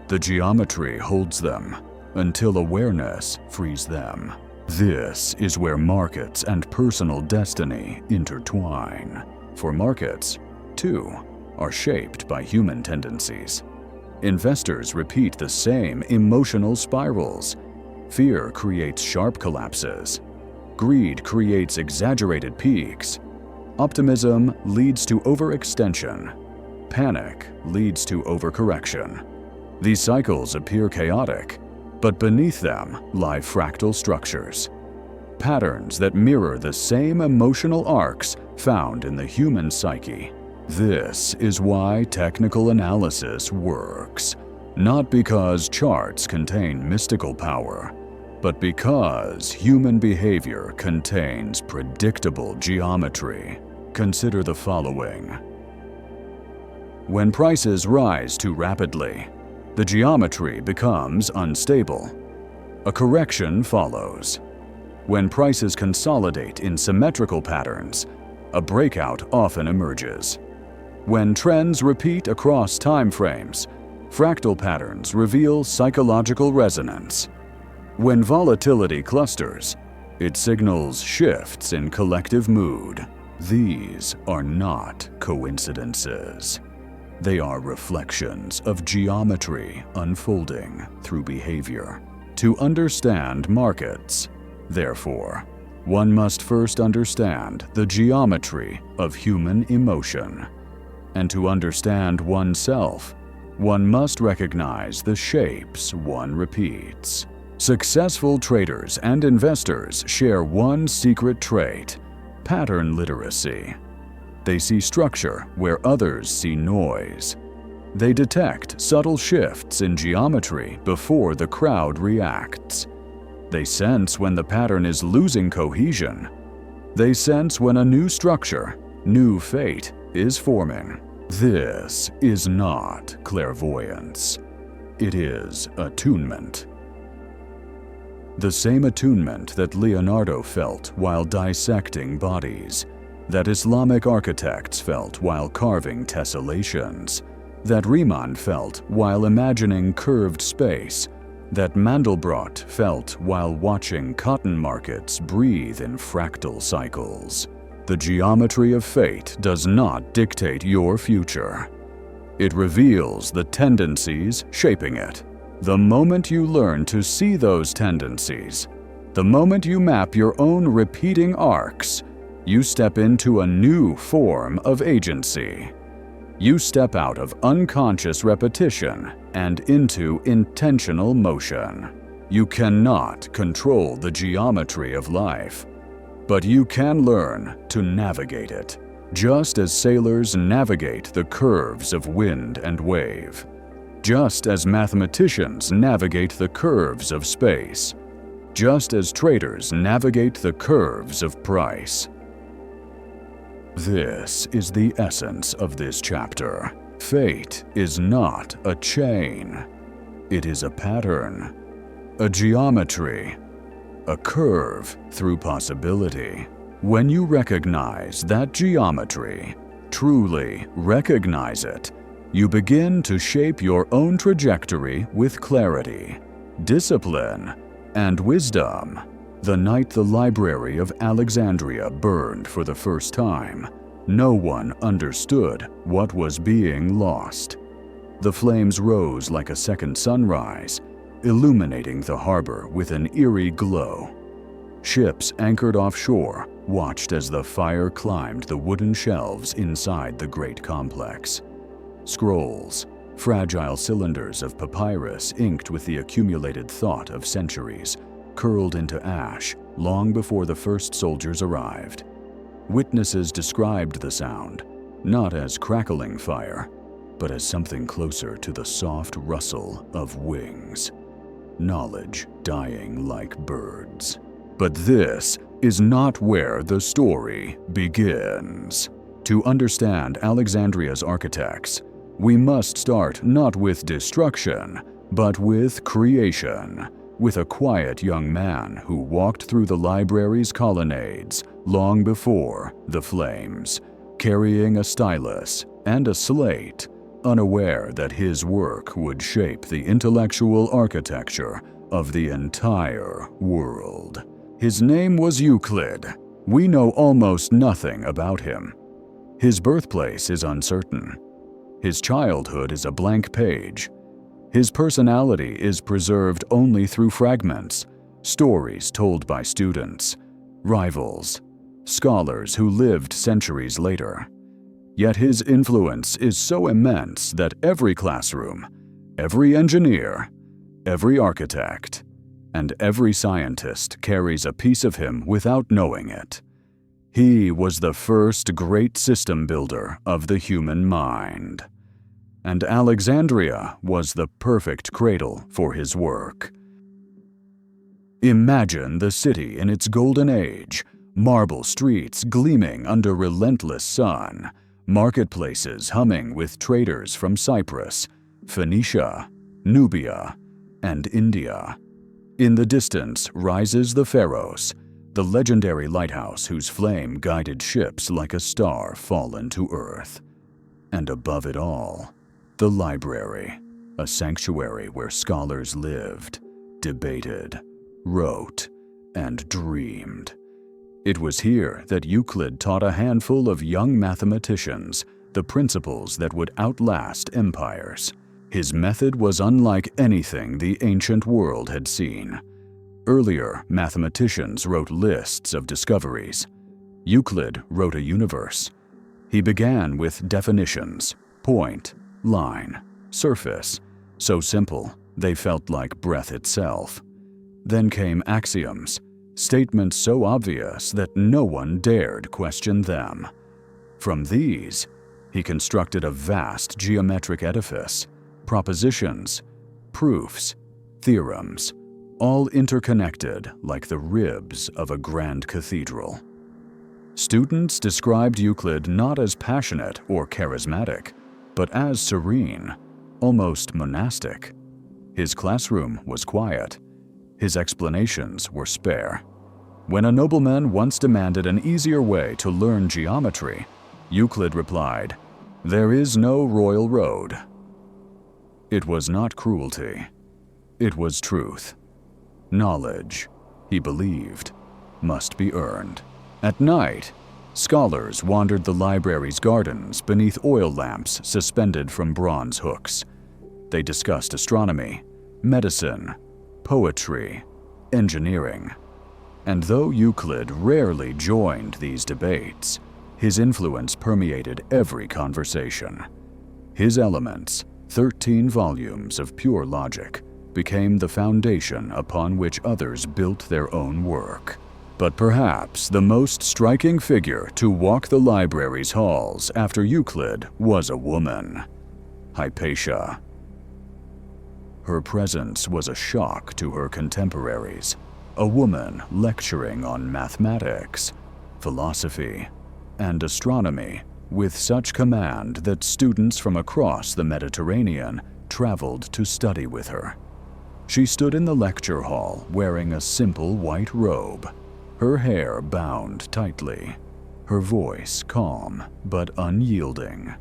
A: The geometry holds them until awareness frees them. This is where markets and personal destiny intertwine. For markets, too, are shaped by human tendencies. Investors repeat the same emotional spirals. Fear creates sharp collapses. Greed creates exaggerated peaks. Optimism leads to overextension. Panic leads to overcorrection. These cycles appear chaotic, but beneath them lie fractal structures, patterns that mirror the same emotional arcs found in the human psyche. This is why technical analysis works, not because charts contain mystical power, but because human behavior contains predictable geometry. Consider the following. When prices rise too rapidly, the geometry becomes unstable. A correction follows. When prices consolidate in symmetrical patterns, a breakout often emerges. When trends repeat across time frames, fractal patterns reveal psychological resonance. When volatility clusters, it signals shifts in collective mood. These are not coincidences. They are reflections of geometry unfolding through behavior. To understand markets, therefore, one must first understand the geometry of human emotion. And to understand oneself, one must recognize the shapes one repeats. Successful traders and investors share one secret trait: pattern literacy. They see structure where others see noise. They detect subtle shifts in geometry before the crowd reacts. They sense when the pattern is losing cohesion. They sense when a new structure, new fate, is forming. This is not clairvoyance. It is attunement. The same attunement that Leonardo felt while dissecting bodies, that Islamic architects felt while carving tessellations, that Riemann felt while imagining curved space, that Mandelbrot felt while watching cotton markets breathe in fractal cycles. The geometry of fate does not dictate your future. It reveals the tendencies shaping it. The moment you learn to see those tendencies, the moment you map your own repeating arcs, you step into a new form of agency. You step out of unconscious repetition and into intentional motion. You cannot control the geometry of life, but you can learn to navigate it, just as sailors navigate the curves of wind and wave, just as mathematicians navigate the curves of space, just as traders navigate the curves of price. This is the essence of this chapter. Fate is not a chain. It is a pattern, a geometry, a curve through possibility. When you recognize that geometry, truly recognize it, you begin to shape your own trajectory with clarity, discipline, and wisdom. The night the Library of Alexandria burned for the first time, no one understood what was being lost. The flames rose like a second sunrise, illuminating the harbor with an eerie glow. Ships anchored offshore watched as the fire climbed the wooden shelves inside the great complex. Scrolls, fragile cylinders of papyrus inked with the accumulated thought of centuries, curled into ash long before the first soldiers arrived. Witnesses described the sound, not as crackling fire, but as something closer to the soft rustle of wings. Knowledge dying like birds. But this is not where the story begins. To understand Alexandria's architects, we must start not with destruction, but with creation. With a quiet young man who walked through the library's colonnades long before the flames, carrying a stylus and a slate, unaware that his work would shape the intellectual architecture of the entire world. His name was Euclid. We know almost nothing about him. His birthplace is uncertain. His childhood is a blank page. His personality is preserved only through fragments, stories told by students, rivals, scholars who lived centuries later. Yet his influence is so immense that every classroom, every engineer, every architect, and every scientist carries a piece of him without knowing it. He was the first great system builder of the human mind. And Alexandria was the perfect cradle for his work. Imagine the city in its golden age, marble streets gleaming under relentless sun, marketplaces humming with traders from Cyprus, Phoenicia, Nubia, and India. In the distance rises the Pharos, the legendary lighthouse whose flame guided ships like a star fallen to earth. And above it all, the library, a sanctuary where scholars lived, debated, wrote, and dreamed. It was here that Euclid taught a handful of young mathematicians the principles that would outlast empires. His method was unlike anything the ancient world had seen. Earlier, mathematicians wrote lists of discoveries. Euclid wrote a universe. He began with definitions: point, line, surface, so simple they felt like breath itself. Then came axioms, statements so obvious that no one dared question them. From these, he constructed a vast geometric edifice: propositions, proofs, theorems, all interconnected like the ribs of a grand cathedral. Students described Euclid not as passionate or charismatic, but as serene, almost monastic. His classroom was quiet. His explanations were spare. When a nobleman once demanded an easier way to learn geometry, Euclid replied, "There is no royal road." It was not cruelty. It was truth. Knowledge, he believed, must be earned. At night, scholars wandered the library's gardens beneath oil lamps suspended from bronze hooks. They discussed astronomy, medicine, poetry, engineering. And though Euclid rarely joined these debates, his influence permeated every conversation. His Elements, 13 volumes of pure logic, became the foundation upon which others built their own work. But perhaps the most striking figure to walk the library's halls after Euclid was a woman, Hypatia. Her presence was a shock to her contemporaries, a woman lecturing on mathematics, philosophy, and astronomy with such command that students from across the Mediterranean traveled to study with her. She stood in the lecture hall wearing a simple white robe, her hair bound tightly, her voice calm but unyielding.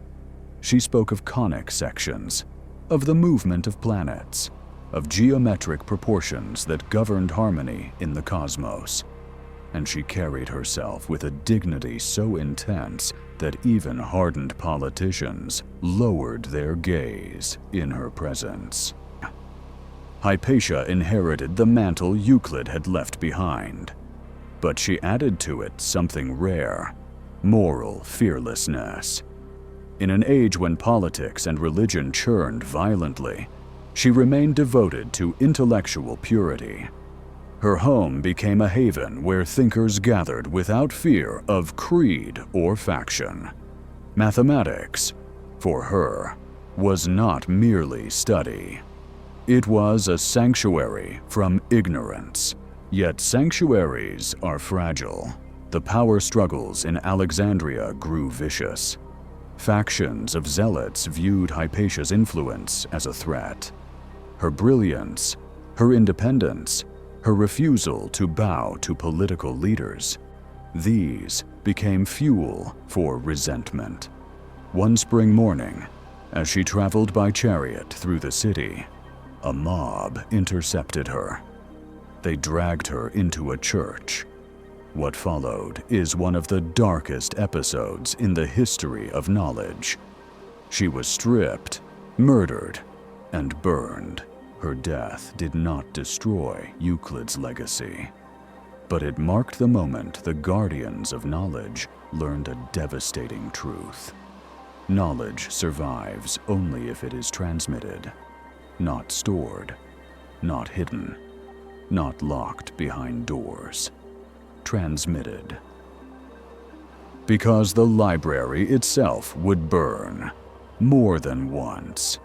A: She spoke of conic sections, of the movement of planets, of geometric proportions that governed harmony in the cosmos. And she carried herself with a dignity so intense that even hardened politicians lowered their gaze in her presence. Hypatia inherited the mantle Euclid had left behind, but she added to it something rare: moral fearlessness. In an age when politics and religion churned violently, she remained devoted to intellectual purity. Her home became a haven where thinkers gathered without fear of creed or faction. Mathematics, for her, was not merely study. It was a sanctuary from ignorance. Yet sanctuaries are fragile. The power struggles in Alexandria grew vicious. Factions of zealots viewed Hypatia's influence as a threat. Her brilliance, her independence, her refusal to bow to political leaders, these became fuel for resentment. One spring morning, as she traveled by chariot through the city, a mob intercepted her. They dragged her into a church. What followed is one of the darkest episodes in the history of knowledge. She was stripped, murdered, and burned. Her death did not destroy Euclid's legacy, but it marked the moment the guardians of knowledge learned a devastating truth. Knowledge survives only if it is transmitted, not stored, not hidden, not locked behind doors. Transmitted. Because the library itself would burn more than once.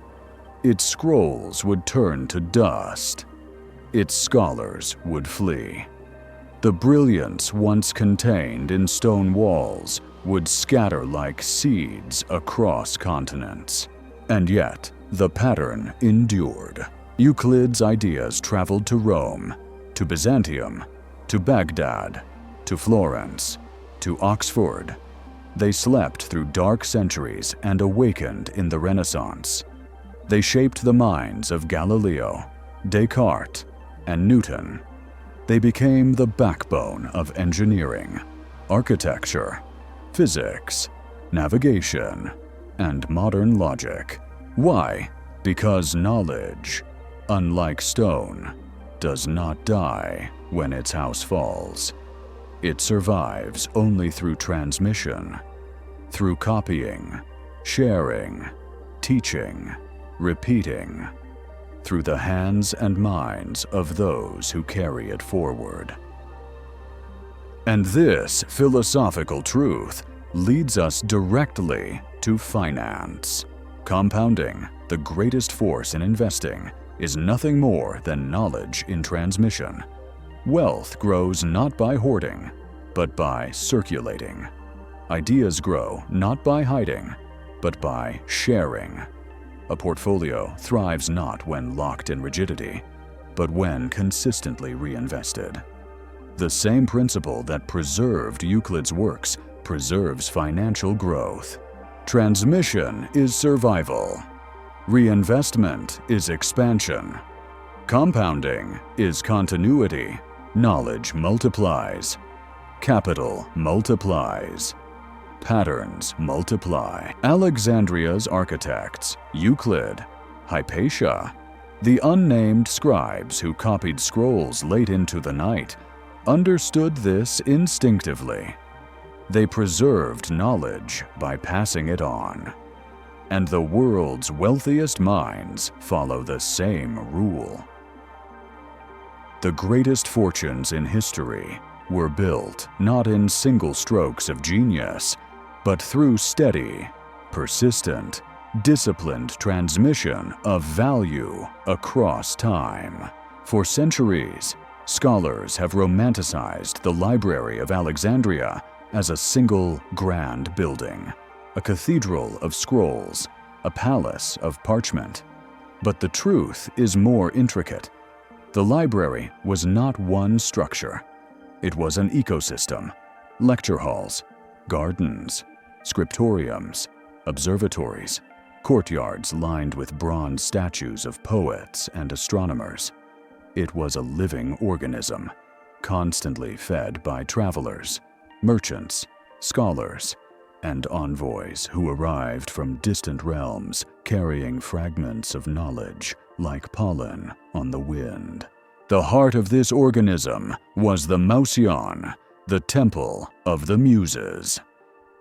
A: Its scrolls would turn to dust. Its scholars would flee. The brilliance once contained in stone walls would scatter like seeds across continents. And yet, the pattern endured. Euclid's ideas traveled to Rome, to Byzantium, to Baghdad, to Florence, to Oxford. They slept through dark centuries and awakened in the Renaissance. They shaped the minds of Galileo, Descartes, and Newton. They became the backbone of engineering, architecture, physics, navigation, and modern logic. Why? Because knowledge, unlike stone, does not die when its house falls. It survives only through transmission, through copying, sharing, teaching, repeating, through the hands and minds of those who carry it forward. And this philosophical truth leads us directly to finance. Compounding, the greatest force in investing, is nothing more than knowledge in transmission. Wealth grows not by hoarding, but by circulating. Ideas grow not by hiding, but by sharing. A portfolio thrives not when locked in rigidity, but when consistently reinvested. The same principle that preserved Euclid's works preserves financial growth. Transmission is survival. Reinvestment is expansion. Compounding is continuity. Knowledge multiplies. Capital multiplies. Patterns multiply. Alexandria's architects, Euclid, Hypatia, the unnamed scribes who copied scrolls late into the night, understood this instinctively. They preserved knowledge by passing it on. And the world's wealthiest minds follow the same rule. The greatest fortunes in history were built not in single strokes of genius, but through steady, persistent, disciplined transmission of value across time. For centuries, scholars have romanticized the Library of Alexandria as a single grand building, a cathedral of scrolls, a palace of parchment. But the truth is more intricate. The library was not one structure. It was an ecosystem: lecture halls, gardens, scriptoriums, observatories, courtyards lined with bronze statues of poets and astronomers. It was a living organism, constantly fed by travelers, merchants, scholars, and envoys who arrived from distant realms carrying fragments of knowledge like pollen on the wind. The heart of this organism was the Mouseion, the temple of the Muses.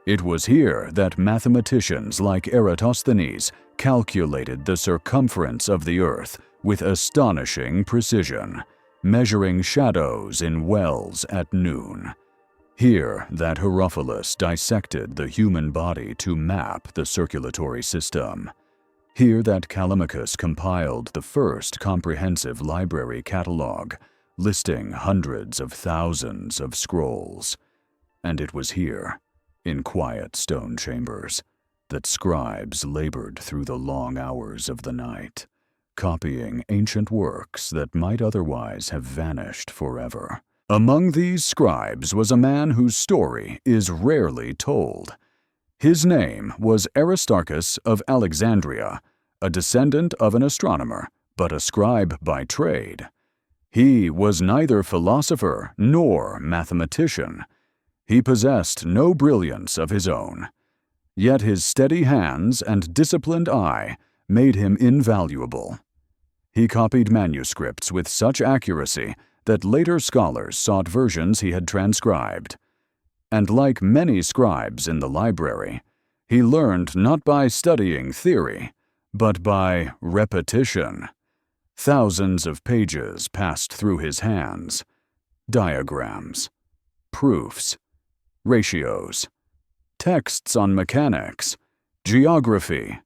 A: It was here that mathematicians like Eratosthenes calculated the circumference of the Earth with astonishing precision, measuring shadows in wells at noon. Here that Herophilus dissected the human body to map the circulatory system. Here that Callimachus compiled the first comprehensive library catalog, listing hundreds of thousands of scrolls. And it was here, in quiet stone chambers, that scribes labored through the long hours of the night, copying ancient works that might otherwise have vanished forever. Among these scribes was a man whose story is rarely told. His name was Aristarchus of Alexandria, a descendant of an astronomer, but a scribe by trade. He was neither philosopher nor mathematician. He possessed no brilliance of his own. Yet his steady hands and disciplined eye made him invaluable. He copied manuscripts with such accuracy that later scholars sought versions he had transcribed. And like many scribes in the library, he learned not by studying theory, but by repetition. Thousands of pages passed through his hands: diagrams, proofs, ratios, texts on mechanics, geography,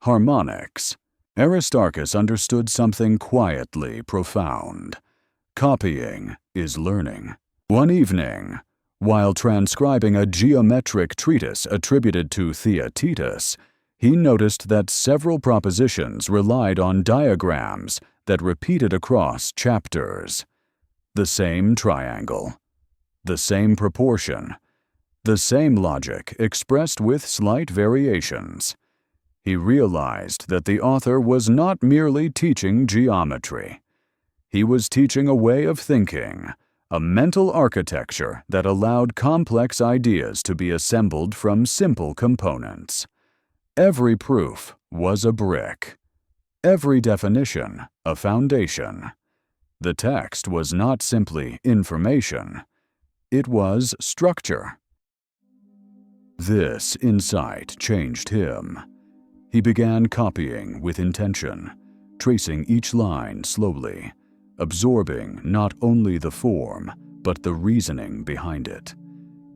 A: harmonics. Aristarchus understood something quietly profound. Copying is learning. One evening, while transcribing a geometric treatise attributed to Theaetetus, he noticed that several propositions relied on diagrams that repeated across chapters. The same triangle, the same proportion, the same logic expressed with slight variations. He realized that the author was not merely teaching geometry. He was teaching a way of thinking, a mental architecture that allowed complex ideas to be assembled from simple components. Every proof was a brick. Every definition a foundation. The text was not simply information. It was structure. This insight changed him. He began copying with intention, tracing each line slowly, absorbing not only the form, but the reasoning behind it.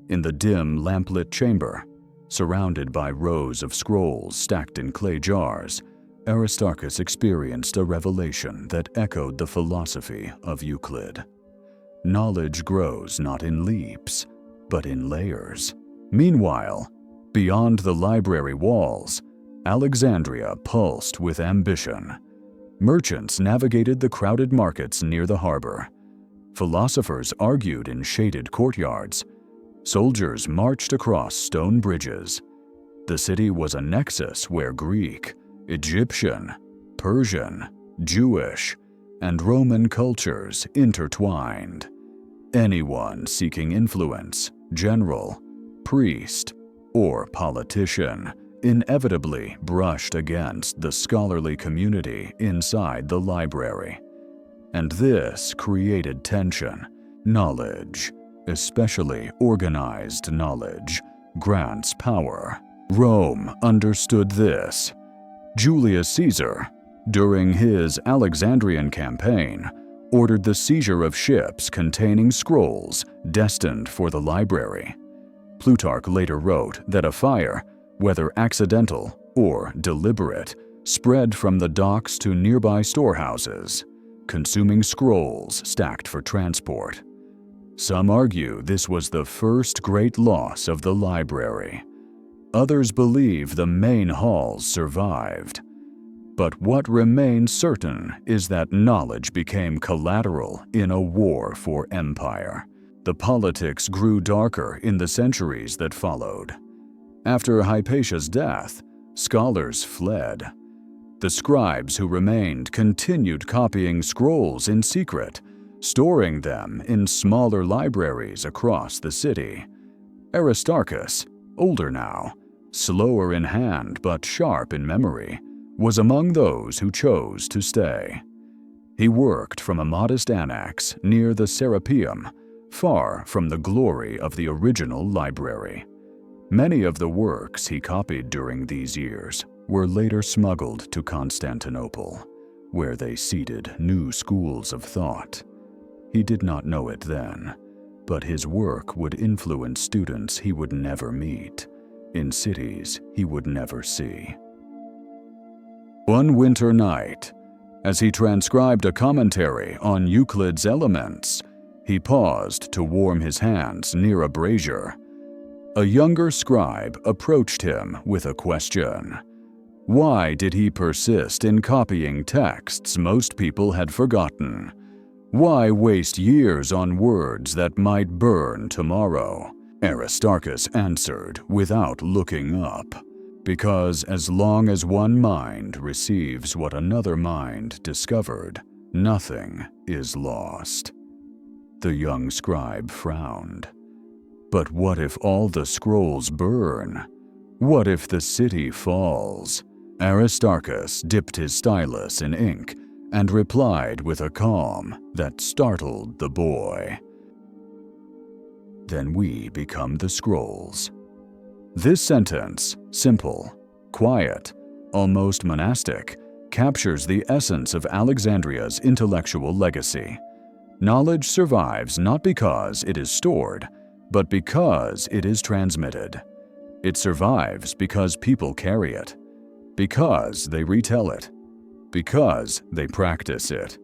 A: In the dim, lamplit chamber, surrounded by rows of scrolls stacked in clay jars, Aristarchus experienced a revelation that echoed the philosophy of Euclid. Knowledge grows not in leaps, but in layers. Meanwhile, beyond the library walls, Alexandria pulsed with ambition. Merchants navigated the crowded markets near the harbor. Philosophers argued in shaded courtyards. Soldiers marched across stone bridges. The city was a nexus where Greek, Egyptian, Persian, Jewish, and Roman cultures intertwined. Anyone seeking influence, general, priest, or politician, inevitably brushed against the scholarly community inside the library. And this created tension. Knowledge, especially organized knowledge, grants power. Rome understood this. Julius Caesar, during his Alexandrian campaign, ordered the seizure of ships containing scrolls destined for the library. Plutarch later wrote that a fire, whether accidental or deliberate, spread from the docks to nearby storehouses, consuming scrolls stacked for transport. Some argue this was the first great loss of the library. Others believe the main halls survived. But what remains certain is that knowledge became collateral in a war for empire. The politics grew darker in the centuries that followed. After Hypatia's death, scholars fled. The scribes who remained continued copying scrolls in secret, storing them in smaller libraries across the city. Aristarchus, older now, slower in hand but sharp in memory, was among those who chose to stay. He worked from a modest annex near the Serapeum, far from the glory of the original library. Many of the works he copied during these years were later smuggled to Constantinople, where they seeded new schools of thought. He did not know it then, but his work would influence students he would never meet, in cities he would never see. One winter night, as he transcribed a commentary on Euclid's Elements, he paused to warm his hands near a brazier. A younger scribe approached him with a question. Why did he persist in copying texts most people had forgotten? Why waste years on words that might burn tomorrow? Aristarchus answered without looking up. Because as long as one mind receives what another mind discovered, nothing is lost. The young scribe frowned. But what if all the scrolls burn? What if the city falls? Aristarchus dipped his stylus in ink and replied with a calm that startled the boy. Then we become the scrolls. This sentence, simple, quiet, almost monastic, captures the essence of Alexandria's intellectual legacy. Knowledge survives not because it is stored, but because it is transmitted. It survives because people carry it, because they retell it, because they practice it,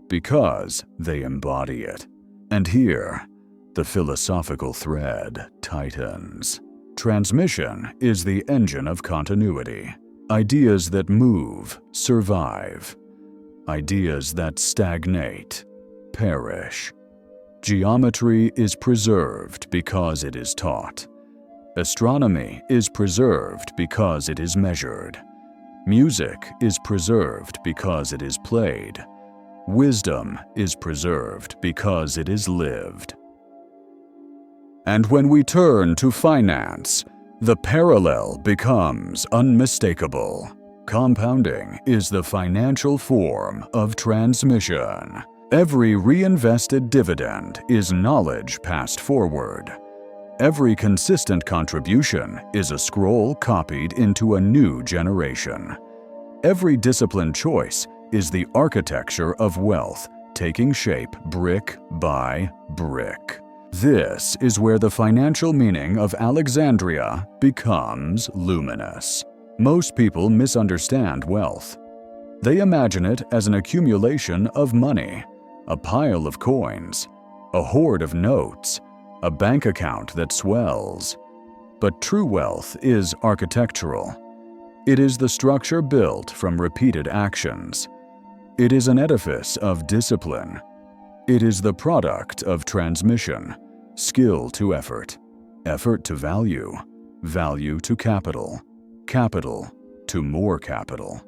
A: because they embody it. And here, the philosophical thread tightens. Transmission is the engine of continuity. Ideas that move survive. Ideas that stagnate perish. Geometry is preserved because it is taught. Astronomy is preserved because it is measured. Music is preserved because it is played. Wisdom is preserved because it is lived. And when we turn to finance, the parallel becomes unmistakable. Compounding is the financial form of transmission. Every reinvested dividend is knowledge passed forward. Every consistent contribution is a scroll copied into a new generation. Every disciplined choice is the architecture of wealth, taking shape brick by brick. This is where the financial meaning of Alexandria becomes luminous. Most people misunderstand wealth. They imagine it as an accumulation of money, a pile of coins, a hoard of notes, a bank account that swells. But true wealth is architectural. It is the structure built from repeated actions. It is an edifice of discipline. It is the product of transmission, skill to effort, effort to value, value to capital, capital to more capital.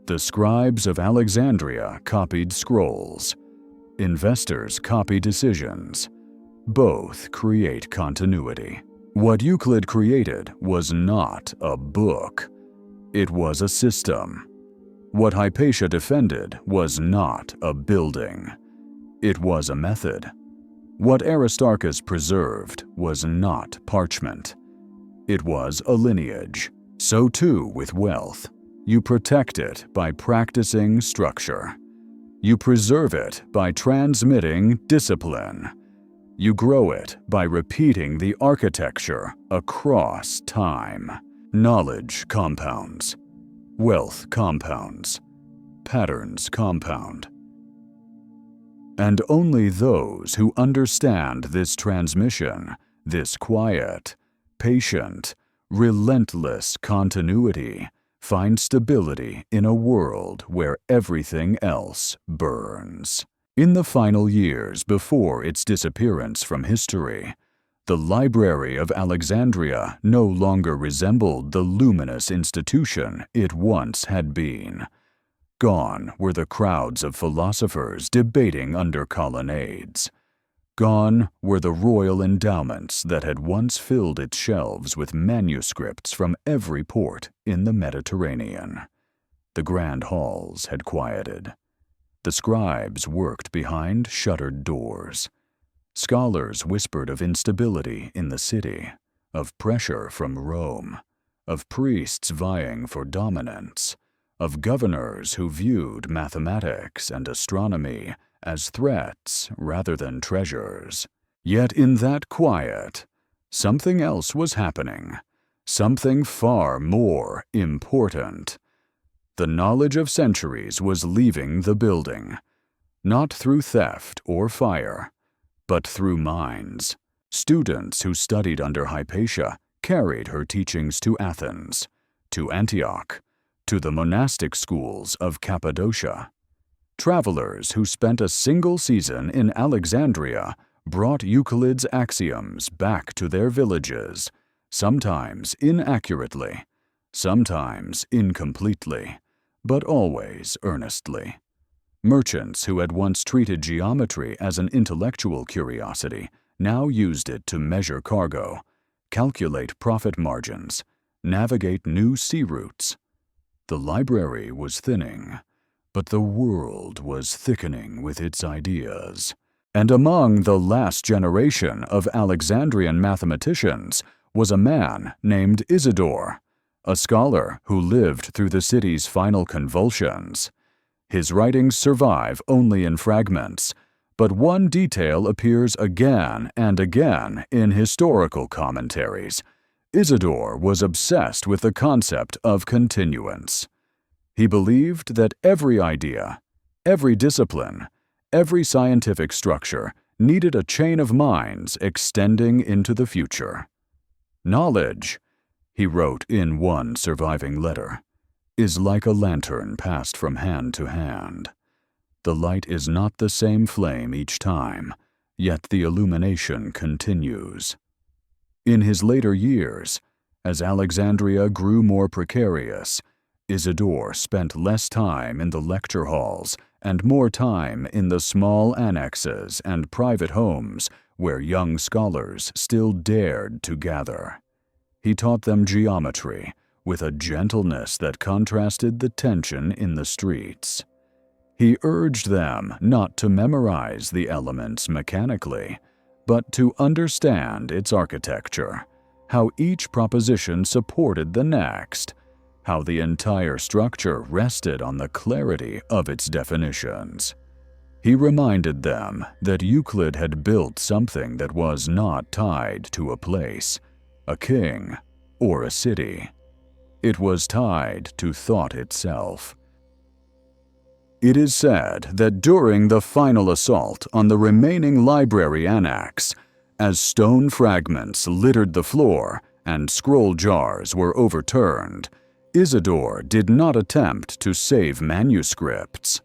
A: The scribes of Alexandria copied scrolls. Investors copy decisions. Both create continuity. What Euclid created was not a book. It was a system. What Hypatia defended was not a building. It was a method. What Aristarchus preserved was not parchment. It was a lineage. So too with wealth. You protect it by practicing structure. You preserve it by transmitting discipline. You grow it by repeating the architecture across time. Knowledge compounds. Wealth compounds. Patterns compound. And only those who understand this transmission, this quiet, patient, relentless continuity, find stability in a world where everything else burns. In the final years before its disappearance from history, the Library of Alexandria no longer resembled the luminous institution it once had been. Gone were the crowds of philosophers debating under colonnades. Gone were the royal endowments that had once filled its shelves with manuscripts from every port in the Mediterranean. The grand halls had quieted. The scribes worked behind shuttered doors. Scholars whispered of instability in the city, of pressure from Rome, of priests vying for dominance, of governors who viewed mathematics and astronomy as threats rather than treasures. Yet in that quiet, something else was happening, something far more important. The knowledge of centuries was leaving the building, not through theft or fire, but through minds. Students who studied under Hypatia carried her teachings to Athens, to Antioch, to the monastic schools of Cappadocia. Travelers who spent a single season in Alexandria brought Euclid's axioms back to their villages, sometimes inaccurately, sometimes incompletely, but always earnestly. Merchants who had once treated geometry as an intellectual curiosity now used it to measure cargo, calculate profit margins, navigate new sea routes. The library was thinning, but the world was thickening with its ideas. And among the last generation of Alexandrian mathematicians was a man named Isidore, a scholar who lived through the city's final convulsions. His writings survive only in fragments, but one detail appears again and again in historical commentaries. Isidore was obsessed with the concept of continuance. He believed that every idea, every discipline, every scientific structure needed a chain of minds extending into the future. Knowledge, he wrote in one surviving letter, is like a lantern passed from hand to hand. The light is not the same flame each time, yet the illumination continues. In his later years, as Alexandria grew more precarious, Isidore spent less time in the lecture halls and more time in the small annexes and private homes where young scholars still dared to gather. He taught them geometry with a gentleness that contrasted the tension in the streets. He urged them not to memorize the elements mechanically, but to understand its architecture, how each proposition supported the next, how the entire structure rested on the clarity of its definitions. He reminded them that Euclid had built something that was not tied to a place, a king, or a city. It was tied to thought itself. It is said that during the final assault on the remaining library annex, as stone fragments littered the floor and scroll jars were overturned, Isidore did not attempt to save manuscripts.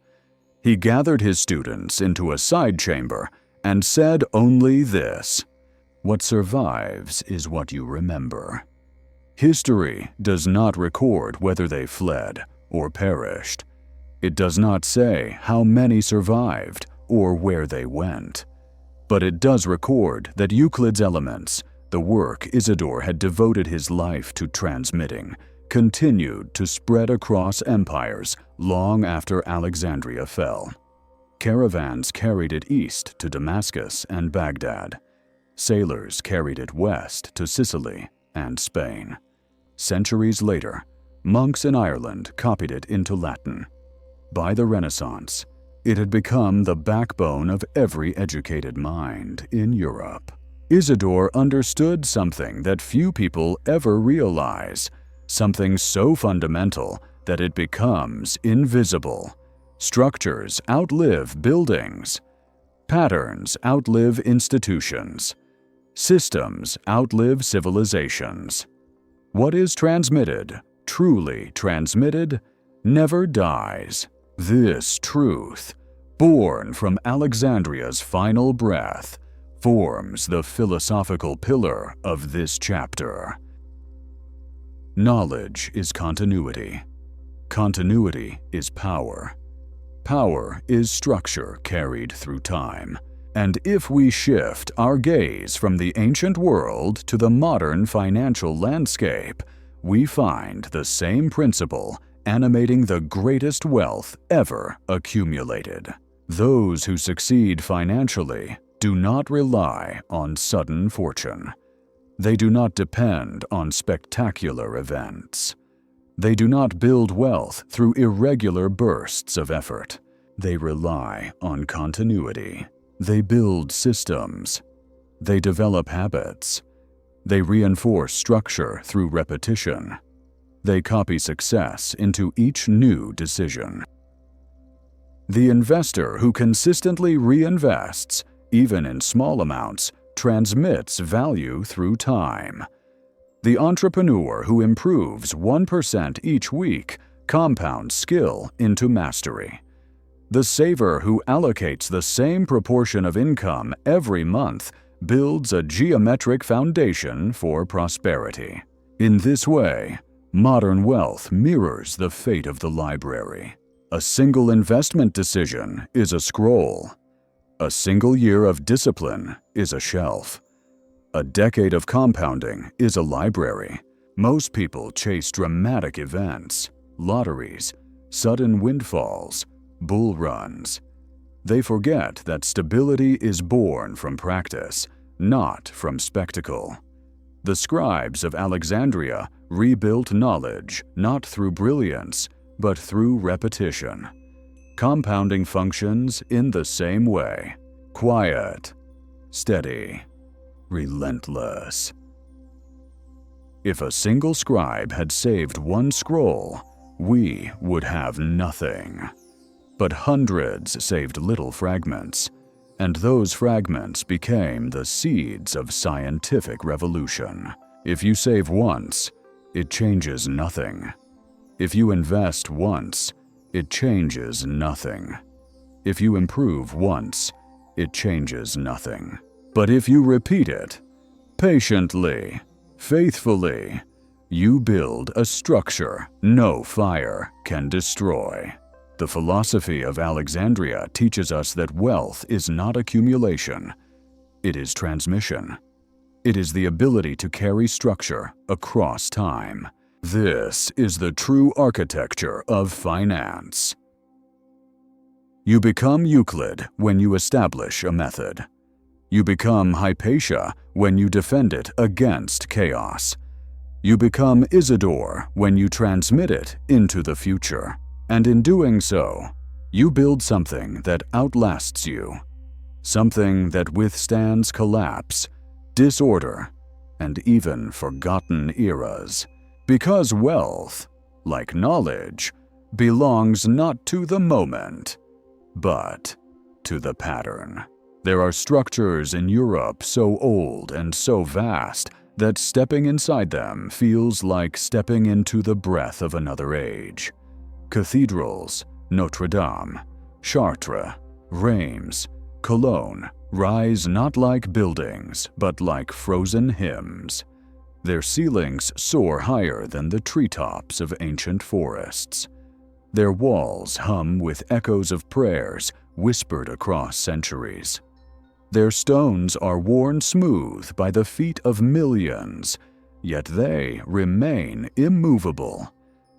A: He gathered his students into a side chamber and said only this: "What survives is what you remember." History does not record whether they fled or perished. It does not say how many survived or where they went. But it does record that Euclid's Elements, the work Isidore had devoted his life to transmitting, continued to spread across empires long after Alexandria fell. Caravans carried it east to Damascus and Baghdad. Sailors carried it west to Sicily and Spain. Centuries later, monks in Ireland copied it into Latin. By the Renaissance, it had become the backbone of every educated mind in Europe. Isidore understood something that few people ever realize, something so fundamental that it becomes invisible. Structures outlive buildings. Patterns outlive institutions. Systems outlive civilizations. What is transmitted, truly transmitted, never dies. This truth, born from Alexandria's final breath, forms the philosophical pillar of this chapter. Knowledge is continuity. Continuity is power. Power is structure carried through time. And if we shift our gaze from the ancient world to the modern financial landscape, we find the same principle animating the greatest wealth ever accumulated. Those who succeed financially do not rely on sudden fortune. They do not depend on spectacular events. They do not build wealth through irregular bursts of effort. They rely on continuity. They build systems. They develop habits. They reinforce structure through repetition. They copy success into each new decision. The investor who consistently reinvests, even in small amounts, transmits value through time. The entrepreneur who improves 1% each week compounds skill into mastery. The saver who allocates the same proportion of income every month builds a geometric foundation for prosperity. In this way, modern wealth mirrors the fate of the library. A single investment decision is a scroll. A single year of discipline is a shelf. A decade of compounding is a library. Most people chase dramatic events, lotteries, sudden windfalls, bull runs. They forget that stability is born from practice, not from spectacle. The scribes of Alexandria rebuilt knowledge not through brilliance, but through repetition. Compounding functions in the same way: quiet, steady, relentless. If a single scribe had saved one scroll, we would have nothing. But hundreds saved little fragments, and those fragments became the seeds of scientific revolution. If you save once, it changes nothing. If you invest once, it changes nothing. If you improve once, it changes nothing. But if you repeat it, patiently, faithfully, You build a structure no fire can destroy. The philosophy of Alexandria teaches us that wealth is not accumulation. It is transmission. It is the ability to carry structure across time. This is the true architecture of finance. You become Euclid when you establish a method. You become Hypatia when you defend it against chaos. You become Isidore when you transmit it into the future. And in doing so, you build something that outlasts you, something that withstands collapse, disorder, and even forgotten eras. Because wealth, like knowledge, belongs not to the moment, but to the pattern. There are structures in Europe so old and so vast that stepping inside them feels like stepping into the breath of another age. Cathedrals, Notre Dame, Chartres, Reims, Cologne rise not like buildings, but like frozen hymns. Their ceilings soar higher than the treetops of ancient forests. Their walls hum with echoes of prayers whispered across centuries. Their stones are worn smooth by the feet of millions, yet they remain immovable,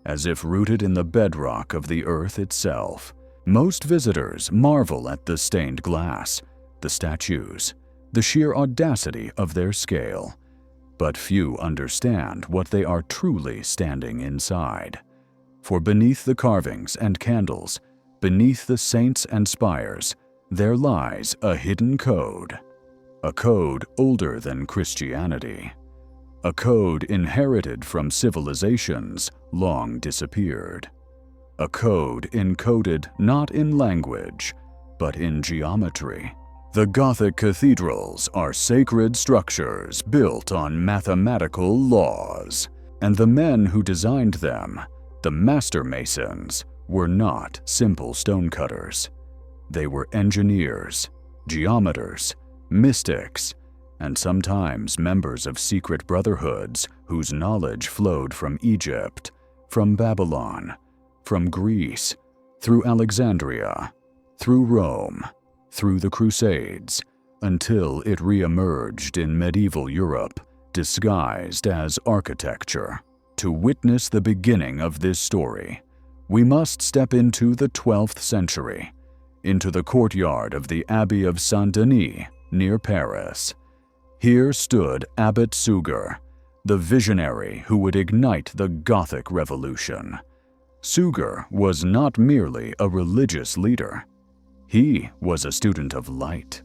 A: as if rooted in the bedrock of the earth itself. Most visitors marvel at the stained glass, the statues, the sheer audacity of their scale. But few understand what they are truly standing inside. For beneath the carvings and candles, beneath the saints and spires, there lies a hidden code. A code older than Christianity. A code inherited from civilizations long disappeared. A code encoded not in language, but in geometry. The Gothic cathedrals are sacred structures built on mathematical laws, and the men who designed them, the master masons, were not simple stonecutters. They were engineers, geometers, mystics, and sometimes members of secret brotherhoods whose knowledge flowed from Egypt, from Babylon, from Greece, through Alexandria, through Rome, through the Crusades, until it re-emerged in medieval Europe, disguised as architecture. To witness the beginning of this story, we must step into the 12th century, into the courtyard of the Abbey of Saint-Denis near Paris. Here stood Abbot Suger, the visionary who would ignite the Gothic Revolution. Suger was not merely a religious leader. He was a student of light.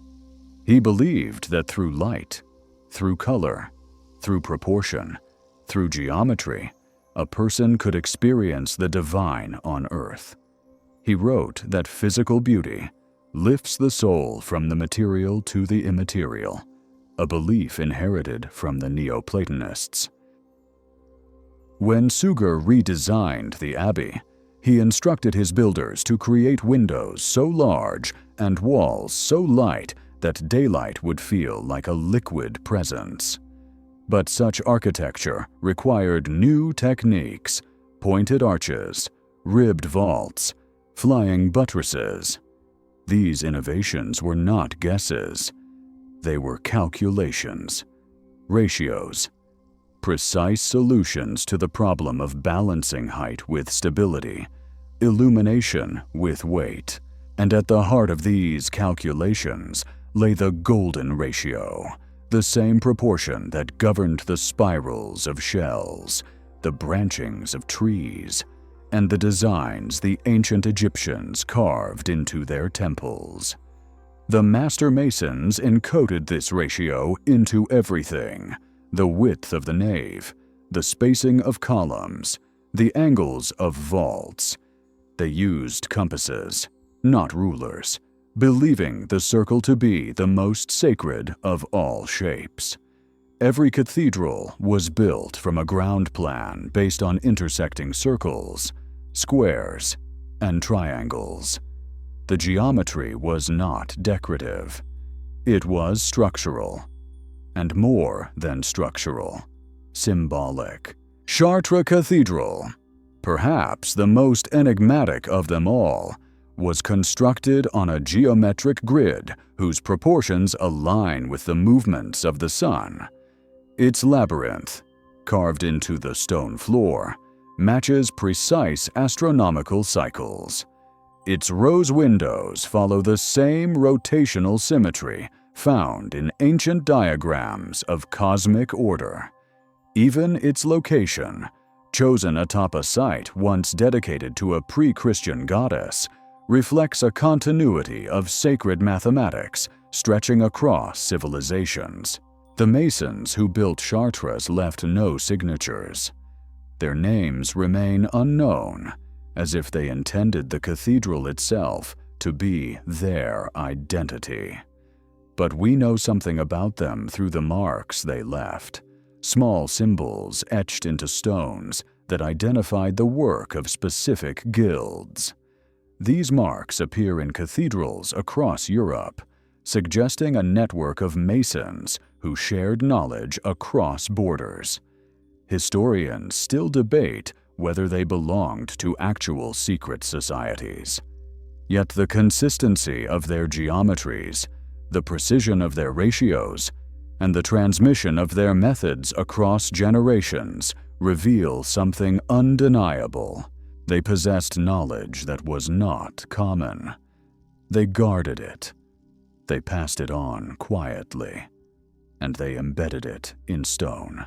A: He believed that through light, through color, through proportion, through geometry, a person could experience the divine on earth. He wrote that physical beauty lifts the soul from the material to the immaterial, a belief inherited from the Neoplatonists. When Suger redesigned the abbey, he instructed his builders to create windows so large and walls so light that daylight would feel like a liquid presence. But such architecture required new techniques, pointed arches, ribbed vaults, flying buttresses. These innovations were not guesses. They were calculations, ratios, precise solutions to the problem of balancing height with stability, illumination with weight. And at the heart of these calculations lay the golden ratio, the same proportion that governed the spirals of shells, the branchings of trees, and the designs the ancient Egyptians carved into their temples. The master masons encoded this ratio into everything: the width of the nave, the spacing of columns, the angles of vaults. They used compasses, not rulers, believing the circle to be the most sacred of all shapes. Every cathedral was built from a ground plan based on intersecting circles, squares, and triangles. The geometry was not decorative. It was structural, and more than structural, symbolic. Chartres Cathedral, perhaps the most enigmatic of them all, was constructed on a geometric grid whose proportions align with the movements of the sun. Its labyrinth, carved into the stone floor, matches precise astronomical cycles. Its rose windows follow the same rotational symmetry found in ancient diagrams of cosmic order. Even its location, chosen atop a site once dedicated to a pre-Christian goddess, reflects a continuity of sacred mathematics stretching across civilizations. The masons who built Chartres left no signatures. Their names remain unknown, as if they intended the cathedral itself to be their identity. But we know something about them through the marks they left, small symbols etched into stones that identified the work of specific guilds. These marks appear in cathedrals across Europe, suggesting a network of masons who shared knowledge across borders. Historians still debate whether they belonged to actual secret societies. Yet the consistency of their geometries, the precision of their ratios, and the transmission of their methods across generations reveal something undeniable. They possessed knowledge that was not common. They guarded it. They passed it on quietly, and they embedded it in stone.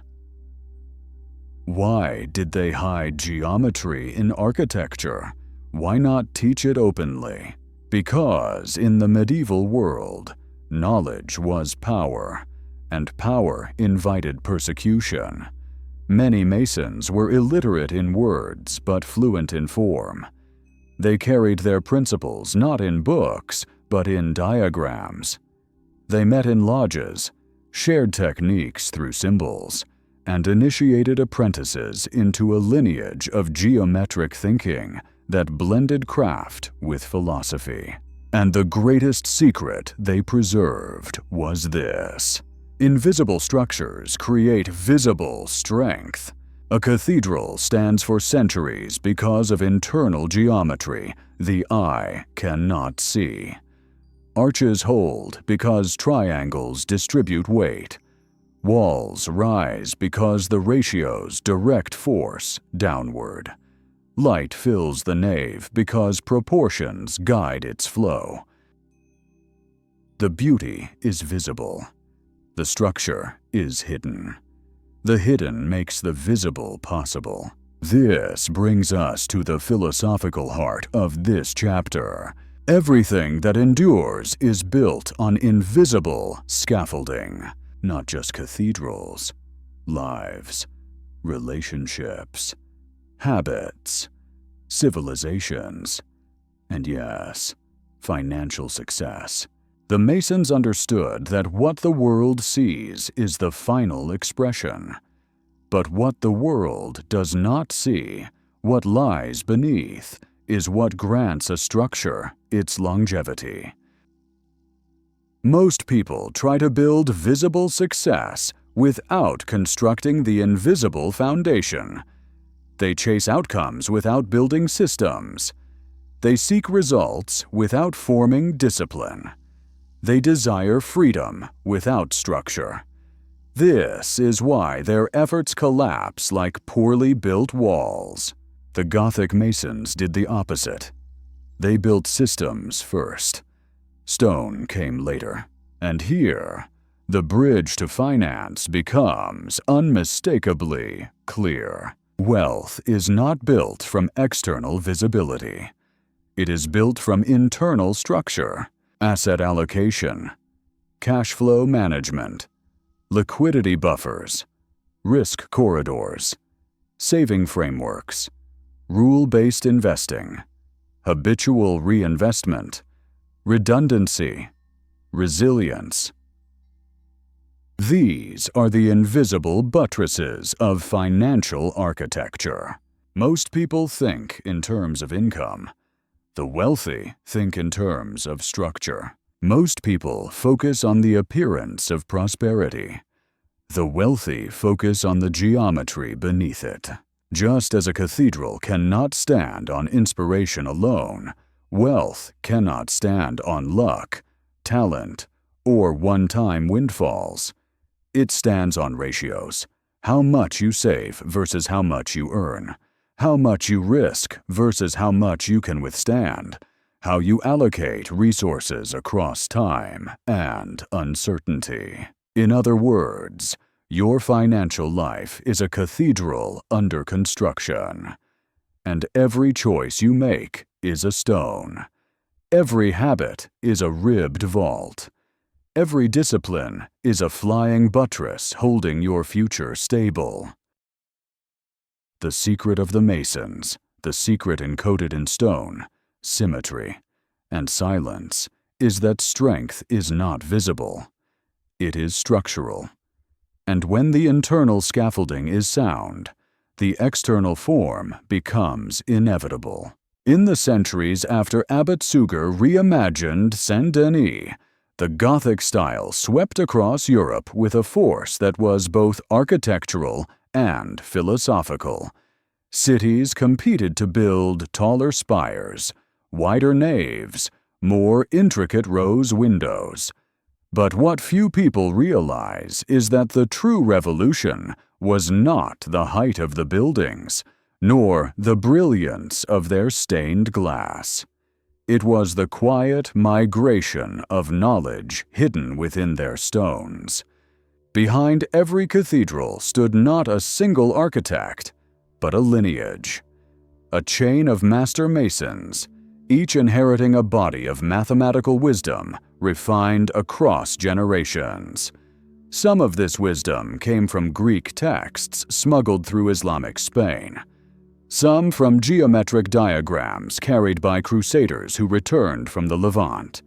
A: Why did they hide geometry in architecture? Why not teach it openly? Because in the medieval world, knowledge was power, and power invited persecution. Many masons were illiterate in words but fluent in form. They carried their principles not in books, but in diagrams. They met in lodges, shared techniques through symbols, and initiated apprentices into a lineage of geometric thinking that blended craft with philosophy. And the greatest secret they preserved was this: invisible structures create visible strength. A cathedral stands for centuries because of internal geometry the eye cannot see. Arches hold because triangles distribute weight. Walls rise because the ratios direct force downward. Light fills the nave because proportions guide its flow. The beauty is visible. The structure is hidden. The hidden makes the visible possible. This brings us to the philosophical heart of this chapter. Everything that endures is built on invisible scaffolding, not just cathedrals, lives, relationships, habits, civilizations, and yes, financial success. The Masons understood that what the world sees is the final expression. But what the world does not see, what lies beneath, is what grants a structure its longevity. Most people try to build visible success without constructing the invisible foundation. They chase outcomes without building systems. They seek results without forming discipline. They desire freedom without structure. This is why their efforts collapse like poorly built walls. The Gothic Masons did the opposite. They built systems first. Stone came later. And here, the bridge to finance becomes unmistakably clear. Wealth is not built from external visibility. It is built from internal structure, asset allocation, cash flow management, liquidity buffers, risk corridors, saving frameworks, rule-based investing, habitual reinvestment, redundancy, resilience. These are the invisible buttresses of financial architecture. Most people think in terms of income. The wealthy think in terms of structure. Most people focus on the appearance of prosperity. The wealthy focus on the geometry beneath it. Just as a cathedral cannot stand on inspiration alone, wealth cannot stand on luck, talent, or one-time windfalls. It stands on ratios. How much you save versus how much you earn. How much you risk versus how much you can withstand. How you allocate resources across time and uncertainty. In other words, your financial life is a cathedral under construction. And every choice you make is a stone. Every habit is a ribbed vault. Every discipline is a flying buttress holding your future stable. The secret of the Masons, the secret encoded in stone, symmetry, and silence, is that strength is not visible. It is structural. And when the internal scaffolding is sound, the external form becomes inevitable. In the centuries after Abbot Suger reimagined Saint-Denis, the Gothic style swept across Europe with a force that was both architectural and philosophical. Cities competed to build taller spires, wider naves, more intricate rose windows. But what few people realize is that the true revolution was not the height of the buildings, nor the brilliance of their stained glass. It was the quiet migration of knowledge hidden within their stones. Behind every cathedral stood not a single architect, but a lineage, a chain of master masons, each inheriting a body of mathematical wisdom refined across generations. Some of this wisdom came from Greek texts smuggled through Islamic Spain. Some from geometric diagrams carried by crusaders who returned from the Levant.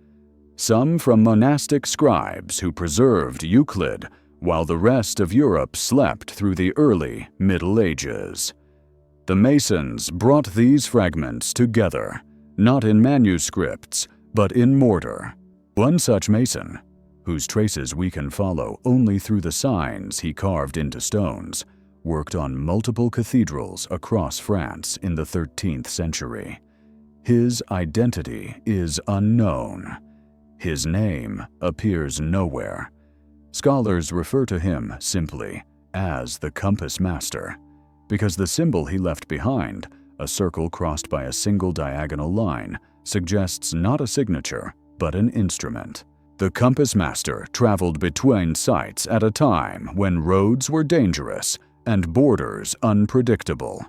A: Some from monastic scribes who preserved Euclid while the rest of Europe slept through the early Middle Ages. The Masons brought these fragments together, not in manuscripts, but in mortar. One such Mason, whose traces we can follow only through the signs he carved into stones, worked on multiple cathedrals across France in the 13th century. His identity is unknown. His name appears nowhere. Scholars refer to him simply as the Compass Master, because the symbol he left behind, a circle crossed by a single diagonal line, suggests not a signature, but an instrument. The Compass Master traveled between sites at a time when roads were dangerous and borders unpredictable.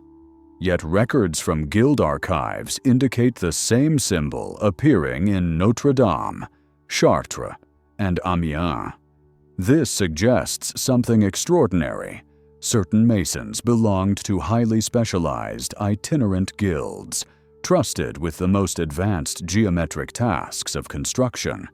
A: Yet records from guild archives indicate the same symbol appearing in Notre Dame, Chartres, and Amiens. This suggests something extraordinary. Certain Masons belonged to highly specialized itinerant guilds, trusted with the most advanced geometric tasks of construction.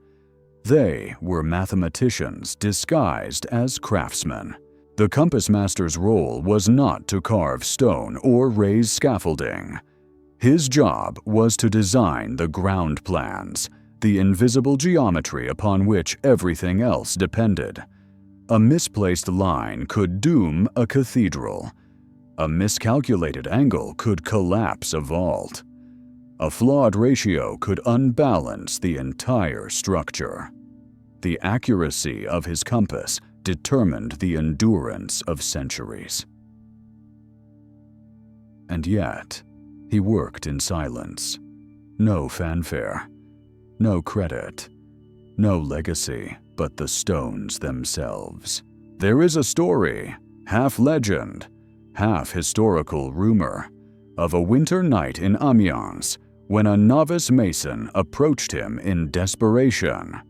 A: They were mathematicians disguised as craftsmen. The Compass Master's role was not to carve stone or raise scaffolding. His job was to design the ground plans, the invisible geometry upon which everything else depended. A misplaced line could doom a cathedral. A miscalculated angle could collapse a vault. A flawed ratio could unbalance the entire structure. The accuracy of his compass determined the endurance of centuries. And yet, he worked in silence. No fanfare, no credit, no legacy, but the stones themselves. There is a story, half legend, half historical rumor, of a winter night in Amiens when a novice mason approached him in desperation.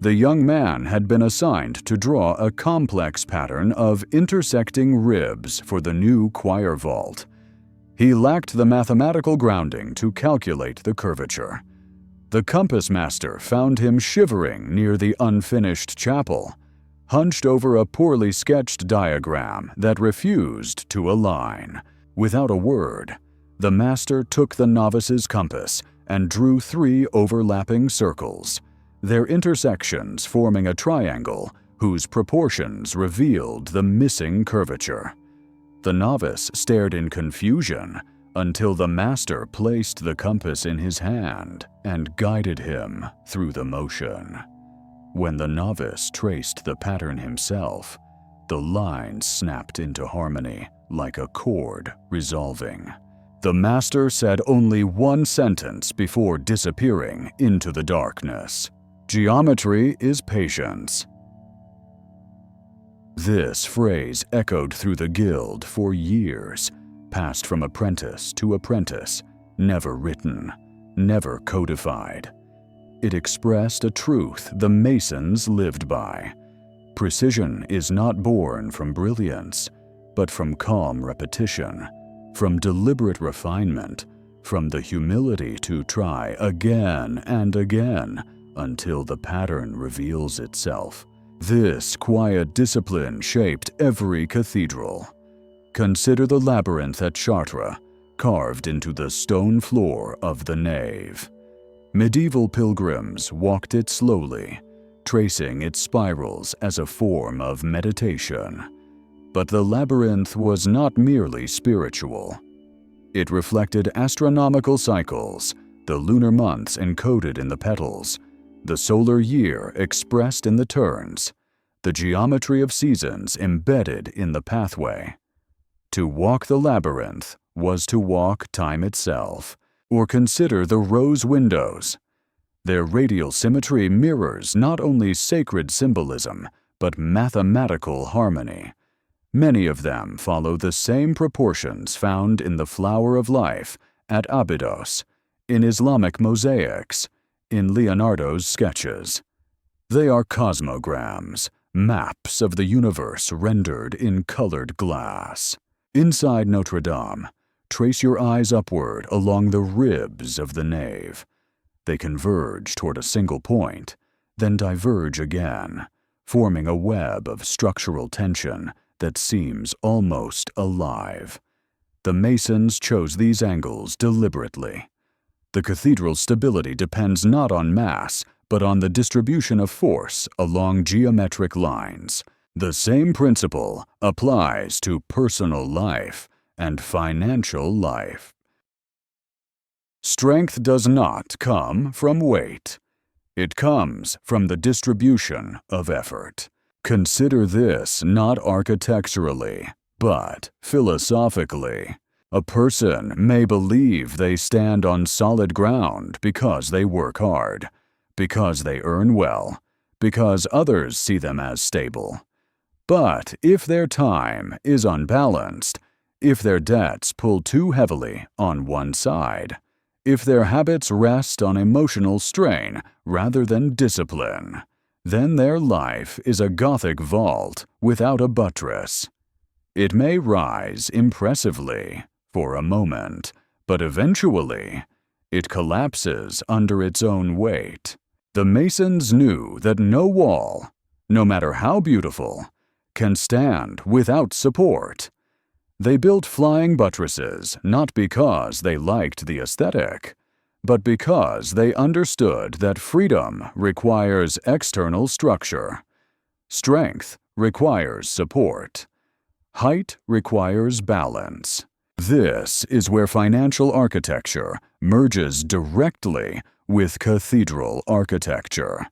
A: The young man had been assigned to draw a complex pattern of intersecting ribs for the new choir vault. He lacked the mathematical grounding to calculate the curvature. The Compass Master found him shivering near the unfinished chapel, hunched over a poorly sketched diagram that refused to align. Without a word, the master took the novice's compass and drew 3 overlapping circles, their intersections forming a triangle whose proportions revealed the missing curvature. The novice stared in confusion until the master placed the compass in his hand and guided him through the motion. When the novice traced the pattern himself, the lines snapped into harmony like a chord resolving. The master said only one sentence before disappearing into the darkness. "Geometry is patience." This phrase echoed through the guild for years, passed from apprentice to apprentice, never written, never codified. It expressed a truth the Masons lived by. Precision is not born from brilliance, but from calm repetition, from deliberate refinement, from the humility to try again and again until the pattern reveals itself. This quiet discipline shaped every cathedral. Consider the labyrinth at Chartres, carved into the stone floor of the nave. Medieval pilgrims walked it slowly, tracing its spirals as a form of meditation. But the labyrinth was not merely spiritual. It reflected astronomical cycles, the lunar months encoded in the petals, the solar year expressed in the turns, the geometry of seasons embedded in the pathway. To walk the labyrinth was to walk time itself, or consider the rose windows. Their radial symmetry mirrors not only sacred symbolism, but mathematical harmony. Many of them follow the same proportions found in the flower of life at Abydos, in Islamic mosaics, in Leonardo's sketches. They are cosmograms, maps of the universe rendered in colored glass. Inside Notre Dame, trace your eyes upward along the ribs of the nave. They converge toward a single point, then diverge again, forming a web of structural tension that seems almost alive. The Masons chose these angles deliberately. The cathedral's stability depends not on mass, but on the distribution of force along geometric lines. The same principle applies to personal life and financial life. Strength does not come from weight. It comes from the distribution of effort. Consider this not architecturally, but philosophically. A person may believe they stand on solid ground because they work hard, because they earn well, because others see them as stable. But if their time is unbalanced, if their debts pull too heavily on one side, if their habits rest on emotional strain rather than discipline, then their life is a Gothic vault without a buttress. It may rise impressively for a moment, but eventually it collapses under its own weight. The Masons knew that no wall, no matter how beautiful, can stand without support. They built flying buttresses not because they liked the aesthetic, but because they understood that freedom requires external structure. Strength requires support. Height requires balance. This is where financial architecture merges directly with cathedral architecture.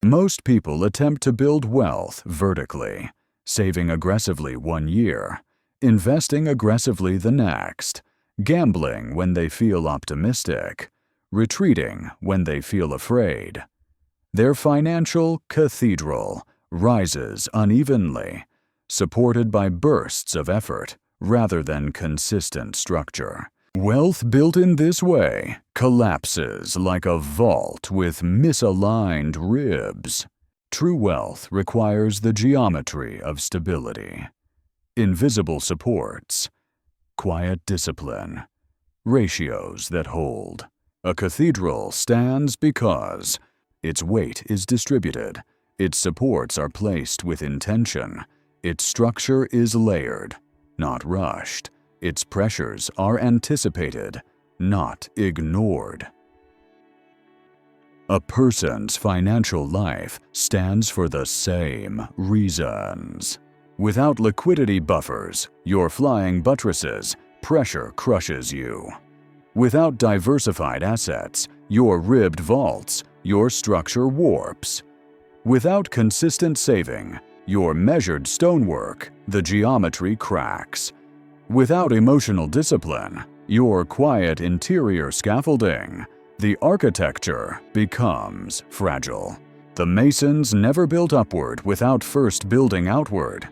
A: Most people attempt to build wealth vertically, saving aggressively one year, investing aggressively the next, gambling when they feel optimistic, retreating when they feel afraid. Their financial cathedral rises unevenly, supported by bursts of effort rather than consistent structure. Wealth built in this way collapses like a vault with misaligned ribs. True wealth requires the geometry of stability, invisible supports, quiet discipline, ratios that hold. A cathedral stands because its weight is distributed, its supports are placed with intention, its structure is layered, not rushed. Its pressures are anticipated, not ignored. A person's financial life stands for the same reasons. Without liquidity buffers, your flying buttresses, pressure crushes you. Without diversified assets, your ribbed vaults, your structure warps. Without consistent saving, your measured stonework, the geometry cracks. Without emotional discipline, your quiet interior scaffolding, the architecture becomes fragile. The masons never built upward without first building outward.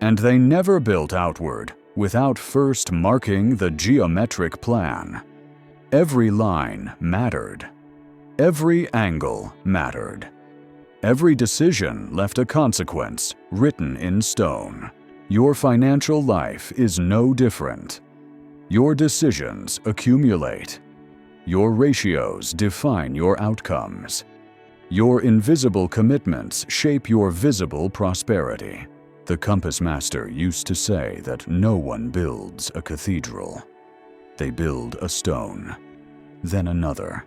A: And they never built outward without first marking the geometric plan. Every line mattered. Every angle mattered. Every decision left a consequence written in stone. Your financial life is no different. Your decisions accumulate. Your ratios define your outcomes. Your invisible commitments shape your visible prosperity. The compass master used to say that no one builds a cathedral. They build a stone, then another,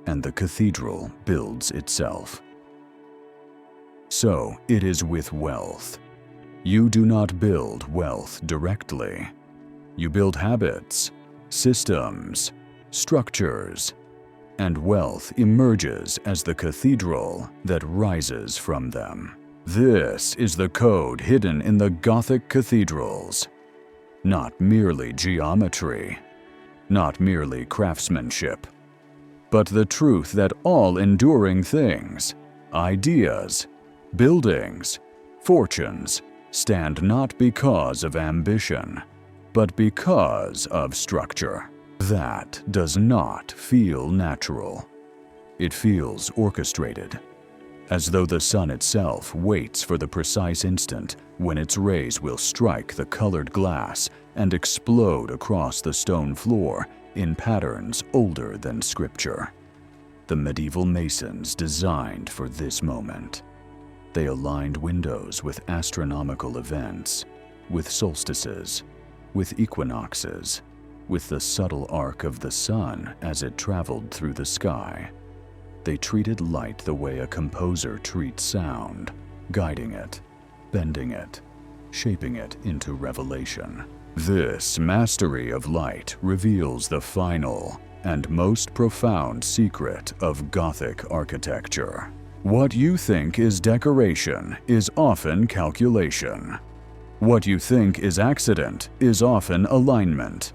A: and the cathedral builds itself. So it is with wealth. You do not build wealth directly. You build habits, systems, structures, and wealth emerges as the cathedral that rises from them. This is the code hidden in the Gothic cathedrals. Not merely geometry, not merely craftsmanship, but the truth that all enduring things, ideas, buildings, fortunes, stand not because of ambition, but because of structure. That does not feel natural. It feels orchestrated, as though the sun itself waits for the precise instant when its rays will strike the colored glass and explode across the stone floor in patterns older than scripture. The medieval masons designed for this moment. They aligned windows with astronomical events, with solstices, with equinoxes, with the subtle arc of the sun as it traveled through the sky. They treated light the way a composer treats sound, guiding it, bending it, shaping it into revelation. This mastery of light reveals the final and most profound secret of Gothic architecture. What you think is decoration is often calculation. What you think is accident is often alignment.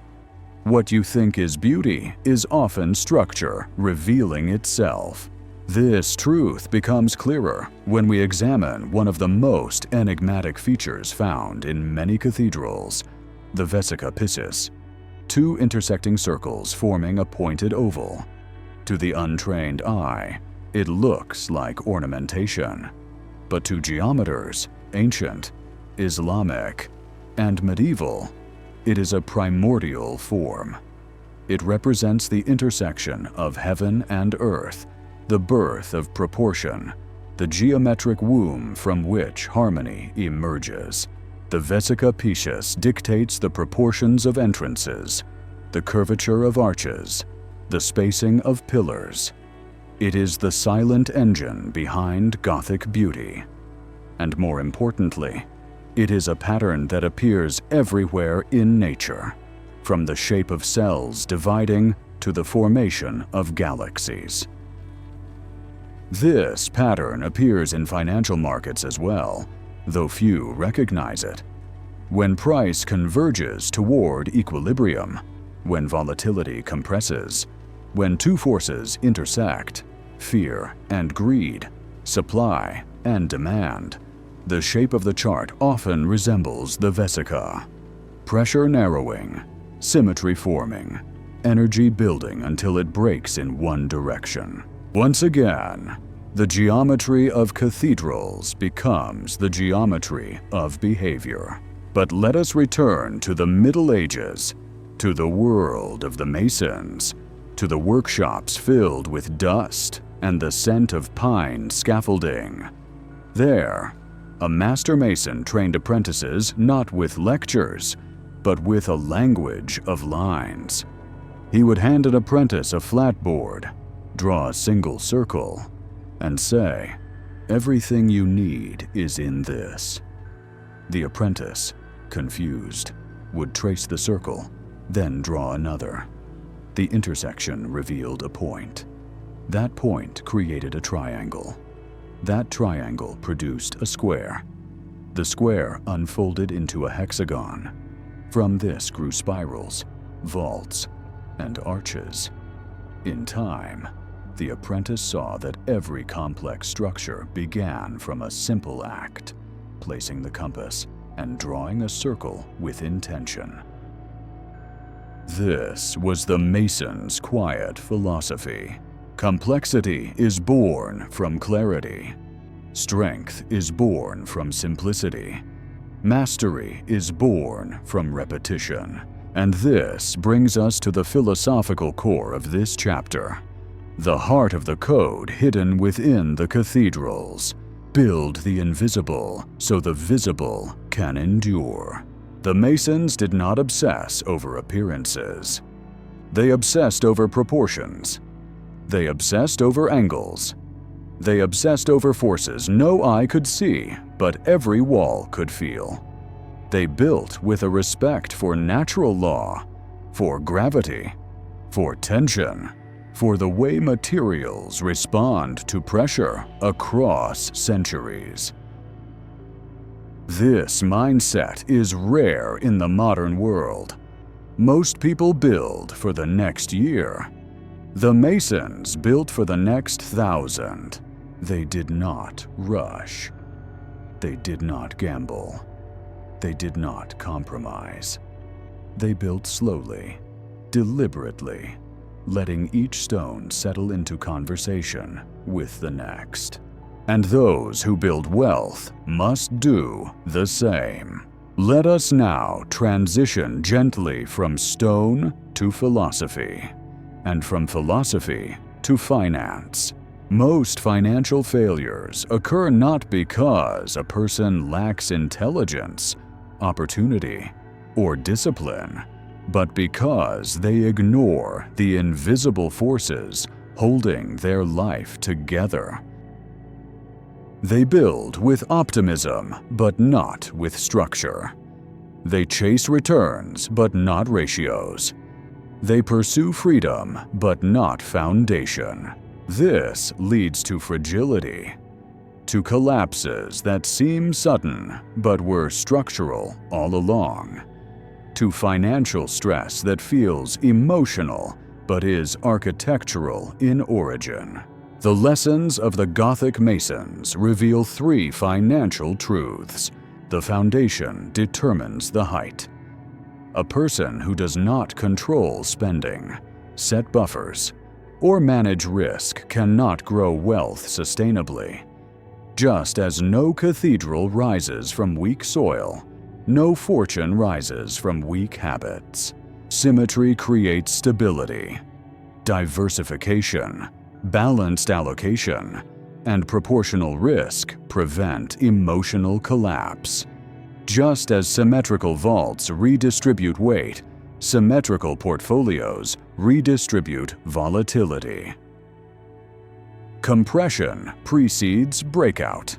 A: What you think is beauty is often structure revealing itself. This truth becomes clearer when we examine one of the most enigmatic features found in many cathedrals, the vesica piscis, two intersecting circles forming a pointed oval. To the untrained eye, it looks like ornamentation, but to geometers, ancient, Islamic, and medieval, it is a primordial form. It represents the intersection of heaven and earth, the birth of proportion, the geometric womb from which harmony emerges. The vesica piscis dictates the proportions of entrances, the curvature of arches, the spacing of pillars. It is the silent engine behind Gothic beauty. And more importantly, it is a pattern that appears everywhere in nature, from the shape of cells dividing to the formation of galaxies. This pattern appears in financial markets as well, though few recognize it. When price converges toward equilibrium, when volatility compresses, when two forces intersect, fear and greed, supply and demand, the shape of the chart often resembles the vesica. Pressure narrowing, symmetry forming, energy building until it breaks in one direction. Once again, the geometry of cathedrals becomes the geometry of behavior. But let us return to the Middle Ages, to the world of the Masons, to the workshops filled with dust and the scent of pine scaffolding. There, a master mason trained apprentices not with lectures, but with a language of lines. He would hand an apprentice a flat board, draw a single circle, and say, "Everything you need is in this." The apprentice, confused, would trace the circle, then draw another. The intersection revealed a point. That point created a triangle. That triangle produced a square. The square unfolded into a hexagon. From this grew spirals, vaults, and arches. In time, the apprentice saw that every complex structure began from a simple act, placing the compass and drawing a circle with intention. This was the Mason's quiet philosophy. Complexity is born from clarity. Strength is born from simplicity. Mastery is born from repetition. And this brings us to the philosophical core of this chapter. The heart of the code hidden within the cathedrals. Build the invisible so the visible can endure. The Masons did not obsess over appearances. They obsessed over proportions. They obsessed over angles. They obsessed over forces no eye could see, but every wall could feel. They built with a respect for natural law, for gravity, for tension, for the way materials respond to pressure across centuries. This mindset is rare in the modern world. Most people build for the next year. The Masons built for the next 1,000. They did not rush. They did not gamble. They did not compromise. They built slowly, deliberately, letting each stone settle into conversation with the next. And those who build wealth must do the same. Let us now transition gently from stone to philosophy, and from philosophy to finance. Most financial failures occur not because a person lacks intelligence, opportunity, or discipline, but because they ignore the invisible forces holding their life together. They build with optimism, but not with structure. They chase returns, but not ratios. They pursue freedom, but not foundation. This leads to fragility, to collapses that seem sudden, but were structural all along, to financial stress that feels emotional, but is architectural in origin. The lessons of the Gothic Masons reveal 3 financial truths. The foundation determines the height. A person who does not control spending, set buffers, or manage risk cannot grow wealth sustainably. Just as no cathedral rises from weak soil, no fortune rises from weak habits. Symmetry creates stability. Diversification, balanced allocation, and proportional risk prevent emotional collapse. Just as symmetrical vaults redistribute weight, symmetrical portfolios redistribute volatility. Compression precedes breakout.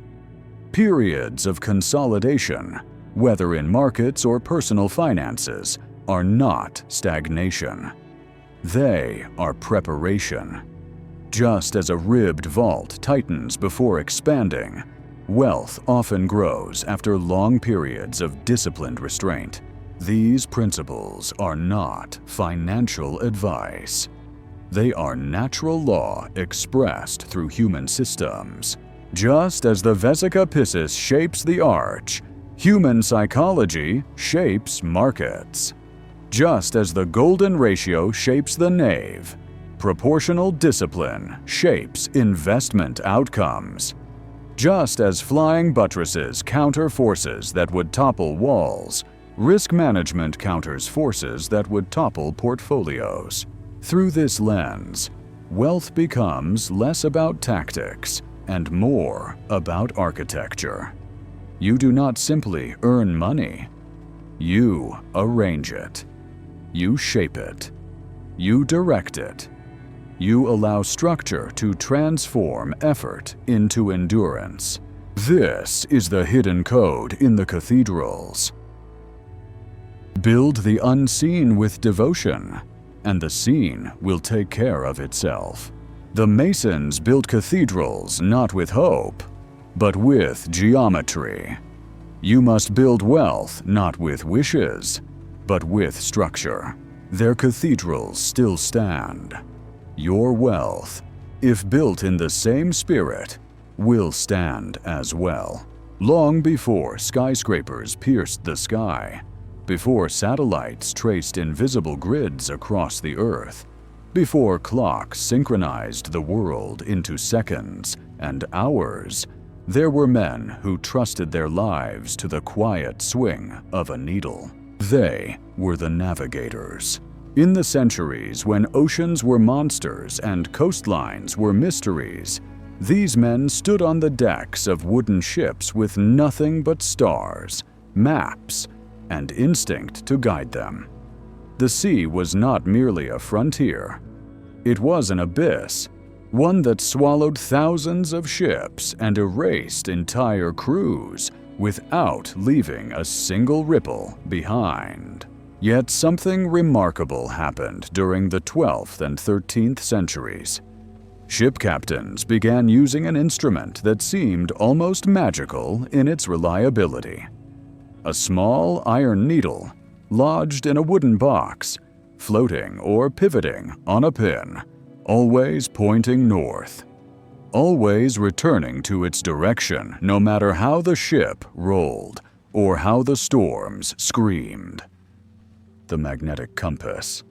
A: Periods of consolidation, whether in markets or personal finances, are not stagnation. They are preparation. Just as a ribbed vault tightens before expanding, wealth often grows after long periods of disciplined restraint. These principles are not financial advice. They are natural law expressed through human systems. Just as the Vesica Piscis shapes the arch, human psychology shapes markets. Just as the golden ratio shapes the nave, proportional discipline shapes investment outcomes. Just as flying buttresses counter forces that would topple walls, risk management counters forces that would topple portfolios. Through this lens, wealth becomes less about tactics and more about architecture. You do not simply earn money. You arrange it. You shape it. You direct it. You allow structure to transform effort into endurance. This is the hidden code in the cathedrals. Build the unseen with devotion, and the seen will take care of itself. The Masons built cathedrals not with hope, but with geometry. You must build wealth not with wishes, but with structure. Their cathedrals still stand. Your wealth, if built in the same spirit, will stand as well. Long before skyscrapers pierced the sky, before satellites traced invisible grids across the earth, before clocks synchronized the world into seconds and hours, there were men who trusted their lives to the quiet swing of a needle. They were the Navigators. In the centuries when oceans were monsters and coastlines were mysteries, these men stood on the decks of wooden ships with nothing but stars, maps, and instinct to guide them. The sea was not merely a frontier. It was an abyss, one that swallowed thousands of ships and erased entire crews without leaving a single ripple behind. Yet something remarkable happened during the 12th and 13th centuries. Ship captains began using an instrument that seemed almost magical in its reliability. A small iron needle, lodged in a wooden box, floating or pivoting on a pin, always pointing north, always returning to its direction no matter how the ship rolled or how the storms screamed. The magnetic compass.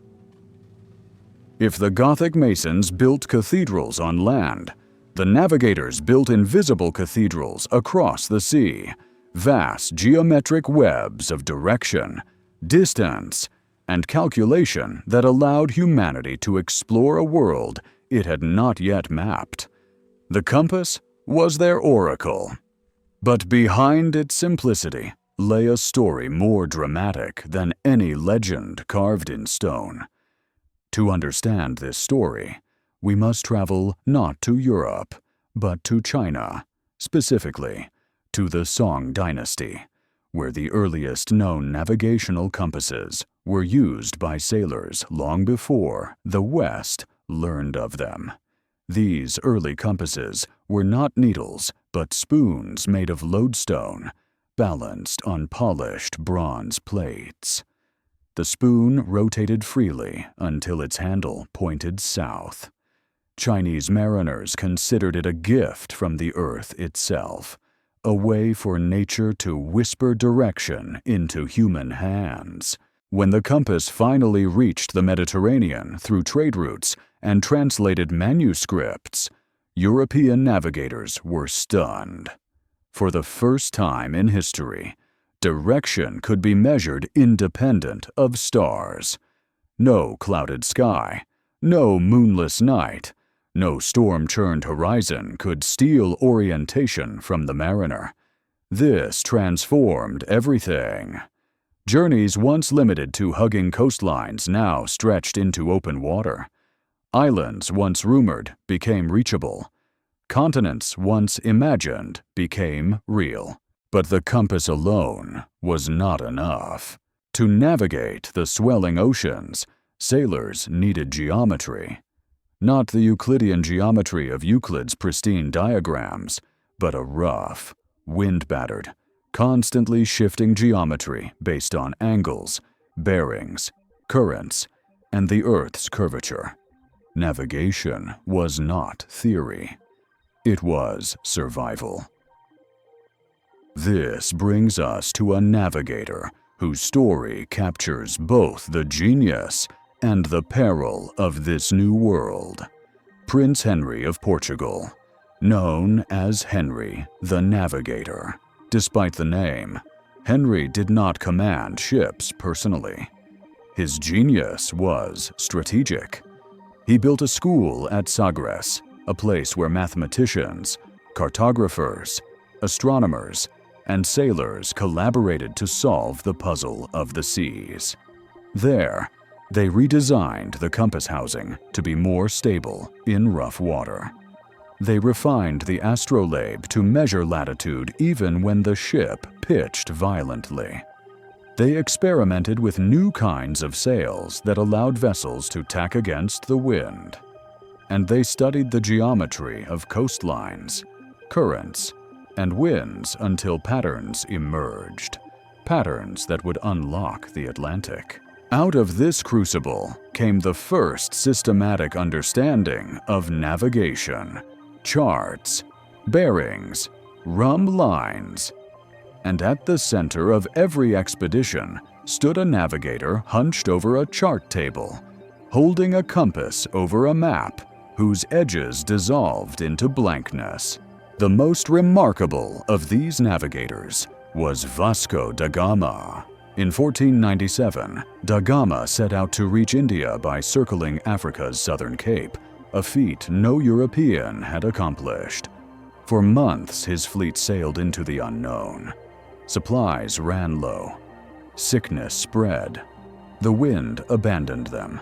A: If the Gothic Masons built cathedrals on land, the Navigators built invisible cathedrals across the sea, vast geometric webs of direction, distance, and calculation that allowed humanity to explore a world it had not yet mapped. The compass was their oracle. But behind its simplicity lay a story more dramatic than any legend carved in stone. To understand this story, we must travel not to Europe, but to China, specifically to the Song dynasty, where the earliest known navigational compasses were used by sailors long before the West learned of them. These early compasses were not needles, but spoons made of lodestone, balanced on polished bronze plates. The spoon rotated freely until its handle pointed south. Chinese mariners considered it a gift from the earth itself, a way for nature to whisper direction into human hands. When the compass finally reached the Mediterranean through trade routes and translated manuscripts, European navigators were stunned. For the first time in history, direction could be measured independent of stars. No clouded sky, no moonless night, no storm-churned horizon could steal orientation from the mariner. This transformed everything. Journeys once limited to hugging coastlines now stretched into open water. Islands once rumored became reachable. Continents once imagined became real. But the compass alone was not enough. To navigate the swelling oceans, sailors needed geometry. Not the Euclidean geometry of Euclid's pristine diagrams, but a rough, wind-battered, constantly shifting geometry based on angles, bearings, currents, and the Earth's curvature. Navigation was not theory. It was survival. This brings us to a navigator whose story captures both the genius and the peril of this new world. Prince Henry of Portugal, known as Henry the Navigator. Despite the name, Henry did not command ships personally. His genius was strategic. He built a school at Sagres, a place where mathematicians, cartographers, astronomers, and sailors collaborated to solve the puzzle of the seas. There, They redesigned the compass housing to be more stable in rough water. They refined the astrolabe to measure latitude even when the ship pitched violently. They experimented with new kinds of sails that allowed vessels to tack against the wind. And they studied the geometry of coastlines, currents, and winds until patterns emerged, patterns that would unlock the Atlantic. Out of this crucible came the first systematic understanding of navigation, charts, bearings, rhumb lines, and at the center of every expedition stood a navigator hunched over a chart table, holding a compass over a map whose edges dissolved into blankness. The most remarkable of these navigators was Vasco da Gama. In 1497, da Gama set out to reach India by circling Africa's southern cape, a feat no European had accomplished. For months, his fleet sailed into the unknown. Supplies ran low. Sickness spread. The wind abandoned them.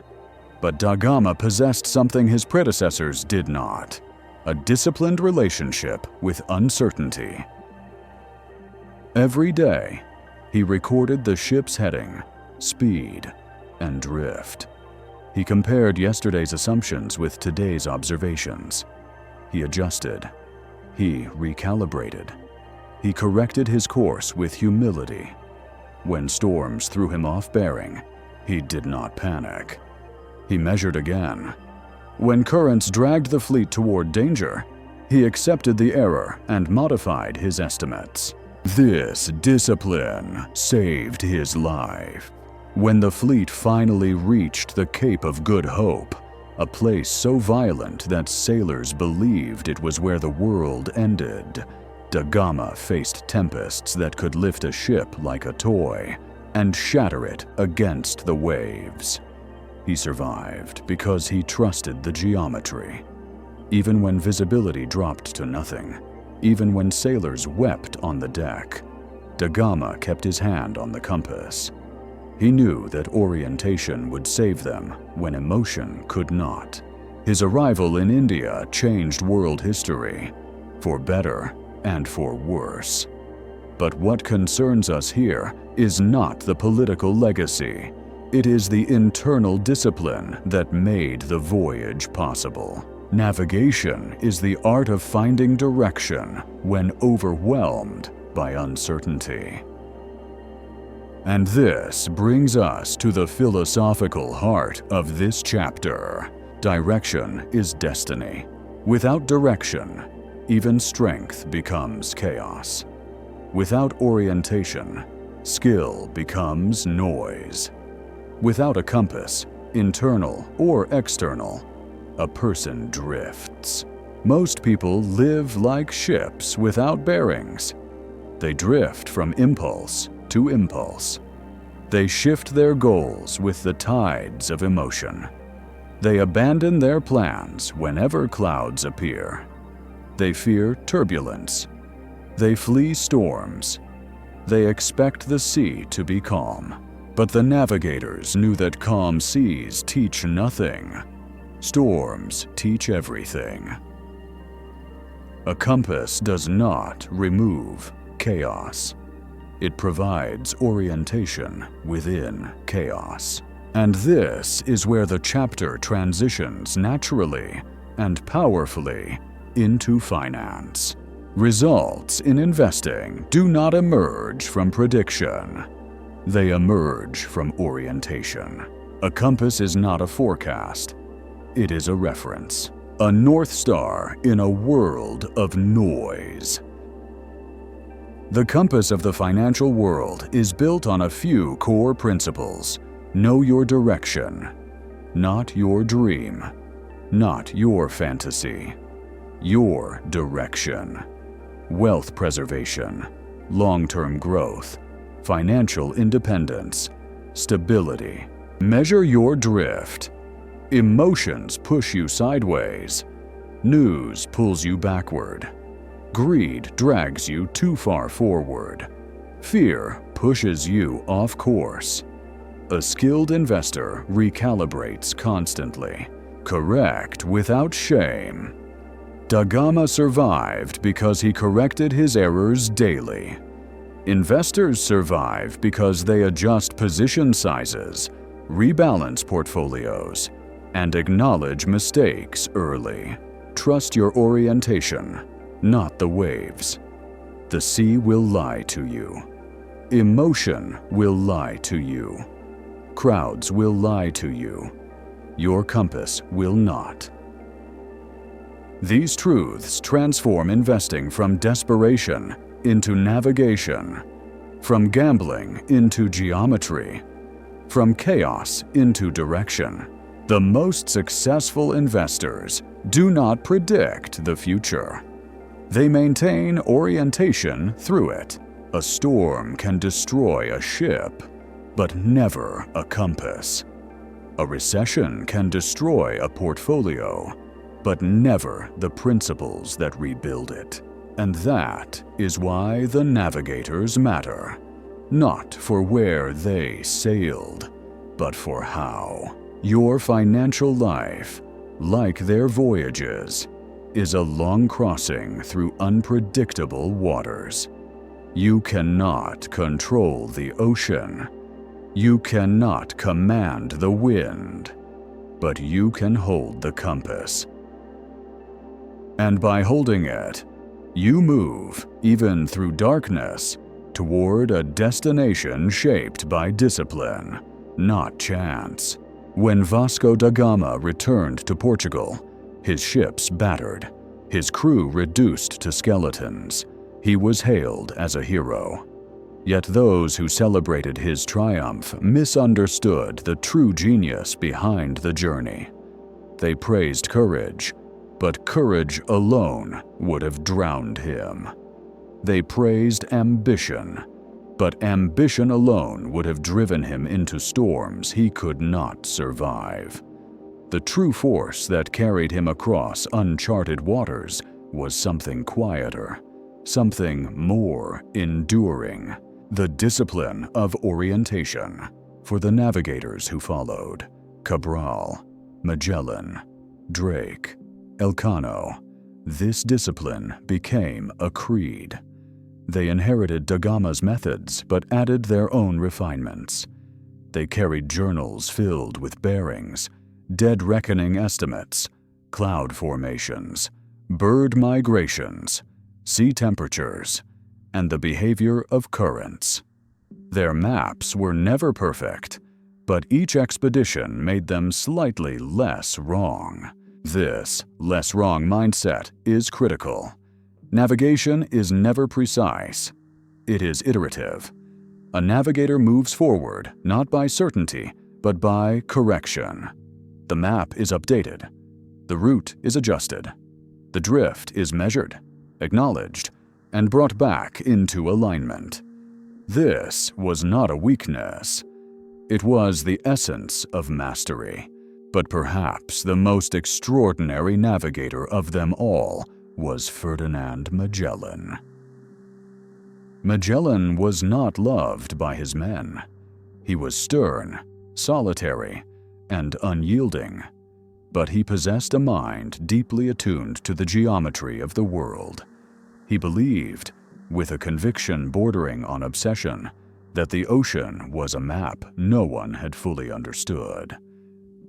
A: But da Gama possessed something his predecessors did not: a disciplined relationship with uncertainty. Every day, he recorded the ship's heading, speed, and drift. He compared yesterday's assumptions with today's observations. He adjusted. He recalibrated. He corrected his course with humility. When storms threw him off bearing, he did not panic. He measured again. When currents dragged the fleet toward danger, he accepted the error and modified his estimates. This discipline saved his life. When the fleet finally reached the Cape of Good Hope, a place so violent that sailors believed it was where the world ended, da Gama faced tempests that could lift a ship like a toy and shatter it against the waves. He survived because he trusted the geometry. Even when visibility dropped to nothing, even when sailors wept on the deck, da Gama kept his hand on the compass. He knew that orientation would save them when emotion could not. His arrival in India changed world history, for better and for worse. But what concerns us here is not the political legacy. It is the internal discipline that made the voyage possible. Navigation is the art of finding direction when overwhelmed by uncertainty. And this brings us to the philosophical heart of this chapter. Direction is destiny. Without direction, even strength becomes chaos. Without orientation, skill becomes noise. Without a compass, internal or external, a person drifts. Most people live like ships without bearings. They drift from impulse to impulse. They shift their goals with the tides of emotion. They abandon their plans whenever clouds appear. They fear turbulence. They flee storms. They expect the sea to be calm. But the navigators knew that calm seas teach nothing. Storms teach everything. A compass does not remove chaos. It provides orientation within chaos. And this is where the chapter transitions naturally and powerfully into finance. Results in investing do not emerge from prediction. They emerge from orientation. A compass is not a forecast. It is a reference, a North Star in a world of noise. The compass of the financial world is built on a few core principles. Know your direction, not your dream, not your fantasy, your direction. Wealth preservation, long-term growth, financial independence, stability. Measure your drift. Emotions push you sideways. News pulls you backward. Greed drags you too far forward. Fear pushes you off course. A skilled investor recalibrates constantly, correct without shame. Da Gama survived because he corrected his errors daily. Investors survive because they adjust position sizes, rebalance portfolios, and acknowledge mistakes early. Trust your orientation, not the waves. The sea will lie to you. Emotion will lie to you. Crowds will lie to you. Your compass will not. These truths transform investing from desperation into navigation, from gambling into geometry, from chaos into direction. The most successful investors do not predict the future. They maintain orientation through it. A storm can destroy a ship, but never a compass. A recession can destroy a portfolio, but never the principles that rebuild it. And that is why the navigators matter, not for where they sailed, but for how. Your financial life, like their voyages, is a long crossing through unpredictable waters. You cannot control the ocean. You cannot command the wind, but you can hold the compass. And by holding it, you move, even through darkness, toward a destination shaped by discipline, not chance. When Vasco da Gama returned to Portugal, his ships battered, his crew reduced to skeletons, he was hailed as a hero. Yet those who celebrated his triumph misunderstood the true genius behind the journey. They praised courage, but courage alone would have drowned him. They praised ambition, but ambition alone would have driven him into storms he could not survive. The true force that carried him across uncharted waters was something quieter, something more enduring. The discipline of orientation. For the navigators who followed, Cabral, Magellan, Drake, Elcano, this discipline became a creed. They inherited da Gama's methods but added their own refinements. They carried journals filled with bearings, dead reckoning estimates, cloud formations, bird migrations, sea temperatures, and the behavior of currents. Their maps were never perfect, but each expedition made them slightly less wrong. This less wrong mindset is critical. Navigation is never precise. It is iterative. A navigator moves forward not by certainty, but by correction. The map is updated. The route is adjusted. The drift is measured, acknowledged, and brought back into alignment. This was not a weakness. It was the essence of mastery. But perhaps the most extraordinary navigator of them all was Ferdinand Magellan. Magellan was not loved by his men. He was stern, solitary, and unyielding. But he possessed a mind deeply attuned to the geometry of the world. He believed, with a conviction bordering on obsession, that the ocean was a map no one had fully understood.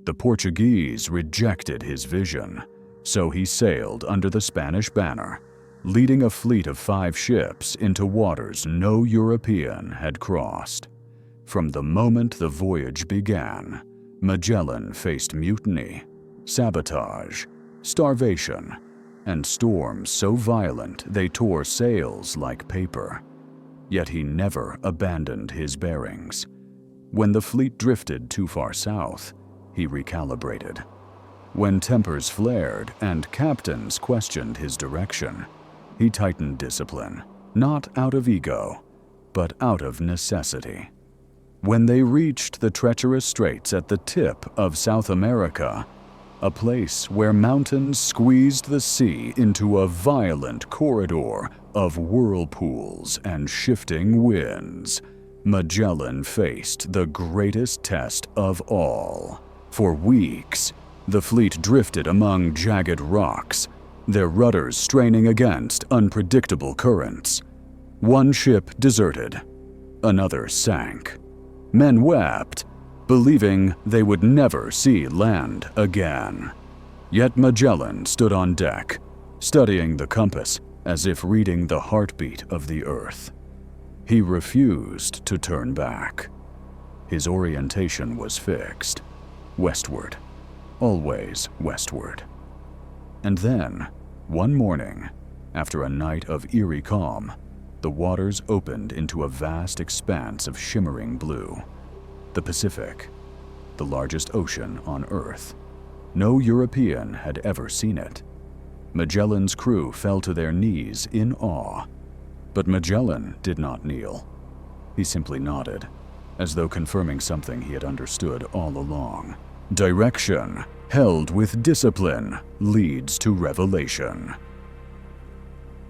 A: The Portuguese rejected his vision, so he sailed under the Spanish banner, leading a fleet of 5 ships into waters no European had crossed. From the moment the voyage began, Magellan faced mutiny, sabotage, starvation, and storms so violent they tore sails like paper. Yet he never abandoned his bearings. When the fleet drifted too far south, he recalibrated. When tempers flared and captains questioned his direction, he tightened discipline, not out of ego, but out of necessity. When they reached the treacherous straits at the tip of South America, a place where mountains squeezed the sea into a violent corridor of whirlpools and shifting winds, Magellan faced the greatest test of all. For weeks, the fleet drifted among jagged rocks, their rudders straining against unpredictable currents. One ship deserted, another sank. Men wept, believing they would never see land again. Yet Magellan stood on deck, studying the compass as if reading the heartbeat of the earth. He refused to turn back. His orientation was fixed. Westward. Always westward. And then, one morning, after a night of eerie calm, the waters opened into a vast expanse of shimmering blue. The Pacific, the largest ocean on Earth. No European had ever seen it. Magellan's crew fell to their knees in awe. But Magellan did not kneel. He simply nodded, as though confirming something he had understood all along. Direction, held with discipline, leads to revelation.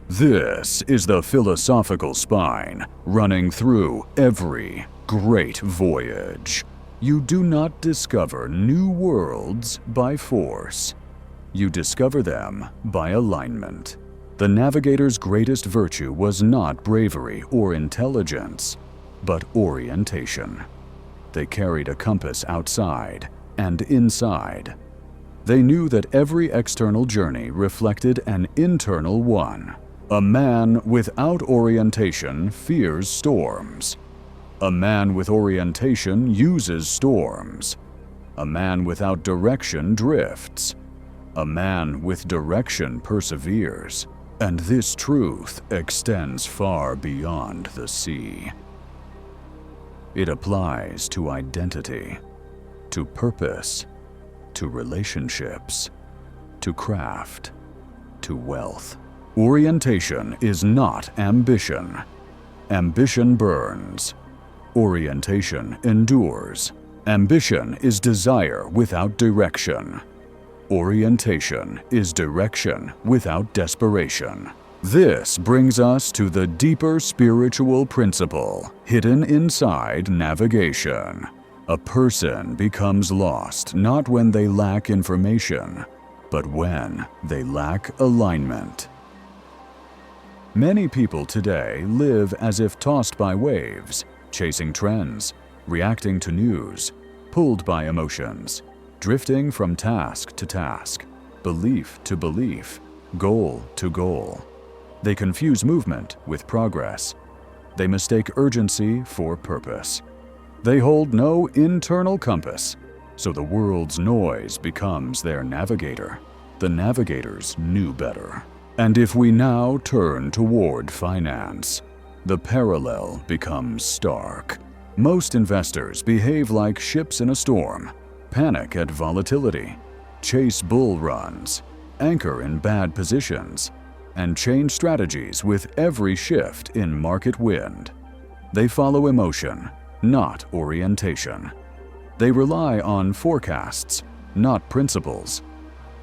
A: This is the philosophical spine running through every great voyage. You do not discover new worlds by force. You discover them by alignment. The Navigators' greatest virtue was not bravery or intelligence, but orientation. They carried a compass outside and inside. They knew that every external journey reflected an internal one. A man without orientation fears storms. A man with orientation uses storms. A man without direction drifts. A man with direction perseveres. And this truth extends far beyond the sea. It applies to identity, to purpose, to relationships, to craft, to wealth. Orientation is not ambition. Ambition burns. Orientation endures. Ambition is desire without direction. Orientation is direction without desperation. This brings us to the deeper spiritual principle hidden inside navigation. A person becomes lost not when they lack information, but when they lack alignment. Many people today live as if tossed by waves, chasing trends, reacting to news, pulled by emotions, drifting from task to task, belief to belief, goal to goal. They confuse movement with progress. They mistake urgency for purpose. They hold no internal compass, so the world's noise becomes their navigator. The navigators knew better. And if we now turn toward finance, the parallel becomes stark. Most investors behave like ships in a storm. Panic at volatility, chase bull runs, anchor in bad positions, and change strategies with every shift in market wind. They follow emotion, not orientation. They rely on forecasts, not principles.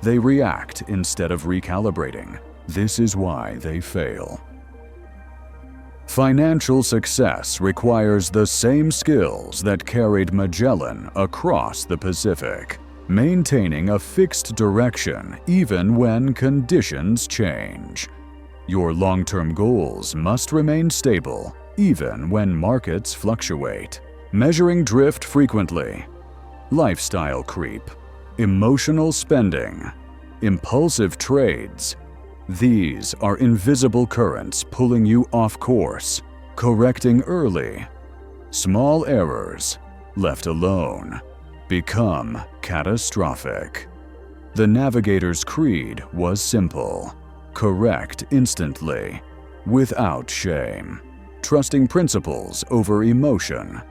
A: They react instead of recalibrating. This is why they fail. Financial success requires the same skills that carried Magellan across the Pacific, maintaining a fixed direction even when conditions change. Your long-term goals must remain stable even when markets fluctuate. Measuring drift frequently, lifestyle creep, emotional spending, impulsive trades. These are invisible currents pulling you off course, correcting early. Small errors, left alone, become catastrophic. The Navigator's creed was simple: correct instantly, without shame, trusting principles over emotion.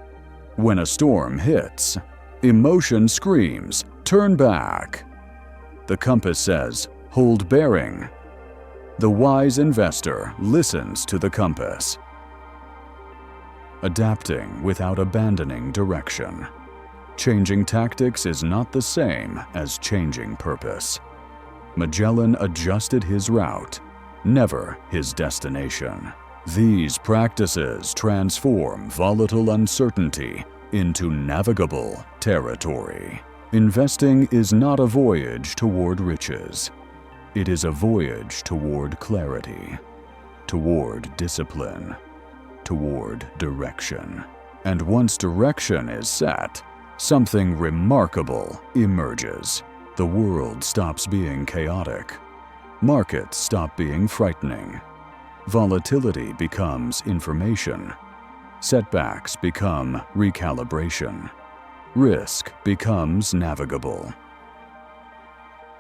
A: When a storm hits, emotion screams, "Turn back." The compass says, "Hold bearing." The wise investor listens to the compass. Adapting without abandoning direction. Changing tactics is not the same as changing purpose. Magellan adjusted his route, never his destination. These practices transform volatile uncertainty into navigable territory. Investing is not a voyage toward riches. It is a voyage toward clarity, toward discipline, toward direction. And once direction is set, something remarkable emerges. The world stops being chaotic. Markets stop being frightening. Volatility becomes information. Setbacks become recalibration. Risk becomes navigable.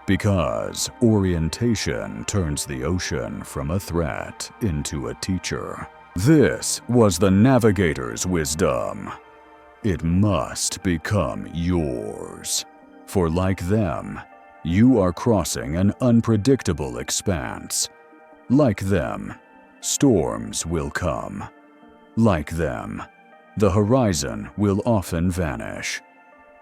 A: Because orientation turns the ocean from a threat into a teacher. This was the Navigators' wisdom. It must become yours. For like them, you are crossing an unpredictable expanse. Like them, storms will come. Like them, the horizon will often vanish.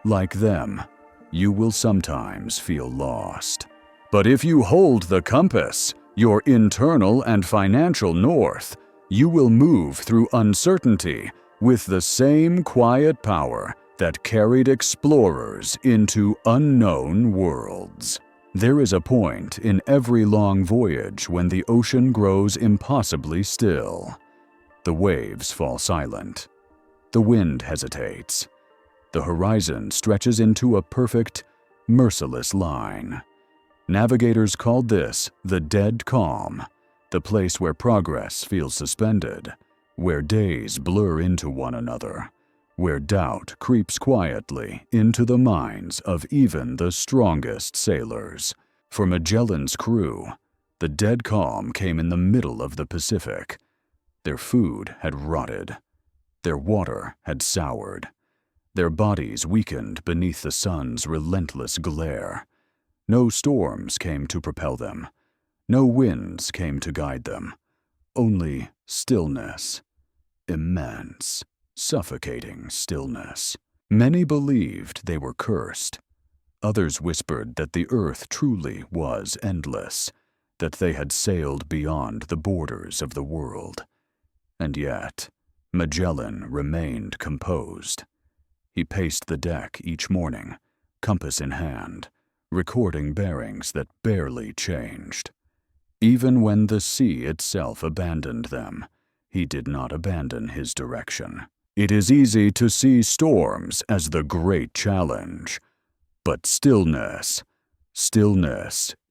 A: Like them, you will sometimes feel lost. But if you hold the compass, your internal and financial north, you will move through uncertainty with the same quiet power that carried explorers into unknown worlds. There is a point in every long voyage when the ocean grows impossibly still. The waves fall silent. The wind hesitates. The horizon stretches into a perfect, merciless line. Navigators called this the dead calm, the place where progress feels suspended, where days blur into one another, where doubt creeps quietly into the minds of even the strongest sailors. For Magellan's crew, the dead calm came in the middle of the Pacific. Their food had rotted. Their water had soured. Their bodies weakened beneath the sun's relentless glare. No storms came to propel them. No winds came to guide them. Only stillness. Immense, suffocating stillness. Many believed they were cursed. Others whispered that the earth truly was endless, that they had sailed beyond the borders of the world. And yet, Magellan remained composed. He paced the deck each morning, compass in hand, recording bearings that barely changed. Even when the sea itself abandoned them, he did not abandon his direction. It is easy to see storms as the great challenge, but stillness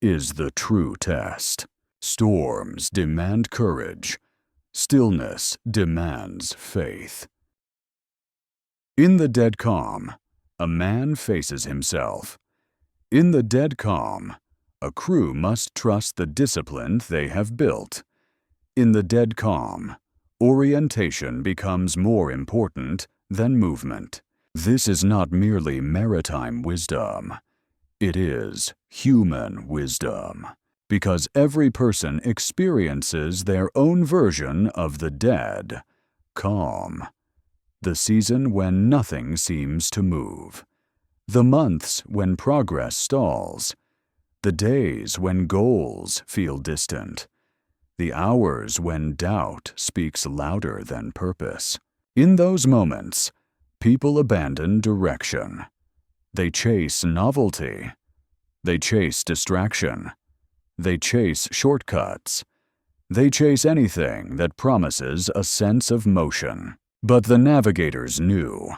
A: is the true test. Storms demand courage. Stillness demands faith. In the dead calm, a man faces himself. In the dead calm, a crew must trust the discipline they have built. In the dead calm, orientation becomes more important than movement. This is not merely maritime wisdom. It is human wisdom. Because every person experiences their own version of the dead calm. The season when nothing seems to move. The months when progress stalls. The days when goals feel distant. The hours when doubt speaks louder than purpose. In those moments, people abandon direction. They chase novelty. They chase distraction. They chase shortcuts. They chase anything that promises a sense of motion. But the navigators knew,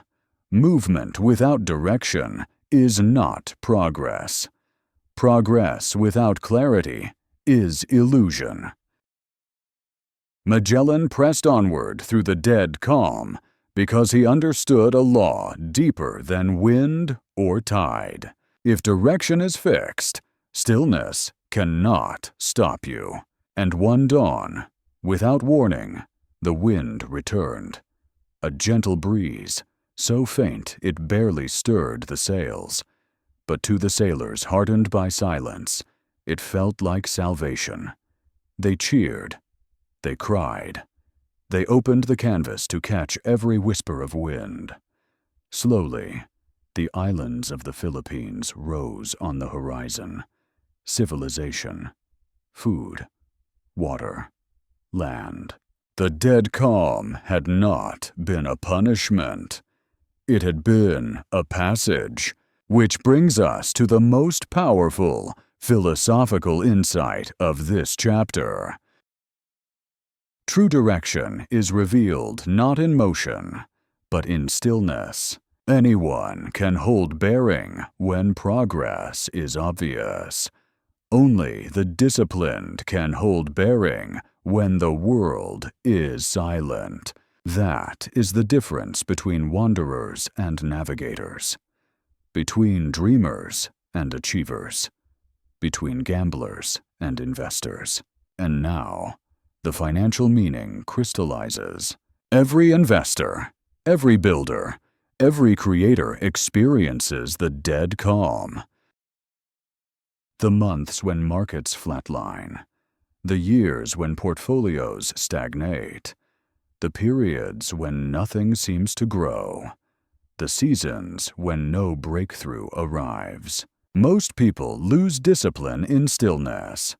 A: movement without direction is not progress. Progress without clarity is illusion. Magellan pressed onward through the dead calm because he understood a law deeper than wind or tide. If direction is fixed, stillness cannot stop you. And one dawn, without warning, the wind returned. A gentle breeze, so faint it barely stirred the sails. But to the sailors hardened by silence, it felt like salvation. They cheered. They cried. They opened the canvas to catch every whisper of wind. Slowly, the islands of the Philippines rose on the horizon. Civilization, food, water, land, The dead calm had not been a punishment. It had been a passage, which brings us to the most powerful philosophical insight of this chapter. True direction is revealed not in motion, but in stillness. Anyone can hold bearing when progress is obvious. Only the disciplined can hold bearing when the world is silent. That is the difference between wanderers and navigators, between dreamers and achievers, between gamblers and investors. And now, the financial meaning crystallizes. Every investor, every builder, every creator experiences the dead calm. The months when markets flatline, the years when portfolios stagnate, the periods when nothing seems to grow, the seasons when no breakthrough arrives. Most people lose discipline in stillness.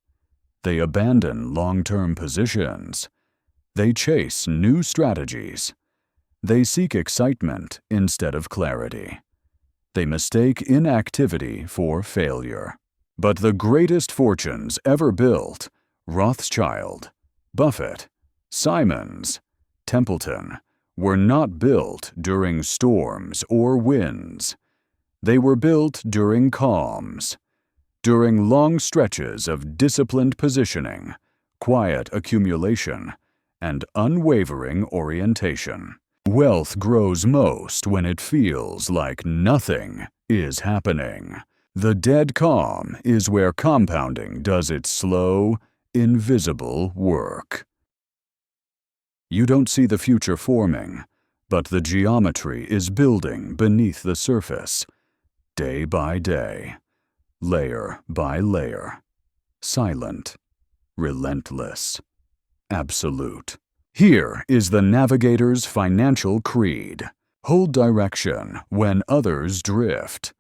A: They abandon long-term positions. They chase new strategies. They seek excitement instead of clarity. They mistake inactivity for failure. But the greatest fortunes ever built, Rothschild, Buffett, Simons, Templeton, were not built during storms or winds. They were built during calms, during long stretches of disciplined positioning, quiet accumulation, and unwavering orientation. Wealth grows most when it feels like nothing is happening. The dead calm is where compounding does its slow, invisible work. You don't see the future forming, but the geometry is building beneath the surface, day by day, layer by layer, silent, relentless, absolute. Here is the Navigator's financial creed. Hold direction when others drift.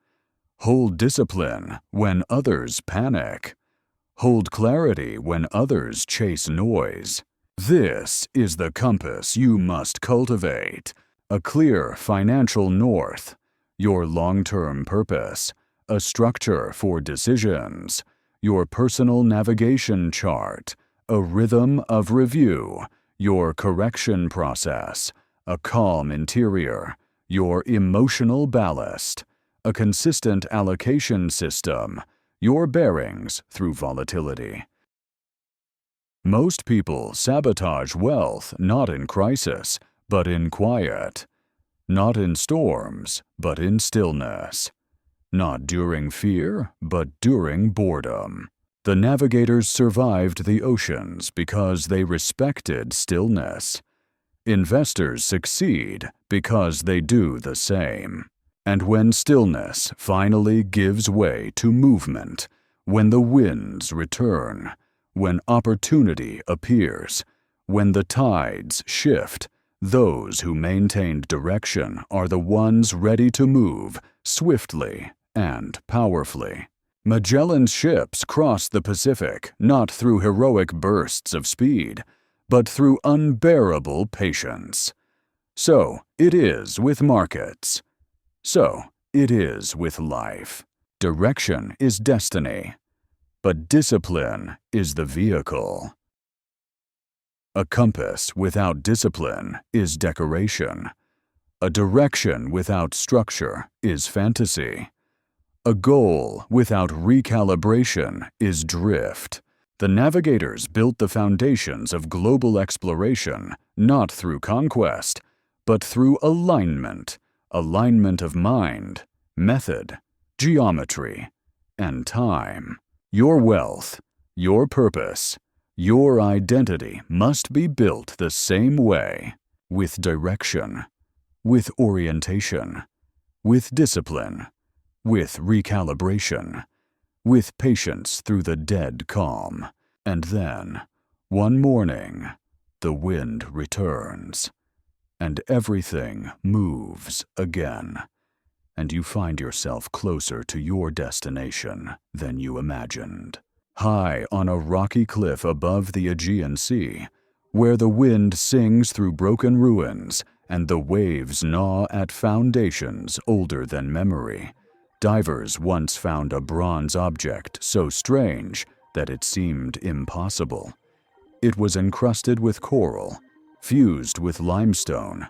A: Hold discipline when others panic. Hold clarity when others chase noise. This is the compass you must cultivate, a clear financial north, your long-term purpose, a structure for decisions, your personal navigation chart, a rhythm of review, your correction process, a calm interior, your emotional ballast, a consistent allocation system, your bearings through volatility. Most people sabotage wealth not in crisis, but in quiet, not in storms, but in stillness, not during fear, but during boredom. The navigators survived the oceans because they respected stillness. Investors succeed because they do the same. And when stillness finally gives way to movement, when the winds return, when opportunity appears, when the tides shift, those who maintained direction are the ones ready to move swiftly and powerfully. Magellan's ships crossed the Pacific not through heroic bursts of speed, but through unbearable patience. So it is with markets. So it is with life. Direction is destiny, but discipline is the vehicle. A compass without discipline is decoration. A direction without structure is fantasy. A goal without recalibration is drift. The navigators built the foundations of global exploration not through conquest, but through alignment of mind, method, geometry, and time. Your wealth, your purpose, your identity must be built the same way, with direction, with orientation, with discipline, with recalibration, with patience through the dead calm. And then, one morning, the wind returns, and everything moves again, and you find yourself closer to your destination than you imagined. High on a rocky cliff above the Aegean Sea, where the wind sings through broken ruins and the waves gnaw at foundations older than memory, divers once found a bronze object so strange that it seemed impossible. It was encrusted with coral, fused with limestone,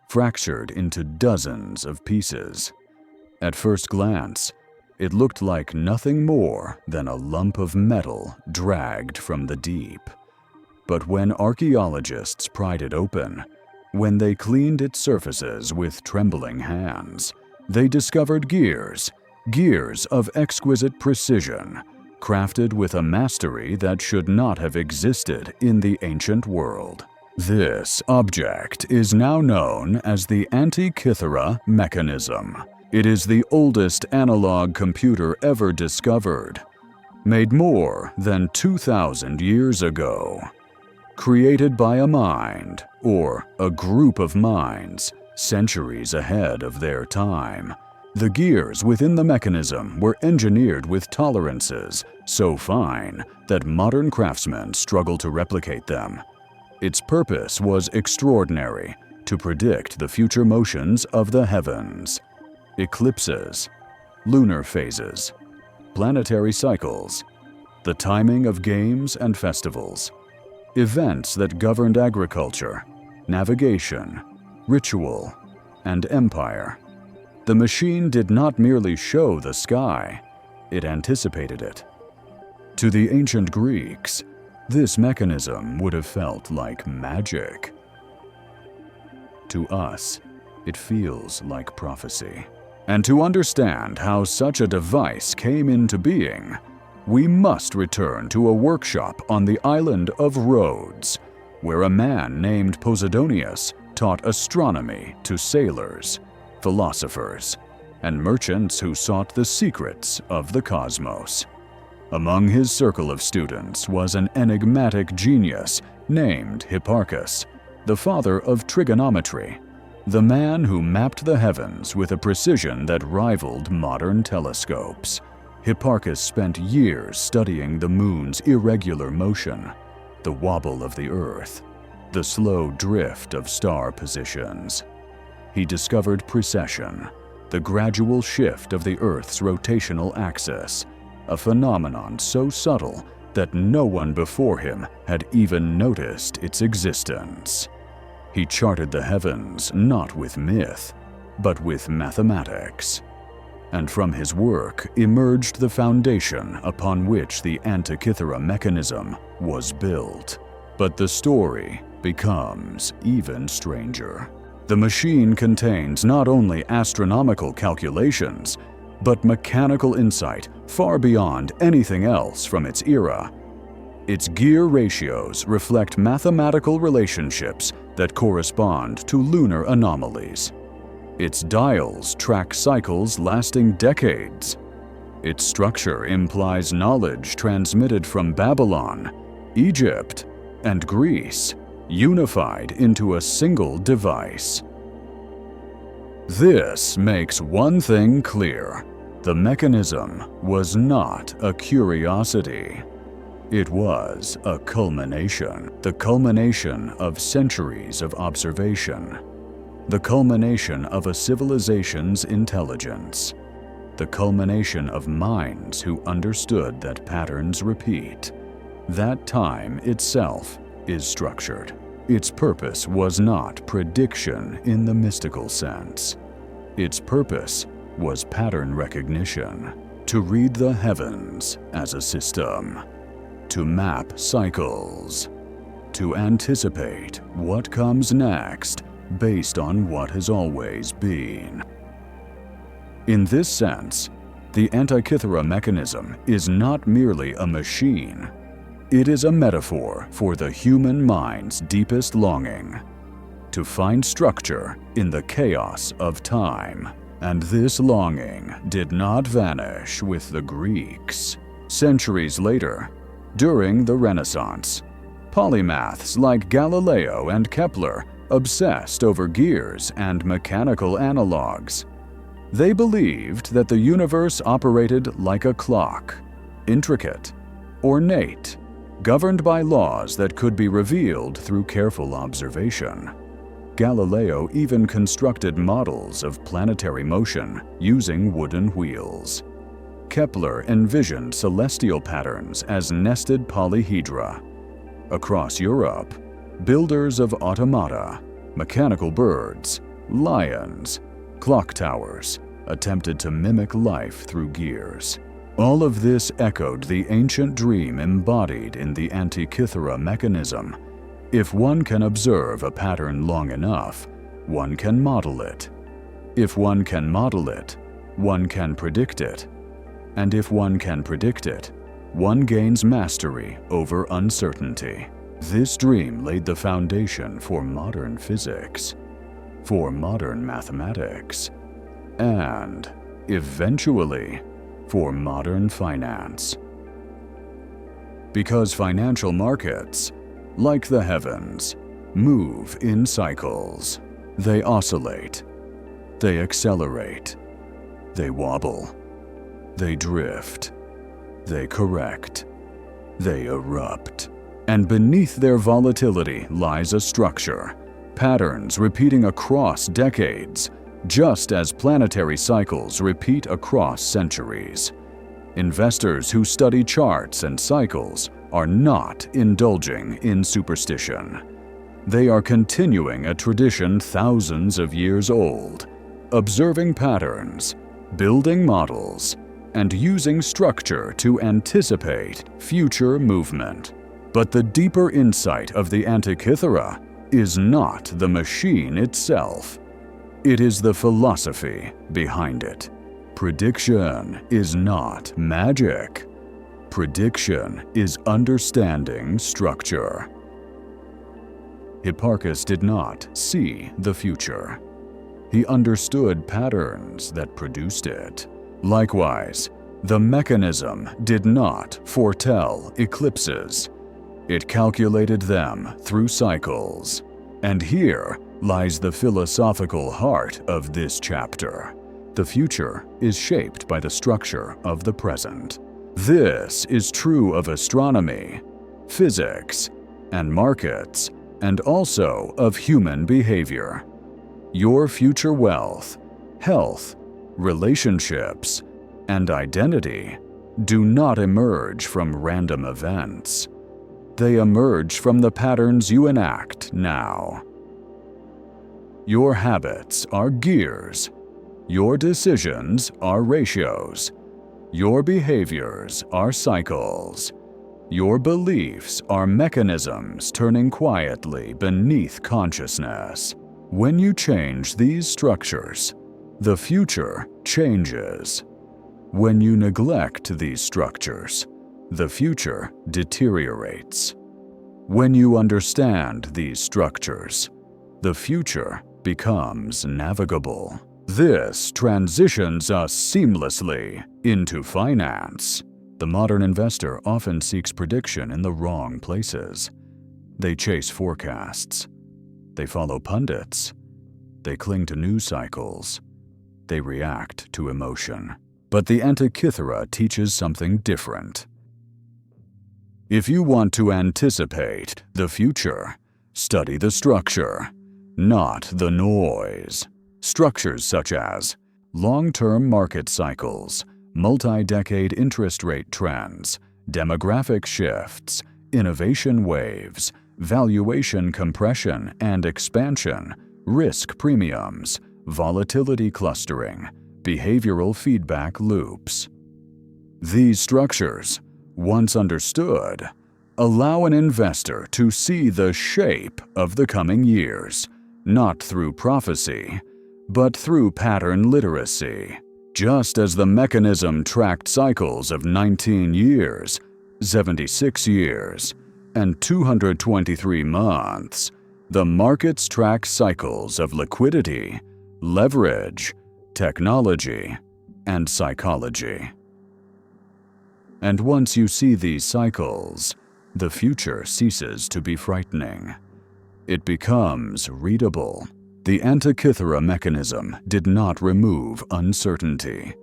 A: fractured into dozens of pieces. At first glance, it looked like nothing more than a lump of metal dragged from the deep. But when archaeologists pried it open, when they cleaned its surfaces with trembling hands, they discovered gears of exquisite precision, crafted with a mastery that should not have existed in the ancient world. This object is now known as the Antikythera Mechanism. It is the oldest analog computer ever discovered, made more than 2,000 years ago. Created by a mind, or a group of minds, centuries ahead of their time, the gears within the mechanism were engineered with tolerances so fine that modern craftsmen struggle to replicate them. Its purpose was extraordinary: to predict the future motions of the heavens. Eclipses, lunar phases, planetary cycles, the timing of games and festivals, events that governed agriculture, navigation, ritual, and empire. The machine did not merely show the sky, it anticipated it. To the ancient Greeks, this mechanism would have felt like magic. To us, it feels like prophecy. And to understand how such a device came into being, we must return to a workshop on the island of Rhodes, where a man named Posidonius taught astronomy to sailors, philosophers, and merchants who sought the secrets of the cosmos. Among his circle of students was an enigmatic genius named Hipparchus, the father of trigonometry, the man who mapped the heavens with a precision that rivaled modern telescopes. Hipparchus spent years studying the moon's irregular motion, the wobble of the Earth, the slow drift of star positions. He discovered precession, the gradual shift of the Earth's rotational axis, a phenomenon so subtle that no one before him had even noticed its existence. He charted the heavens not with myth, but with mathematics. And from his work emerged the foundation upon which the Antikythera Mechanism was built. But the story becomes even stranger. The machine contains not only astronomical calculations, but mechanical insight far beyond anything else from its era. Its gear ratios reflect mathematical relationships that correspond to lunar anomalies. Its dials track cycles lasting decades. Its structure implies knowledge transmitted from Babylon, Egypt, and Greece, unified into a single device. This makes one thing clear: the mechanism was not a curiosity. It was a culmination, the culmination of centuries of observation, the culmination of a civilization's intelligence, the culmination of minds who understood that patterns repeat, that time itself is structured. Its purpose was not prediction in the mystical sense. Its purpose was pattern recognition, to read the heavens as a system, to map cycles, to anticipate what comes next based on what has always been. In this sense, the Antikythera Mechanism is not merely a machine. It is a metaphor for the human mind's deepest longing, to find structure in the chaos of time. And this longing did not vanish with the Greeks. Centuries later, during the Renaissance, polymaths like Galileo and Kepler obsessed over gears and mechanical analogues. They believed that the universe operated like a clock, intricate, ornate, governed by laws that could be revealed through careful observation. Galileo even constructed models of planetary motion using wooden wheels. Kepler envisioned celestial patterns as nested polyhedra. Across Europe, builders of automata, mechanical birds, lions, clock towers attempted to mimic life through gears. All of this echoed the ancient dream embodied in the Antikythera Mechanism. If one can observe a pattern long enough, one can model it. If one can model it, one can predict it. And if one can predict it, one gains mastery over uncertainty. This dream laid the foundation for modern physics, for modern mathematics, and, eventually, for modern finance. Because financial markets, like the heavens, move in cycles. They oscillate, they accelerate, they wobble, they drift, they correct, they erupt. And beneath their volatility lies a structure, patterns repeating across decades, just as planetary cycles repeat across centuries. Investors who study charts and cycles are not indulging in superstition. They are continuing a tradition thousands of years old, observing patterns, building models, and using structure to anticipate future movement. But the deeper insight of the Antikythera is not the machine itself. It is the philosophy behind it. Prediction is not magic. Prediction is understanding structure. Hipparchus did not see the future. He understood patterns that produced it. Likewise, the mechanism did not foretell eclipses. It calculated them through cycles. And here lies the philosophical heart of this chapter. The future is shaped by the structure of the present. This is true of astronomy, physics, and markets, and also of human behavior. Your future wealth, health, relationships, and identity do not emerge from random events. They emerge from the patterns you enact now. Your habits are gears. Your decisions are ratios. Your behaviors are cycles. Your beliefs are mechanisms turning quietly beneath consciousness. When you change these structures, the future changes. When you neglect these structures, the future deteriorates. When you understand these structures, the future becomes navigable. This transitions us seamlessly into finance. The modern investor often seeks prediction in the wrong places. They chase forecasts. They follow pundits. They cling to news cycles. They react to emotion. But the Antikythera teaches something different. If you want to anticipate the future, study the structure, not the noise. Structures such as long-term market cycles, multi-decade interest rate trends, demographic shifts, innovation waves, valuation compression and expansion, risk premiums, volatility clustering, behavioral feedback loops. These structures, once understood, allow an investor to see the shape of the coming years, not through prophecy, but through pattern literacy. Just as the mechanism tracked cycles of 19 years, 76 years, and 223 months, the markets track cycles of liquidity, leverage, technology, and psychology. And once you see these cycles, the future ceases to be frightening. It becomes readable. The Antikythera Mechanism did not remove uncertainty.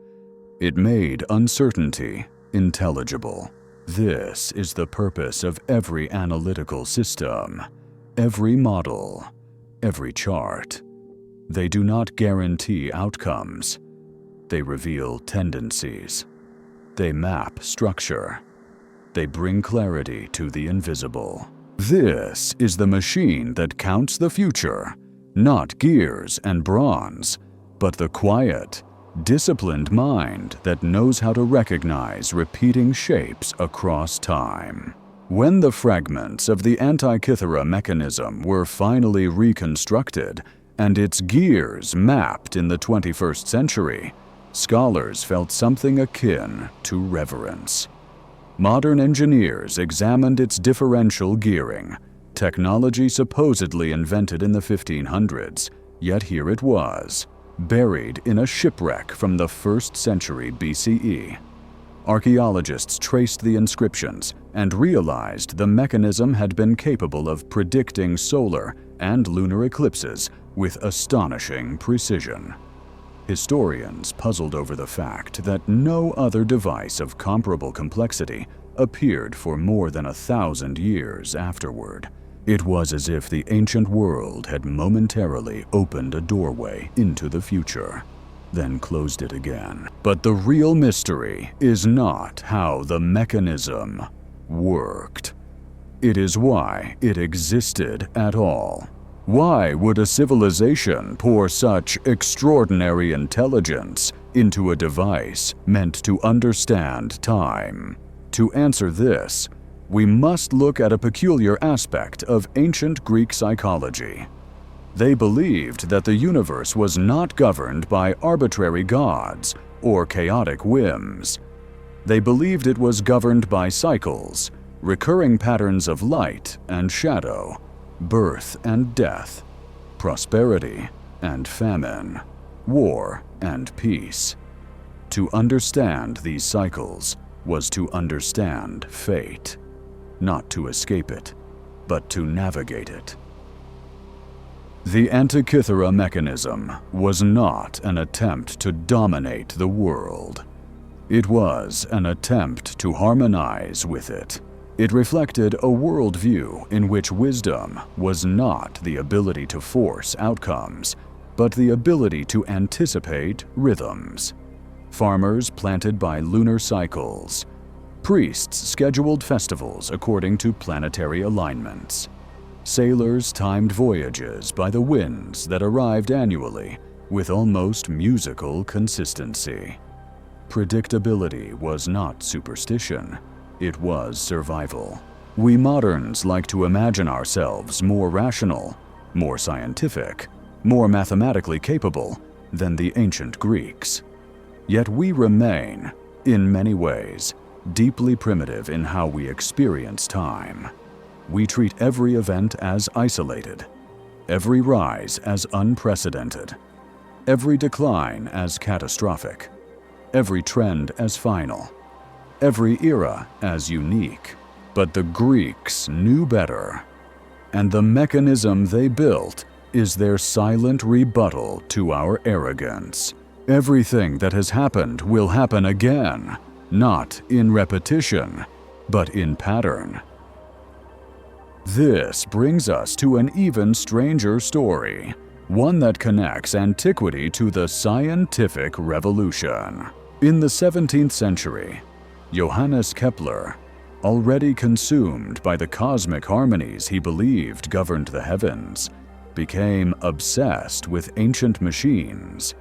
A: It made uncertainty intelligible. This is the purpose of every analytical system, every model, every chart. They do not guarantee outcomes. They reveal tendencies. They map structure. They bring clarity to the invisible. This is the machine that counts the future, not gears and bronze, but the quiet, disciplined mind that knows how to recognize repeating shapes across time. When the fragments of the Antikythera Mechanism were finally reconstructed and its gears mapped in the 21st century, scholars felt something akin to reverence. Modern engineers examined its differential gearing, technology supposedly invented in the 1500s, yet here it was, buried in a shipwreck from the 1st century BCE. Archaeologists traced the inscriptions and realized the mechanism had been capable of predicting solar and lunar eclipses with astonishing precision. Historians puzzled over the fact that no other device of comparable complexity appeared for more than 1,000 years afterward. It was as if the ancient world had momentarily opened a doorway into the future, then closed it again. But the real mystery is not how the mechanism worked. It is why it existed at all. Why would a civilization pour such extraordinary intelligence into a device meant to understand time? To answer this, we must look at a peculiar aspect of ancient Greek psychology. They believed that the universe was not governed by arbitrary gods or chaotic whims. They believed it was governed by cycles, recurring patterns of light and shadow, birth and death, prosperity and famine, war and peace. To understand these cycles was to understand fate, not to escape it, but to navigate it. The Antikythera Mechanism was not an attempt to dominate the world. It was an attempt to harmonize with it. It reflected a worldview in which wisdom was not the ability to force outcomes, but the ability to anticipate rhythms. Farmers planted by lunar cycles. Priests scheduled festivals according to planetary alignments. Sailors timed voyages by the winds that arrived annually with almost musical consistency. Predictability was not superstition. It was survival. We moderns like to imagine ourselves more rational, more scientific, more mathematically capable than the ancient Greeks. Yet we remain, in many ways, deeply primitive in how we experience time. We treat every event as isolated, every rise as unprecedented, every decline as catastrophic, every trend as final, every era as unique. But the Greeks knew better, and the mechanism they built is their silent rebuttal to our arrogance. Everything that has happened will happen again, not in repetition, but in pattern. This brings us to an even stranger story, one that connects antiquity to the scientific revolution. In the 17th century, Johannes Kepler, already consumed by the cosmic harmonies he believed governed the heavens, became obsessed with ancient machines.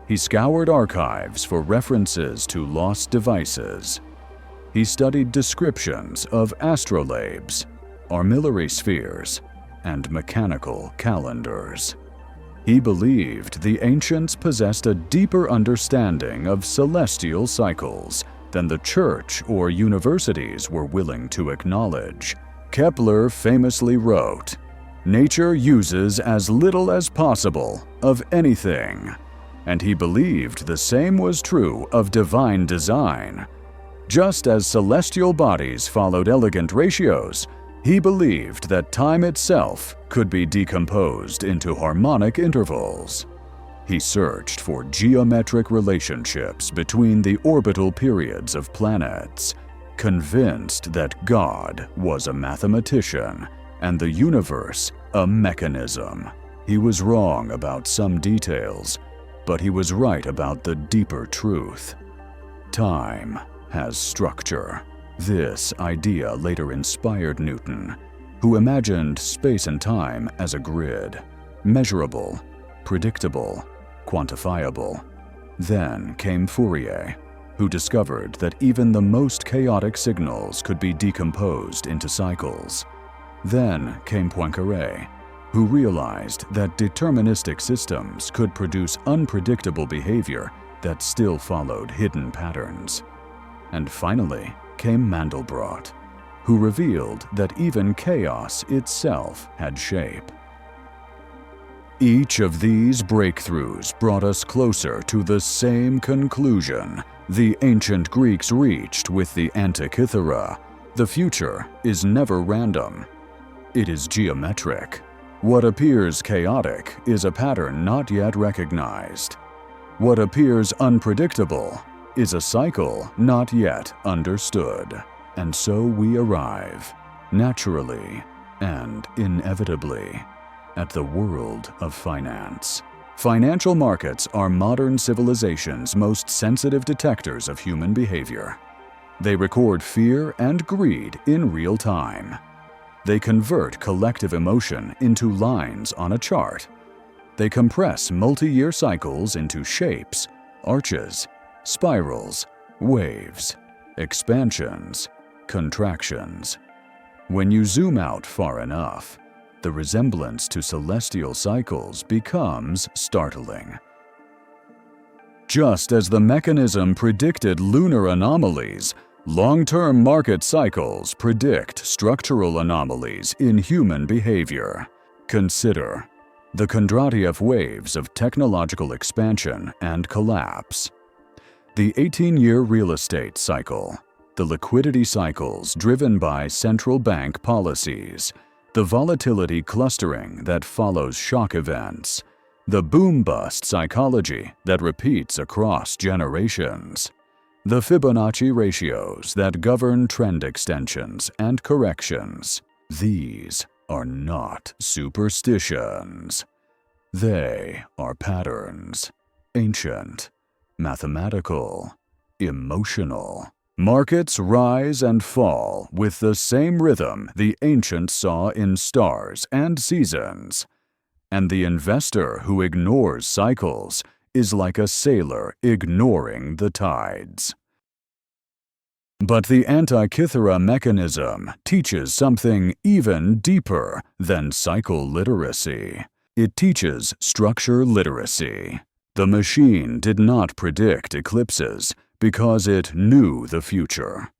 A: He scoured archives for references to lost devices. He studied descriptions of astrolabes, armillary spheres, and mechanical calendars. He believed the ancients possessed a deeper understanding of celestial cycles than the church or universities were willing to acknowledge. Kepler famously wrote, "Nature uses as little as possible of anything," and he believed the same was true of divine design. Just as celestial bodies followed elegant ratios, he believed that time itself could be decomposed into harmonic intervals. He searched for geometric relationships between the orbital periods of planets. convinced that God was a mathematician and the universe a mechanism. He was wrong about some details, but he was right about the deeper truth. Time has structure. This idea later inspired Newton, who imagined space and time as a grid, measurable, predictable, quantifiable. Then came Fourier, who discovered that even the most chaotic signals could be decomposed into cycles. Then came Poincaré, who realized that deterministic systems could produce unpredictable behavior that still followed hidden patterns. And finally came Mandelbrot, who revealed that even chaos itself had shape. Each of these breakthroughs brought us closer to the same conclusion the ancient Greeks reached with the Antikythera. The future is never random. It is geometric. What appears chaotic is a pattern not yet recognized. What appears unpredictable is a cycle not yet understood. And so we arrive, naturally and inevitably, at the world of finance. Financial markets are modern civilization's most sensitive detectors of human behavior. They record fear and greed in real time. They convert collective emotion into lines on a chart. They compress multi-year cycles into shapes, arches, spirals, waves, expansions, contractions. When you zoom out far enough, the resemblance to celestial cycles becomes startling. Just as the mechanism predicted lunar anomalies, long-term market cycles predict structural anomalies in human behavior. Consider the Kondratiev waves of technological expansion and collapse, the 18-year real estate cycle, the liquidity cycles driven by central bank policies, the volatility clustering that follows shock events, the boom-bust psychology that repeats across generations, the Fibonacci ratios that govern trend extensions and corrections. These are not superstitions. They are patterns, ancient, mathematical, emotional. Markets rise and fall with the same rhythm the ancients saw in stars and seasons. And the investor who ignores cycles is like a sailor ignoring the tides. But the Antikythera Mechanism teaches something even deeper than cycle literacy. It teaches structure literacy. The machine did not predict eclipses because it knew the future.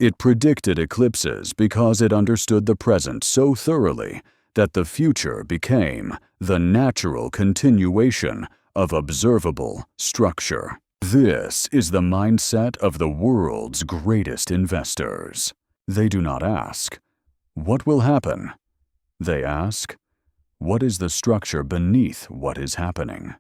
A: It predicted eclipses because it understood the present so thoroughly that the future became the natural continuation of observable structure. This is the mindset of the world's greatest investors. They do not ask, "What will happen?" They ask, "What is the structure beneath what is happening?"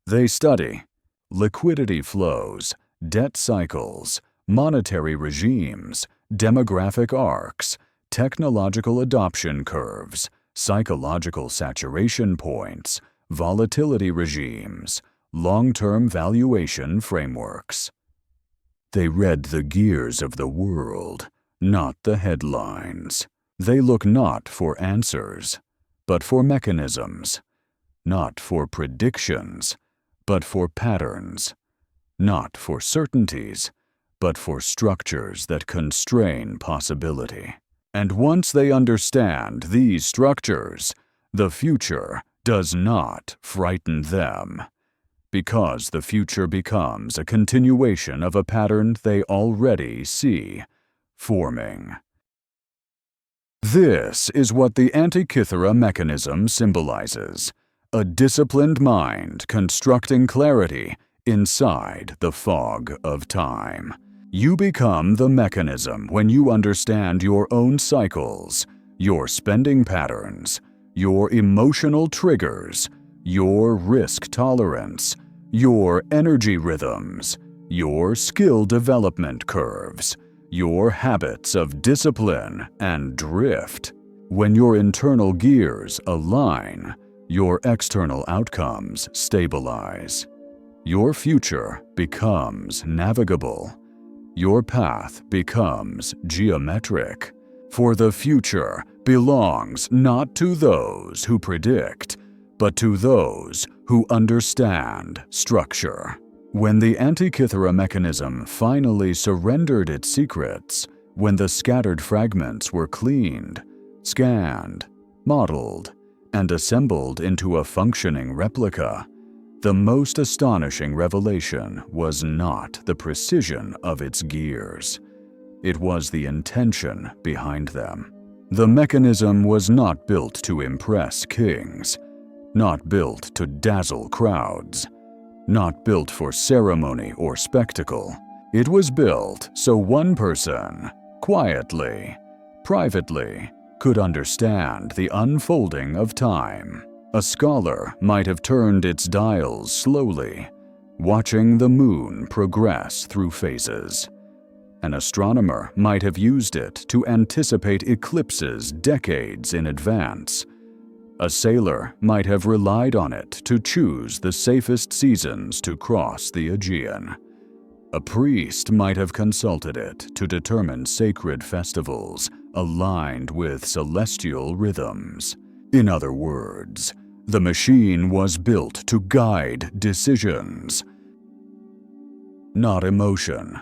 A: They study liquidity flows, debt cycles, monetary regimes, demographic arcs, technological adoption curves, psychological saturation points, volatility regimes, long-term valuation frameworks. They read the gears of the world, not the headlines. They look not for answers, but for mechanisms, not for predictions, but for patterns, not for certainties, but for structures that constrain possibility. And once they understand these structures, the future does not frighten them, because the future becomes a continuation of a pattern they already see forming. This is what the Antikythera Mechanism symbolizes. A disciplined mind constructing clarity inside the fog of time. You become the mechanism when you understand your own cycles, your spending patterns, your emotional triggers, your risk tolerance, your energy rhythms, your skill development curves, your habits of discipline and drift. When your internal gears align, your external outcomes stabilize. Your future becomes navigable. Your path becomes geometric. For the future belongs not to those who predict, but to those who understand structure. When the Antikythera Mechanism finally surrendered its secrets, when the scattered fragments were cleaned, scanned, modeled, and assembled into a functioning replica, the most astonishing revelation was not the precision of its gears. It was the intention behind them. The mechanism was not built to impress kings, not built to dazzle crowds, not built for ceremony or spectacle. It was built so one person, quietly, privately, could understand the unfolding of time. A scholar might have turned its dials slowly, watching the moon progress through phases. An astronomer might have used it to anticipate eclipses decades in advance. A sailor might have relied on it to choose the safest seasons to cross the Aegean. A priest might have consulted it to determine sacred festivals aligned with celestial rhythms. In other words, the machine was built to guide decisions, not emotion,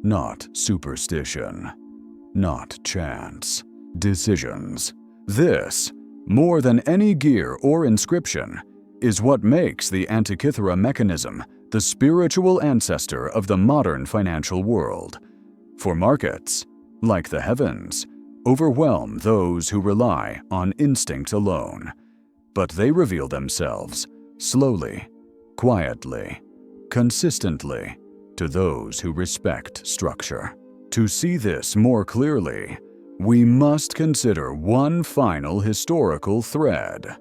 A: not superstition, not chance. Decisions. This, more than any gear or inscription, is what makes the Antikythera Mechanism the spiritual ancestor of the modern financial world. For markets, like the heavens, overwhelm those who rely on instinct alone, but they reveal themselves slowly, quietly, consistently to those who respect structure. To see this more clearly, we must consider one final historical thread: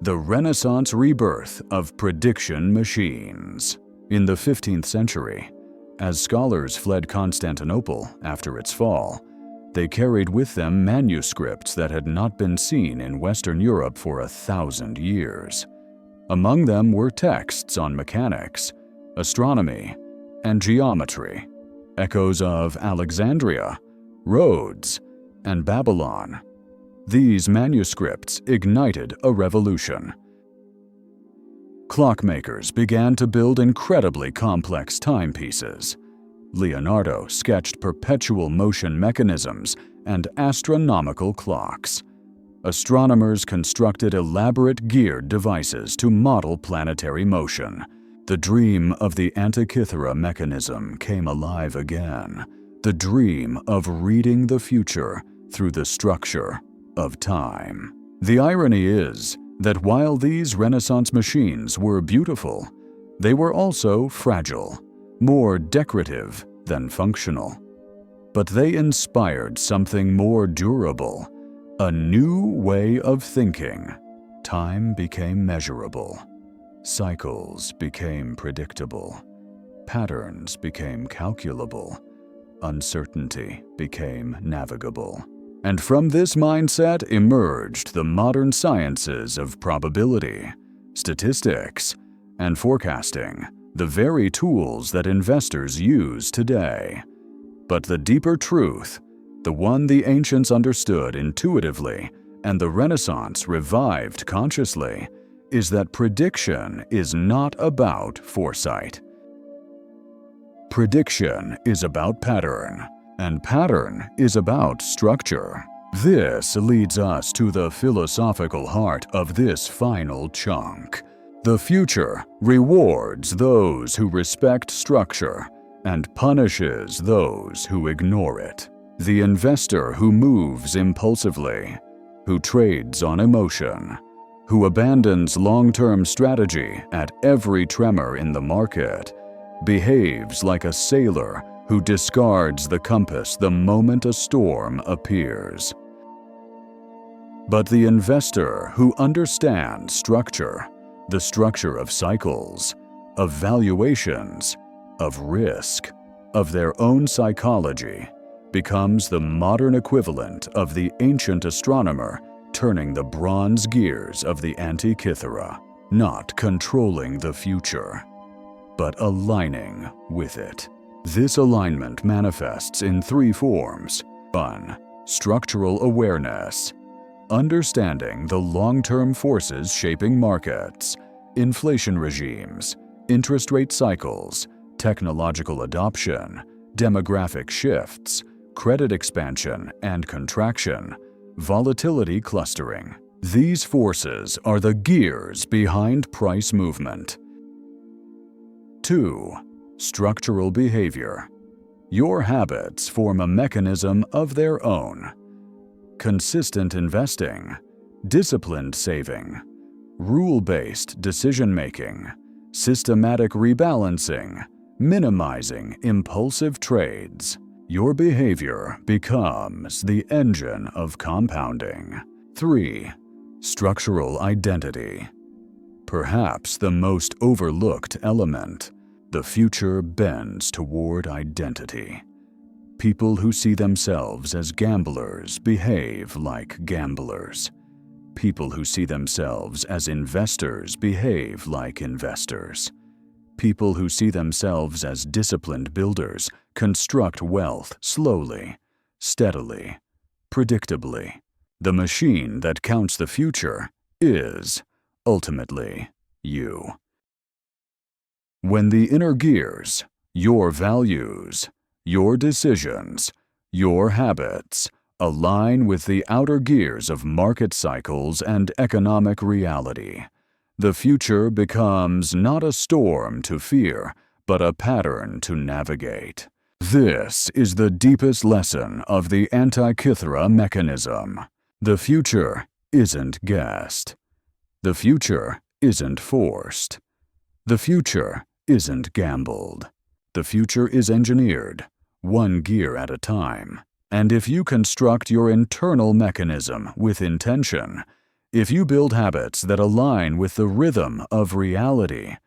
A: the Renaissance rebirth of prediction machines. In the 15th century, as scholars fled Constantinople after its fall, they carried with them manuscripts that had not been seen in Western Europe for 1,000 years. Among them were texts on mechanics, astronomy, and geometry, echoes of Alexandria, Rhodes, and Babylon. These manuscripts ignited a revolution. Clockmakers began to build incredibly complex timepieces. Leonardo sketched perpetual motion mechanisms and astronomical clocks. Astronomers constructed elaborate geared devices to model planetary motion. The dream of the Antikythera Mechanism came alive again. The dream of reading the future through the structure of time. The irony is that while these Renaissance machines were beautiful, they were also fragile, more decorative than functional. But they inspired something more durable, a new way of thinking. Time became measurable. Cycles became predictable. Patterns became calculable. Uncertainty became navigable. And from this mindset emerged the modern sciences of probability, statistics, and forecasting, the very tools that investors use today. But the deeper truth, the one the ancients understood intuitively and the Renaissance revived consciously, is that prediction is not about foresight. Prediction is about pattern, and pattern is about structure. This leads us to the philosophical heart of this final chunk. The future rewards those who respect structure and punishes those who ignore it. The investor who moves impulsively, who trades on emotion, who abandons long-term strategy at every tremor in the market, behaves like a sailor who discards the compass the moment a storm appears. But the investor who understands structure, the structure of cycles, of valuations, of risk, of their own psychology, becomes the modern equivalent of the ancient astronomer turning the bronze gears of the Antikythera, not controlling the future, but aligning with it. This alignment manifests in three forms. 1. Structural awareness. Understanding the long-term forces shaping markets, inflation regimes, interest rate cycles, technological adoption, demographic shifts, credit expansion and contraction, volatility clustering. These forces are the gears behind price movement. 2. Structural behavior. Your habits form a mechanism of their own. Consistent investing, disciplined saving, rule-based decision-making, systematic rebalancing, minimizing impulsive trades. Your behavior becomes the engine of compounding. 3. Structural identity. Perhaps the most overlooked element, the future bends toward identity. People who see themselves as gamblers behave like gamblers. People who see themselves as investors behave like investors. People who see themselves as disciplined builders construct wealth slowly, steadily, predictably. The machine that counts the future is, ultimately, you. When the inner gears, your values, your decisions, your habits, align with the outer gears of market cycles and economic reality, the future becomes not a storm to fear, but a pattern to navigate. This is the deepest lesson of the Antikythera Mechanism. The future isn't guessed. The future isn't forced. The future isn't gambled. The future is engineered, one gear at a time. And if you construct your internal mechanism with intention, if you build habits that align with the rhythm of reality,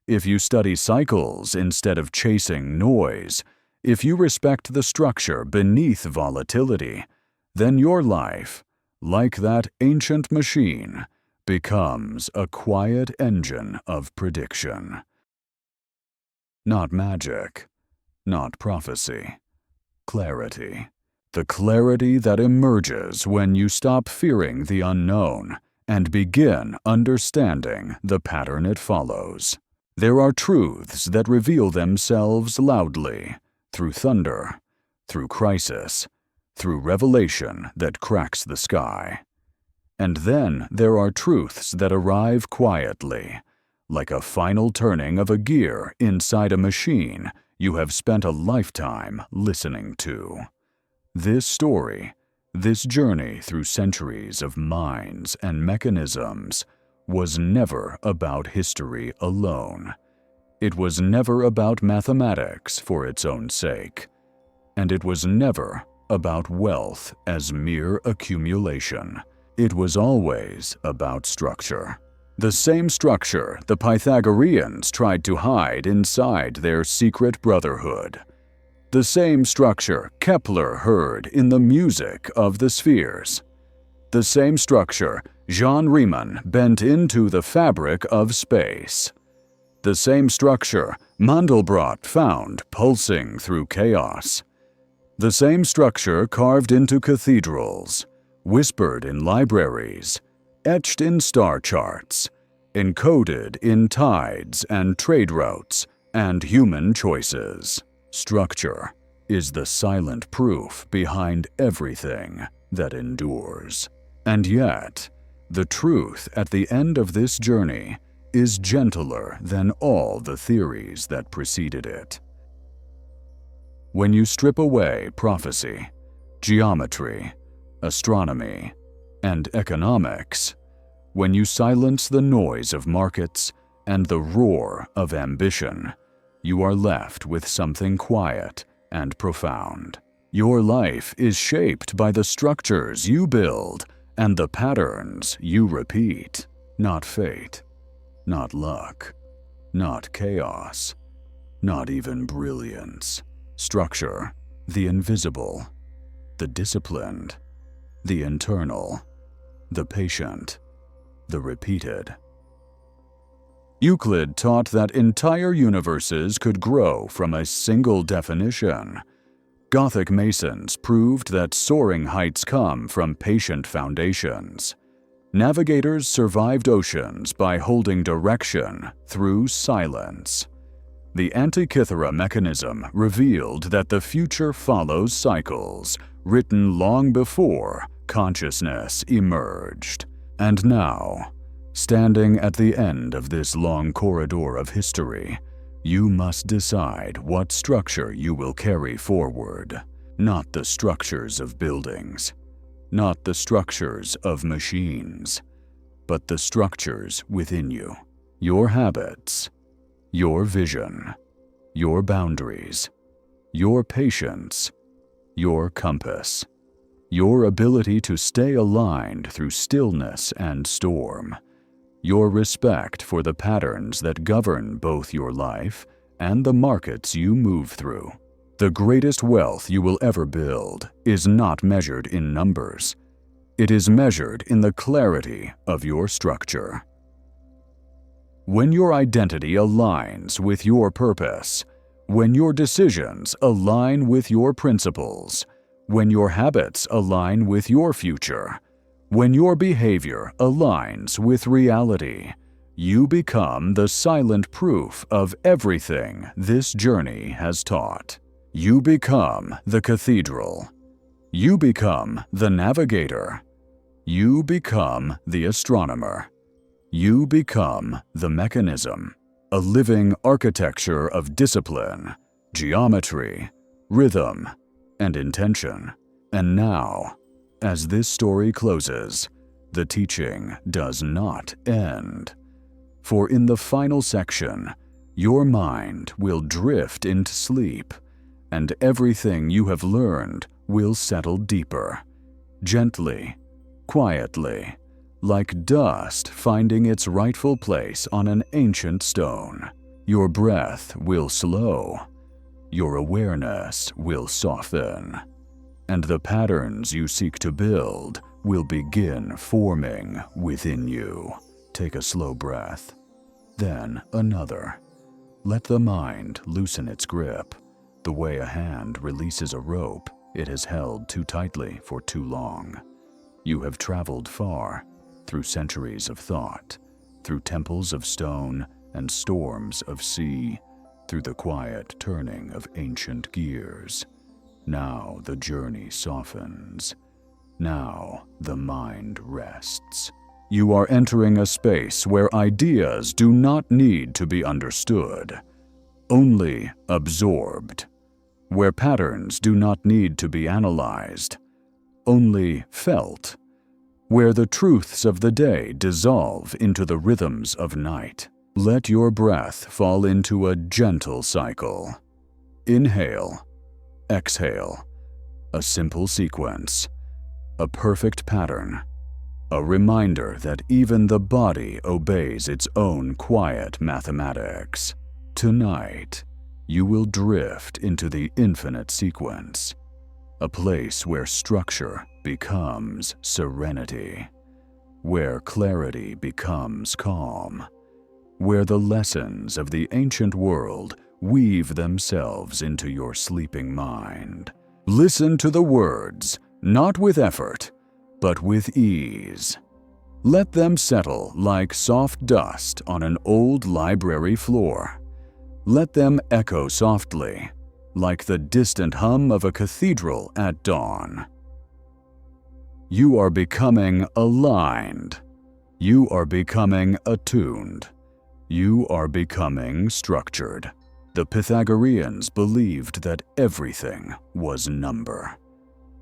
A: if you study cycles instead of chasing noise, if you respect the structure beneath volatility, then your life, like that ancient machine, becomes a quiet engine of prediction. Not magic, not prophecy, clarity. The clarity that emerges when you stop fearing the unknown and begin understanding the pattern it follows. There are truths that reveal themselves loudly, through thunder, through crisis, through revelation that cracks the sky. And then there are truths that arrive quietly, like a final turning of a gear inside a machine you have spent a lifetime listening to. This story, this journey through centuries of minds and mechanisms, was never about history alone. It was never about mathematics for its own sake. And it was never about wealth as mere accumulation. It was always about structure. The same structure the Pythagoreans tried to hide inside their secret brotherhood. The same structure Kepler heard in the music of the spheres. The same structure Jean Riemann bent into the fabric of space. The same structure Mandelbrot found pulsing through chaos. The same structure carved into cathedrals, whispered in libraries, etched in star charts, encoded in tides and trade routes and human choices. Structure is the silent proof behind everything that endures. And yet, the truth at the end of this journey is gentler than all the theories that preceded it. When you strip away prophecy, geometry, astronomy, and economics, when you silence the noise of markets and the roar of ambition, you are left with something quiet and profound. Your life is shaped by the structures you build and the patterns you repeat, not fate, not luck, not chaos, not even brilliance. Structure, the invisible, the disciplined, the internal, the patient, the repeated. Euclid taught that entire universes could grow from a single definition. Gothic masons proved that soaring heights come from patient foundations. Navigators survived oceans by holding direction through silence. The Antikythera Mechanism revealed that the future follows cycles, written long before consciousness emerged. And now, standing at the end of this long corridor of history, you must decide what structure you will carry forward. Not the structures of buildings, not the structures of machines, but the structures within you. Your habits, your vision, your boundaries, your patience, your compass, your ability to stay aligned through stillness and storm, your respect for the patterns that govern both your life and the markets you move through. The greatest wealth you will ever build is not measured in numbers. It is measured in the clarity of your structure. When your identity aligns with your purpose, when your decisions align with your principles, when your habits align with your future, when your behavior aligns with reality, you become the silent proof of everything this journey has taught. You become the cathedral. You become the navigator. You become the astronomer. You become the mechanism, a living architecture of discipline, geometry, rhythm, and intention. And now, as this story closes, the teaching does not end. For in the final section, your mind will drift into sleep, and everything you have learned will settle deeper, gently, quietly, like dust finding its rightful place on an ancient stone. Your breath will slow, your awareness will soften, and the patterns you seek to build will begin forming within you. Take a slow breath, then another. Let the mind loosen its grip, the way a hand releases a rope it has held too tightly for too long. You have traveled far, through centuries of thought, through temples of stone and storms of sea, through the quiet turning of ancient gears. Now the journey softens. Now the mind rests. You are entering a space where ideas do not need to be understood, only absorbed, where patterns do not need to be analyzed, only felt, where the truths of the day dissolve into the rhythms of night. Let your breath fall into a gentle cycle. Inhale, exhale, a simple sequence, a perfect pattern, a reminder that even the body obeys its own quiet mathematics. Tonight, you will drift into the infinite sequence, a place where structure becomes serenity, where clarity becomes calm, where the lessons of the ancient world weave themselves into your sleeping mind. Listen to the words, not with effort, but with ease. Let them settle like soft dust on an old library floor. Let them echo softly, like the distant hum of a cathedral at dawn. You are becoming aligned. You are becoming attuned. You are becoming structured. The Pythagoreans believed that everything was number.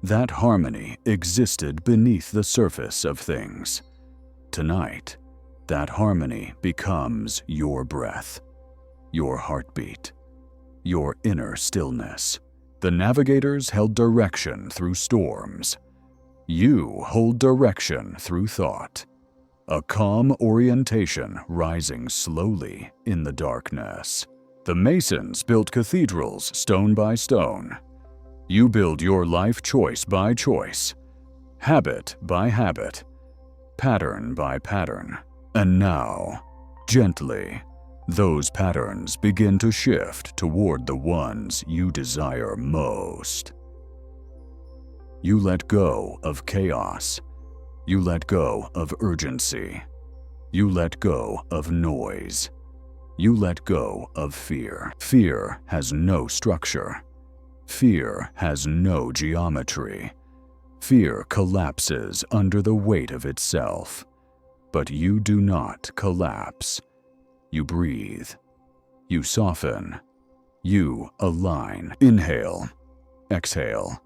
A: That harmony existed beneath the surface of things. Tonight, that harmony becomes your breath, your heartbeat, your inner stillness. The navigators held direction through storms. You hold direction through thought, a calm orientation rising slowly in the darkness. The masons built cathedrals stone by stone. You build your life choice by choice, habit by habit, pattern by pattern. And now, gently, those patterns begin to shift toward the ones you desire most. You let go of chaos. You let go of urgency. You let go of noise. You let go of fear. Fear has no structure. Fear has no geometry. Fear collapses under the weight of itself. But you do not collapse. You breathe. You soften. You align. Inhale. Exhale.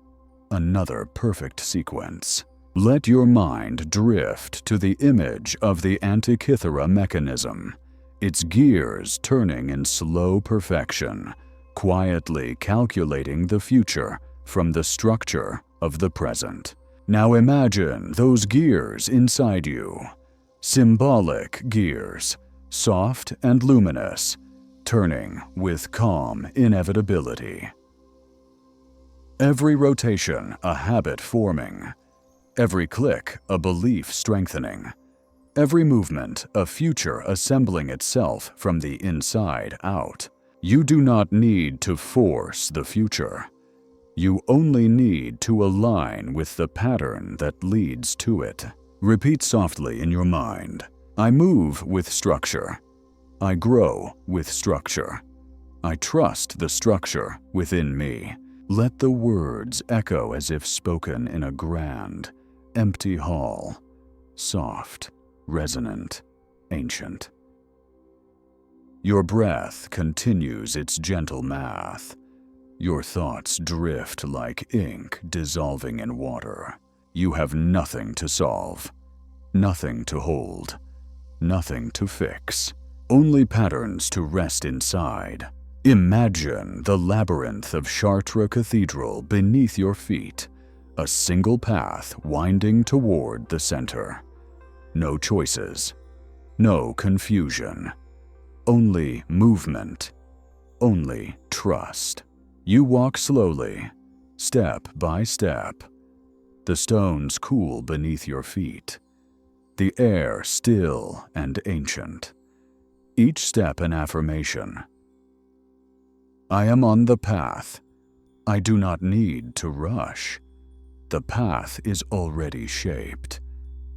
A: Another perfect sequence. Let your mind drift to the image of the Antikythera Mechanism, its gears turning in slow perfection, quietly calculating the future from the structure of the present. Now imagine those gears inside you. Symbolic gears, soft and luminous, turning with calm inevitability. Every rotation a habit forming, every click a belief strengthening, every movement a future assembling itself from the inside out. You do not need to force the future. You only need to align with the pattern that leads to it. Repeat softly in your mind, I move with structure. I grow with structure. I trust the structure within me. Let the words echo as if spoken in a grand, empty hall, soft, resonant, ancient. Your breath continues its gentle math. Your thoughts drift like ink dissolving in water. You have nothing to solve, nothing to hold, nothing to fix, only patterns to rest inside. Imagine the labyrinth of Chartres Cathedral beneath your feet, a single path winding toward the center. No choices, no confusion, only movement, only trust. You walk slowly, step by step. The stones cool beneath your feet, the air still and ancient. Each step an affirmation. I am on the path. I do not need to rush. The path is already shaped.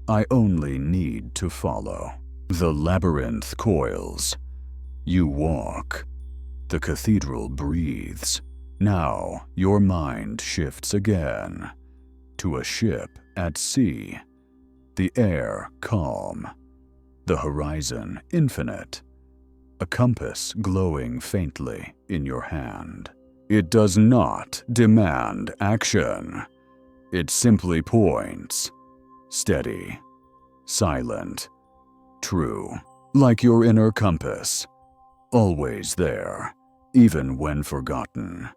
A: I only need to follow. The labyrinth coils. You walk. The cathedral breathes. Now your mind shifts again to a ship at sea. The air calm. The horizon infinite. A compass glowing faintly in your hand. It does not demand action. It simply points. Steady, silent, true. Like your inner compass. Always there, even when forgotten.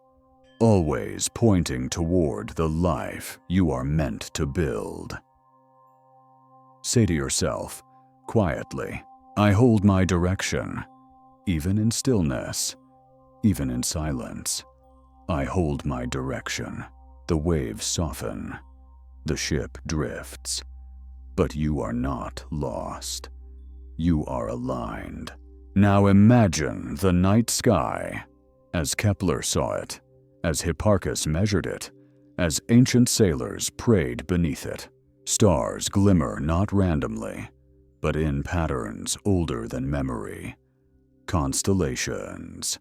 A: Always pointing toward the life you are meant to build. Say to yourself, quietly, I hold my direction. Even in stillness, even in silence, I hold my direction. The waves soften, the ship drifts, but you are not lost. You are aligned. Now imagine the night sky, as Kepler saw it, as Hipparchus measured it, as ancient sailors prayed beneath it. Stars glimmer not randomly, but in patterns older than memory. Constellations,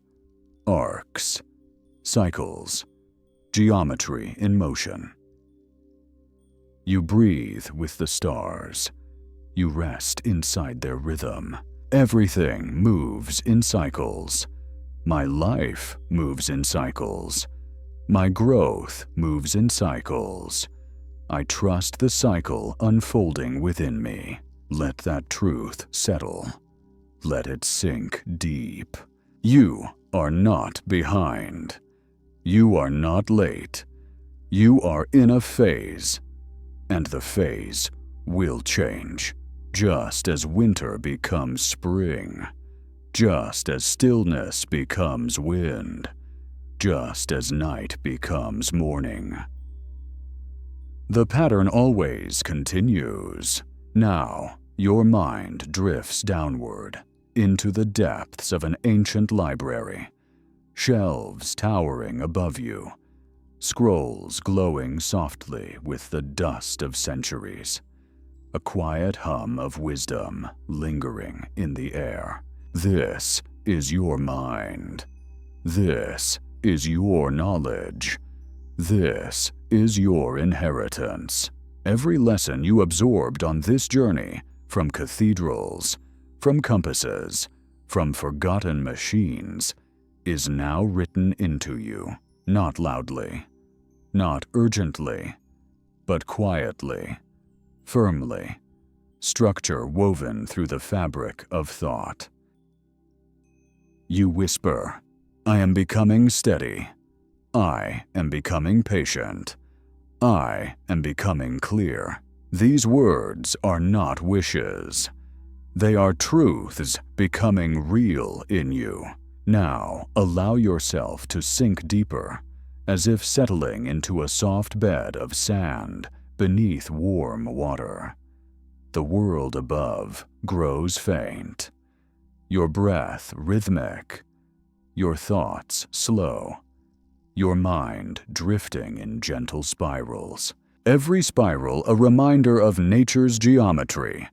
A: arcs, cycles, geometry in motion. You breathe with the stars. You rest inside their rhythm. Everything moves in cycles. My life moves in cycles. My growth moves in cycles. I trust the cycle unfolding within me. Let that truth settle. Let it sink deep. You are not behind. You are not late. You are in a phase, and the phase will change. Just as winter becomes spring, just as stillness becomes wind, just as night becomes morning. The pattern always continues. Now, your mind drifts downward into the depths of an ancient library, shelves towering above you, scrolls glowing softly with the dust of centuries, a quiet hum of wisdom lingering in the air. This is your mind. This is your knowledge. This is your inheritance. Every lesson you absorbed on this journey, from cathedrals, from compasses, from forgotten machines, is now written into you, not loudly, not urgently, but quietly, firmly, structure woven through the fabric of thought. You whisper, "I am becoming steady. I am becoming patient. I am becoming clear." These words are not wishes. They are truths becoming real in you. Now, allow yourself to sink deeper, as if settling into a soft bed of sand beneath warm water. The world above grows faint, your breath rhythmic, your thoughts slow, your mind drifting in gentle spirals. Every spiral a reminder of nature's geometry.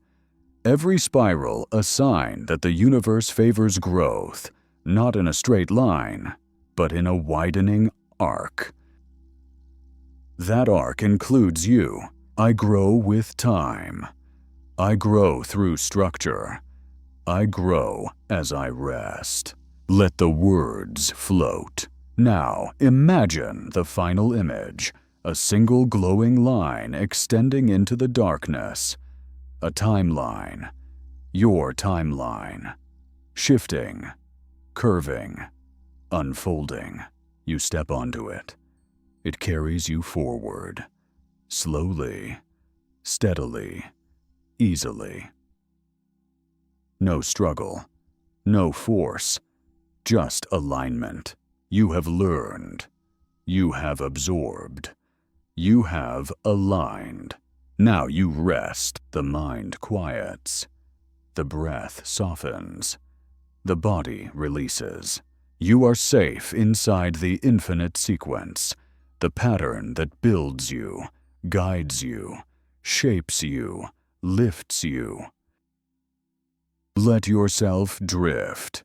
A: Every spiral a sign that the universe favors growth, not in a straight line, but in a widening arc. That arc includes you. I grow with time. I grow through structure. I grow as I rest. Let the words float. Now imagine the final image, a single glowing line extending into the darkness. A timeline, your timeline, shifting, curving, unfolding. You step onto it. It carries you forward, slowly, steadily, easily. No struggle, no force, just alignment. You have learned. You have absorbed. You have aligned. Now you rest. The mind quiets. The breath softens. The body releases. You are safe inside the infinite sequence, the pattern that builds you, guides you, shapes you, lifts you. Let yourself drift.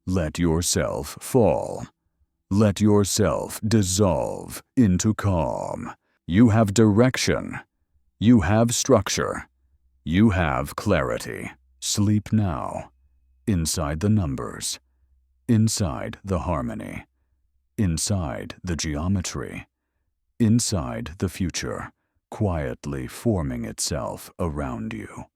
A: Let yourself fall. Let yourself dissolve into calm. You have direction. You have structure. You have clarity. Sleep now, inside the numbers, inside the harmony, inside the geometry, inside the future, quietly forming itself around you.